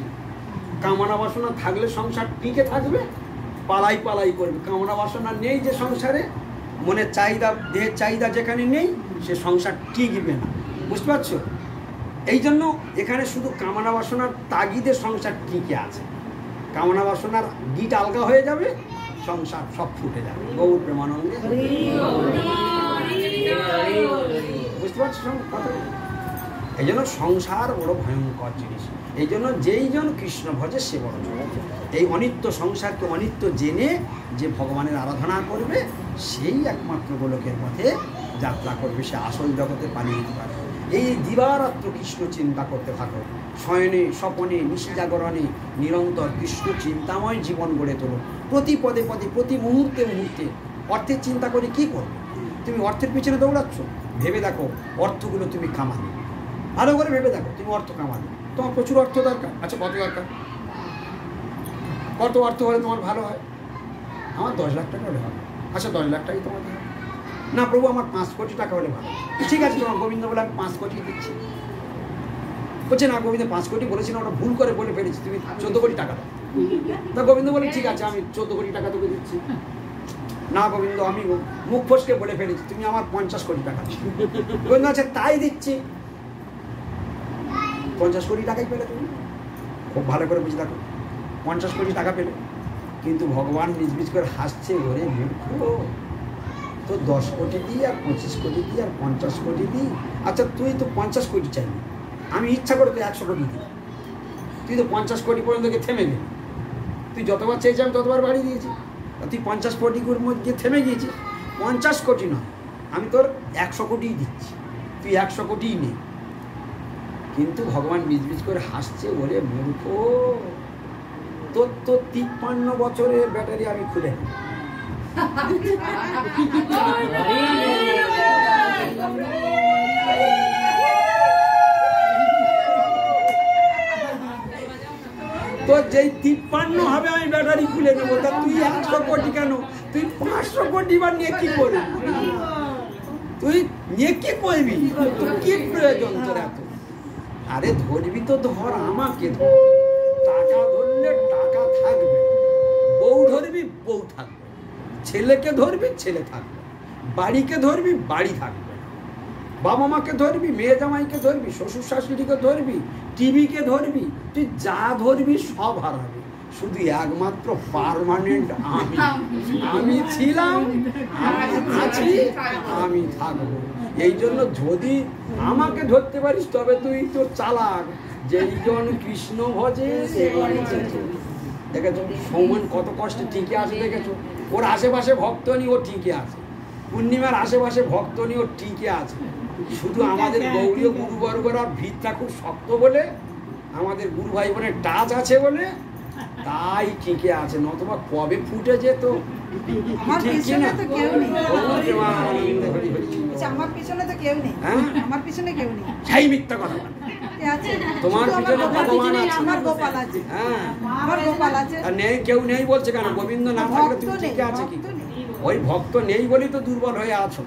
[SPEAKER 1] কামনা বাসনা থাকলে সংসার টিকে থাকবে, পালাই পালাই করবে। কামনা বাসনা নেই যে সংসারে, মনের চাহিদা, দেহের চাহিদা যেখানে নেই, সে সংসার টিকবে না। বুঝতে পারছো? এই জন্য এখানে শুধু কামনা বাসনার তাগিদে সংসার টিকে আছে। কামনা বাসনার গিট আলগা হয়ে যাবে, সংসার সব ফুটে যাবে। গৌর প্রেমানন্দে। বুঝতে পারছো কথা? এই জন্য সংসার বড় ভয়ঙ্কর জিনিস। এই জন্য যেই জন কৃষ্ণ ভজে সে বড় জন। এই অনিত্য সংসারকে অনিত্য জেনে যে ভগবানের আরাধনা করবে, সেই একমাত্র গোলকের পথে যাত্রা করবে, সে আসল জগতে পালিয়ে যেতে পারবে। এই দিবারাত্র কৃষ্ণ চিন্তা করতে থাকো, শয়নে স্বপনে নিশি জাগরণে নিরন্তর কৃষ্ণ চিন্তাময় জীবন গড়ে তোলো। প্রতি পদে পদে, প্রতি মুহূর্তে মুহূর্তে অর্থের চিন্তা করে কি করবে? তুমি অর্থের পিছনে দৌড়াচ্ছ, ভেবে দেখো অর্থগুলো তুমি কামাবে। ভালো করে ভেবে দেখো, তুমি অর্থ কামাবে, তোমার প্রচুর অর্থ দরকার। আচ্ছা, কত দরকার? কত অর্থ হলে তোমার ভালো হয়? আমার 10 লাখ টাকা হলে হবে। আচ্ছা, 10 লাখ টাকাই তোমার ভালো না? প্রভু, আমার 5 কোটি টাকা হলে ভালো। ঠিক আছে, তোমার গোবিন্দ বলে আমি 5 কোটি দিচ্ছি। বলছে না, গোবিন্দ 5 কোটি বলেছিল, ওটা ভুল করে বলে ফেলেছি, তুমি 14 কোটি টাকা দাও। তা গোবিন্দ বলে ঠিক আছে, আমি 14 কোটি টাকা তোকে দিচ্ছি। না গোবিন্দ, আমি মুখ ফসকে বলে ফেলেছি, তুমি আমার 50 কোটি টাকা দাও। গোবিন্দ আছে, তাই দিচ্ছি। 50 কোটি টাকাই পেলে তুমি, খুব ভালো করে বুঝে দেখো, 50 কোটি টাকা পেলে। কিন্তু ভগবান নিজ করে হাসছে, ওরে মূর্খ, তো 10 কোটি দিই আর 25 কোটি দিই আর 50 কোটি দিই। আচ্ছা, তুই তো 50 কোটি চাইবি, আমি ইচ্ছা করে তুই 100 কোটি দিই। তুই তো 50 কোটি পর্যন্ত থেমে গেলি। তুই যতবার চেয়েছি আমি ততবার বাড়িয়ে দিয়েছি। তুই 50 কোটির মধ্যে থেমে গিয়েছিস। 50 কোটি নয়, আমি তোর 100 কোটিই দিচ্ছি, তুই 100 কোটিই নেই। কিন্তু ভগবান নিজ করে হাসছে, ওরে মূর্খ, তোর তো 53 বছরের ব্যাটারি আমি খুলে নিই। তো যেই 53 হবে আমি ব্যাটারি খুলে নেবো। তা তুই 100 কোটি কেন? তুই 500 কোটি বার নিয়ে কি করবি? তুই নিয়ে কি করবি? তোর কি প্রয়োজন তোর এত? আরে ধরবি তো ধর, আমাকে ধর। টাকা ধরলে টাকা থাকবে, বউ ধরবি বউ থাকবে, ছেলেকে ধরবি ছেলে থাকবে, বাড়িকে ধরবি বাড়ি থাকবে, বাবা মাকে ধরবি, মেয়ে জামাইকে ধরবি, শ্বশুর শাশুড়িকে ধরবি, টিভিকে ধরবি, তুই যা ধরবি সব হারাবি। শুধু একমাত্র পার্মানেন্ট আমি ছিলাম, আমি আছি, আমি থাকবো। এই জন্য যদি আমাকে ধরতে পারিস তবে তুই তো চালাক। যেই জন কৃষ্ণ ভজে দেখেছো সৌমন কত কষ্টে টিকে আছে, দেখেছো? ওর আশেপাশে ভক্ত নি, ও টিকে আছে। পূর্ণিমার আশেপাশে ভক্ত নি, ও টিকে আছে। শুধু আমাদের গৌরীয় গুরুবর্গরা ভিতটা খুব শক্ত বলে, আমাদের গুরু ভাই বোনের টাচ আছে বলে তাই টিকে আছে, নতবা কবে ফুটে যেত।
[SPEAKER 2] আমার পিছনে তো কেউ নেই। আমার পিছনে তো কেউ নেই, আমার পিছনে কেউ নেই।
[SPEAKER 1] সেই মিথ্যা কথা। তোমার পিছনে ভগবান আছে,
[SPEAKER 2] আমার গোপাল আছে। হ্যাঁ, আমার গোপাল আছে।
[SPEAKER 1] আর নেই, কেউ নেই বলছে কেন? গোবিন্দ না থাকলে তুমি টিকে আছে কি? ওই ভক্ত নেই বলেই তো দুর্বল হয়ে আছো।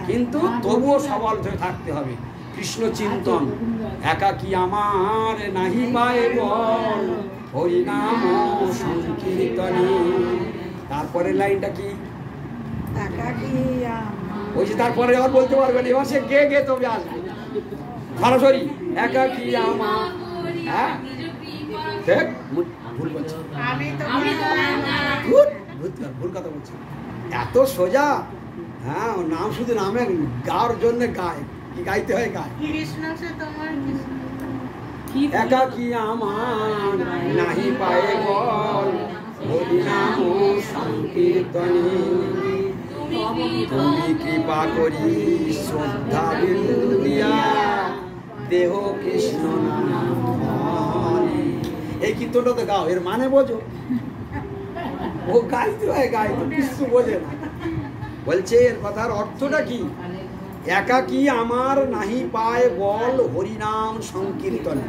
[SPEAKER 1] কিন্তু তবুও সবল হয়ে থাকতে হবে। কৃষ্ণ চিন্তন, একাকী আমার নাহি পায় বল, হরিনাম সংকীর্তনে। তারপরের লাইনটা কি? ওই যে তারপরে আর বলতে পারবে না, এবার সে গে গে তবে আসবে সরাসরি। একাকী আমার, হ্যাঁ দেখ ভুল বলছে, ভুল কথা বলছে, এত সোজা। হ্যাঁ, নাম শুধু নামে গাওয়ার জন্য গায়, কি গাইতে হয় গায়। একাকী আমার নাহি পায়ে বল, হরিনাম সংকীর্তনে। তুমি কৃপা করি শ্রদ্ধা বিন্দু দিয়া, দেহ কৃষ্ণ নাম। এই কীর্তনটা তো গাও, এর মানে বোঝো। ও গাইতে হয়, গাইতে কিছু বোঝে না। বলছে এর কথার অর্থটা কি? একাকী আমার নাহি পায় বল, হরিনাম সংকীর্তনে।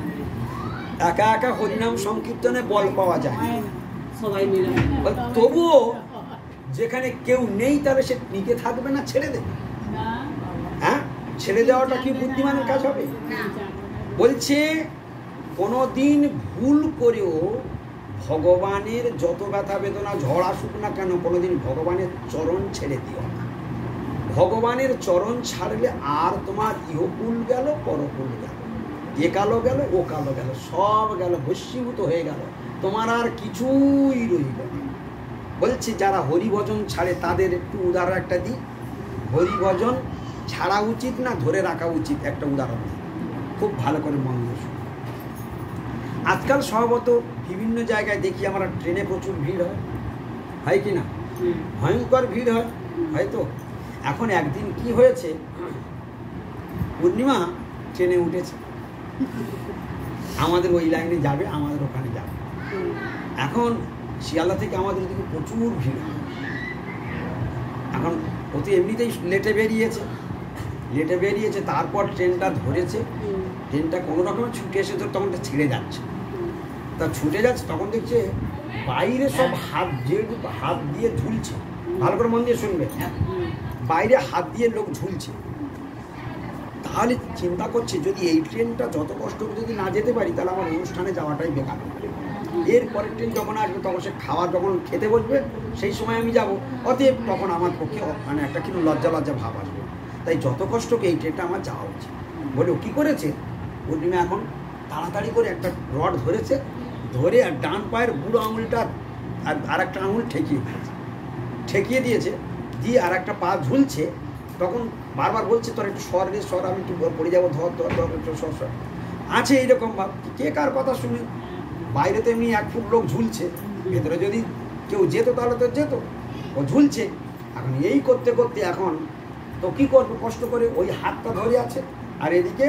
[SPEAKER 1] একা একা হরিনাম সংকীর্তনে বল পাওয়া যায়, তবুও যেখানে কেউ নেই তাহলে সে টিকে থাকবে না, ছেড়ে দেবে। হ্যাঁ, ছেড়ে দেওয়াটা কি বুদ্ধিমানের কাজ হবে? বলছে কোনোদিন ভুল করেও ভগবানের যত ব্যথা বেদনা ঝড় আসুক না কেন, কোনোদিন ভগবানের চরণ ছেড়ে দিও না। ভগবানের চরণ ছাড়লে আর তোমার ইহকুল গেল, পরকুল গেল, এ কালো গেল, ও কালো গেল, সব গেল, ভস্মীভূত হয়ে গেল, তোমার আর কিছুই রইল না। বলছি যারা হরিভজন ছাড়ে তাদের একটু উদাহরণ একটা দিই। হরিভজন ছাড়া উচিত না ধরে রাখা উচিত, একটা উদাহরণ দিই, খুব ভালো করে মন দিয়ে শুনুন। আজকাল স্বভাবত বিভিন্ন জায়গায় দেখি আমরা ট্রেনে প্রচুর ভিড় হয় কি না? ভয়ঙ্কর ভিড় হয়, হয়তো। এখন একদিন কি হয়েছে, পূর্ণিমা ট্রেনে উঠেছে, আমাদের ওই লাইনে যাবে, আমাদের ওখানে যাবে। এখন শিয়ালদা থেকে আমাদের ওদিকে প্রচুর ভিড় হয়। এখন ও তো এমনিতেই লেটে বেরিয়েছে, তারপর ট্রেনটা ধরেছে, ট্রেনটা কোনো রকমের ছুটে এসে তো তখন ছেড়ে যাচ্ছে, তা ছুটে যাচ্ছে, তখন দেখছে বাইরে সব হাত দিয়ে ঝুলছে। ভালো করে মন দিয়ে শুনবে, বাইরে হাত দিয়ে লোক ঝুলছে। তাহলে চিন্তা করছে যদি এই ট্রেনটা যত কষ্ট করে যদি না যেতে পারি তাহলে আমার অনুষ্ঠানে যাওয়াটাই বেকার। এর পরের ট্রেন যখন আসবে তখন সে যখন খেতে বসবে সেই সময় আমি যাব, অতএব তখন আমার পক্ষে মানে একটা কিন্তু লজ্জা ভাব আসবে। তাই যত কষ্টকে এই ট্রেনটা আমার যাওয়া উচিত বলে ও কী করেছে, পূর্ণিমা এখন তাড়াতাড়ি করে একটা রড ধরেছে, ধরে আর ডান পায়ের বুড়ো আঙুলটা আর একটা আঙুল ঠেকিয়ে দিয়েছে, দিয়ে আর একটা পা ঝুলছে। তখন বারবার বলছে তোর একটু সর, আমি একটু পড়ে যাবো, ধর একটু সর আছে এইরকম ভাব। কে কার কথা শুনে? বাইরে তো এমনি 1 ফুট লোক ঝুলছে, ভেতরে যদি কেউ যেত তাহলে তো যেত, ও ঝুলছে। এখন এই করতে করতে এখন তো কী করবো, কষ্ট করে ওই হাতটা ধরে আছে, আর এদিকে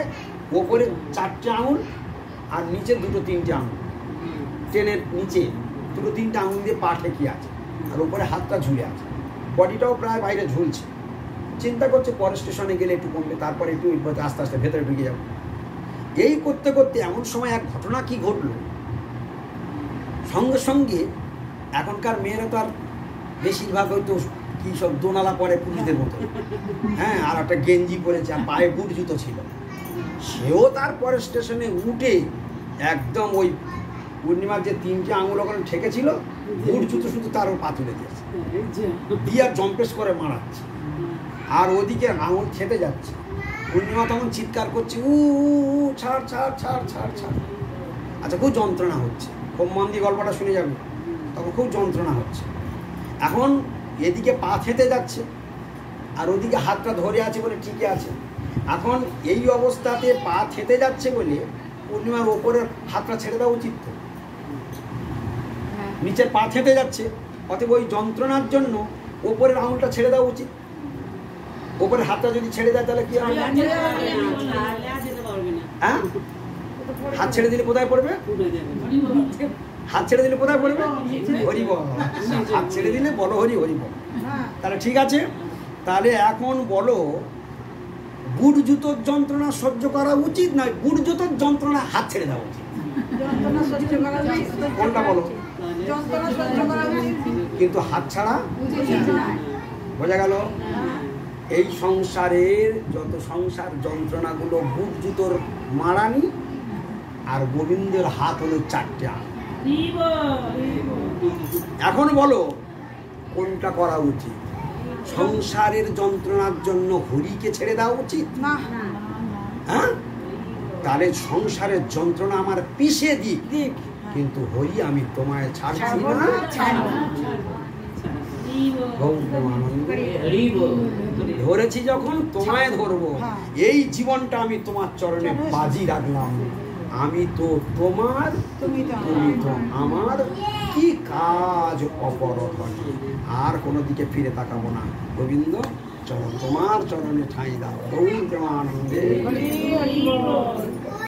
[SPEAKER 1] ওপরে 4টে আঙুল আর নিচে 2-3টে আঙুল, ট্রেনের নিচে 2-3টে আঙুল দিয়ে পা ঠেকিয়ে আছে, আর ওপরে হাতটা ঝুলে আছে, বডিটাও প্রায় বাইরে ঝুলছে। চিন্তা করছে পরের স্টেশনে গেলে একটু কমবে, তারপরে একটু আস্তে আস্তে ভেতরে ঢুকে যাবো। এই করতে করতে এমন সময় এক ঘটনা কি ঘটলো, সঙ্গে সঙ্গে এখনকার মেয়েরা তো আর বেশিরভাগ হয়তো কী সব দোনালা পরে পুরুষদের মতো, হ্যাঁ, আর একটা গেঞ্জি পরেছে আর পায়ে বুট জুতো ছিল। সেও তারপরে স্টেশনে উঠে একদম ওই পূর্ণিমার যে 3টে আঙুল ওখানে ঠেকেছিল, বুট জুতো শুধু তারও পা তুলে দিয়েছে, দিয়ে আর জম্পেস করে মারাচ্ছে, আর ওদিকে আঙুল খেতে যাচ্ছে। পূর্ণিমা তখন চিৎকার করছে, ছাড় ছাড় ছাড় ছাড় ছাড়। আচ্ছা, খুব যন্ত্রণা হচ্ছে, খুব মন দিয়ে গল্পটা শুনে যাবে, তখন খুব যন্ত্রণা হচ্ছে। এখন এদিকে পা খেতে যাচ্ছে আর ওদিকে হাতটা ধরে আছে বলে ঠিকই আছে। এখন এই অবস্থাতে পা খেতে যাচ্ছে বলে পূর্ণিমার ওপরের হাতটা ছেড়ে দেওয়া উচিত তো, নিচের পা খেতে যাচ্ছে, অতএব ওই যন্ত্রণার জন্য ওপরের আঙুলটা ছেড়ে দেওয়া উচিত। ওপরের হাতটা যদি ছেড়ে দেয় তাহলে কি হবে? হ্যাঁ, হাত ছেড়ে দিলে কোথায় পড়বে? হাত ছেড়ে দিলে কোথায় পড়বে? হরি বল। হাত ছেড়ে দিলে বলো হরি হরি বল। তাহলে ঠিক আছে, তাহলে এখন বলো বুট জুতোর যন্ত্রণা সহ্য করা উচিত নয়, বুট জুতোর যন্ত্রণা হাত ছেড়ে দেওয়া উচিত? কোনটা বলো? কিন্তু হাত ছাড়া বোঝা গেল। এই সংসারের যত সংসার যন্ত্রণাগুলো বুট জুতোর মারানি, আর গোবিন্দের হাত হলো 4টে আঙুল। এখন বলো কোনটা করা উচিত? সংসারের যন্ত্রণার জন্য হরিকে ছেড়ে দেওয়া উচিত? হ্যাঁ, তাহলে সংসারের যন্ত্রণা আমার পিষে দিক, কিন্তু হরি আমি তোমায় ছাড়ছি না। ধরেছি যখন তোমায় ধরবো, এই জীবনটা আমি তোমার চরণে বাজি রাখলাম। আমি তো তোমার, তুমি তো আমার, কি কাজ অপরধনে, আর কোনো দিকে ফিরে তাকাবো না। গোবিন্দ চরণ তোমার চরণে ঠাঁই দাও। গৌর প্রেমানন্দে।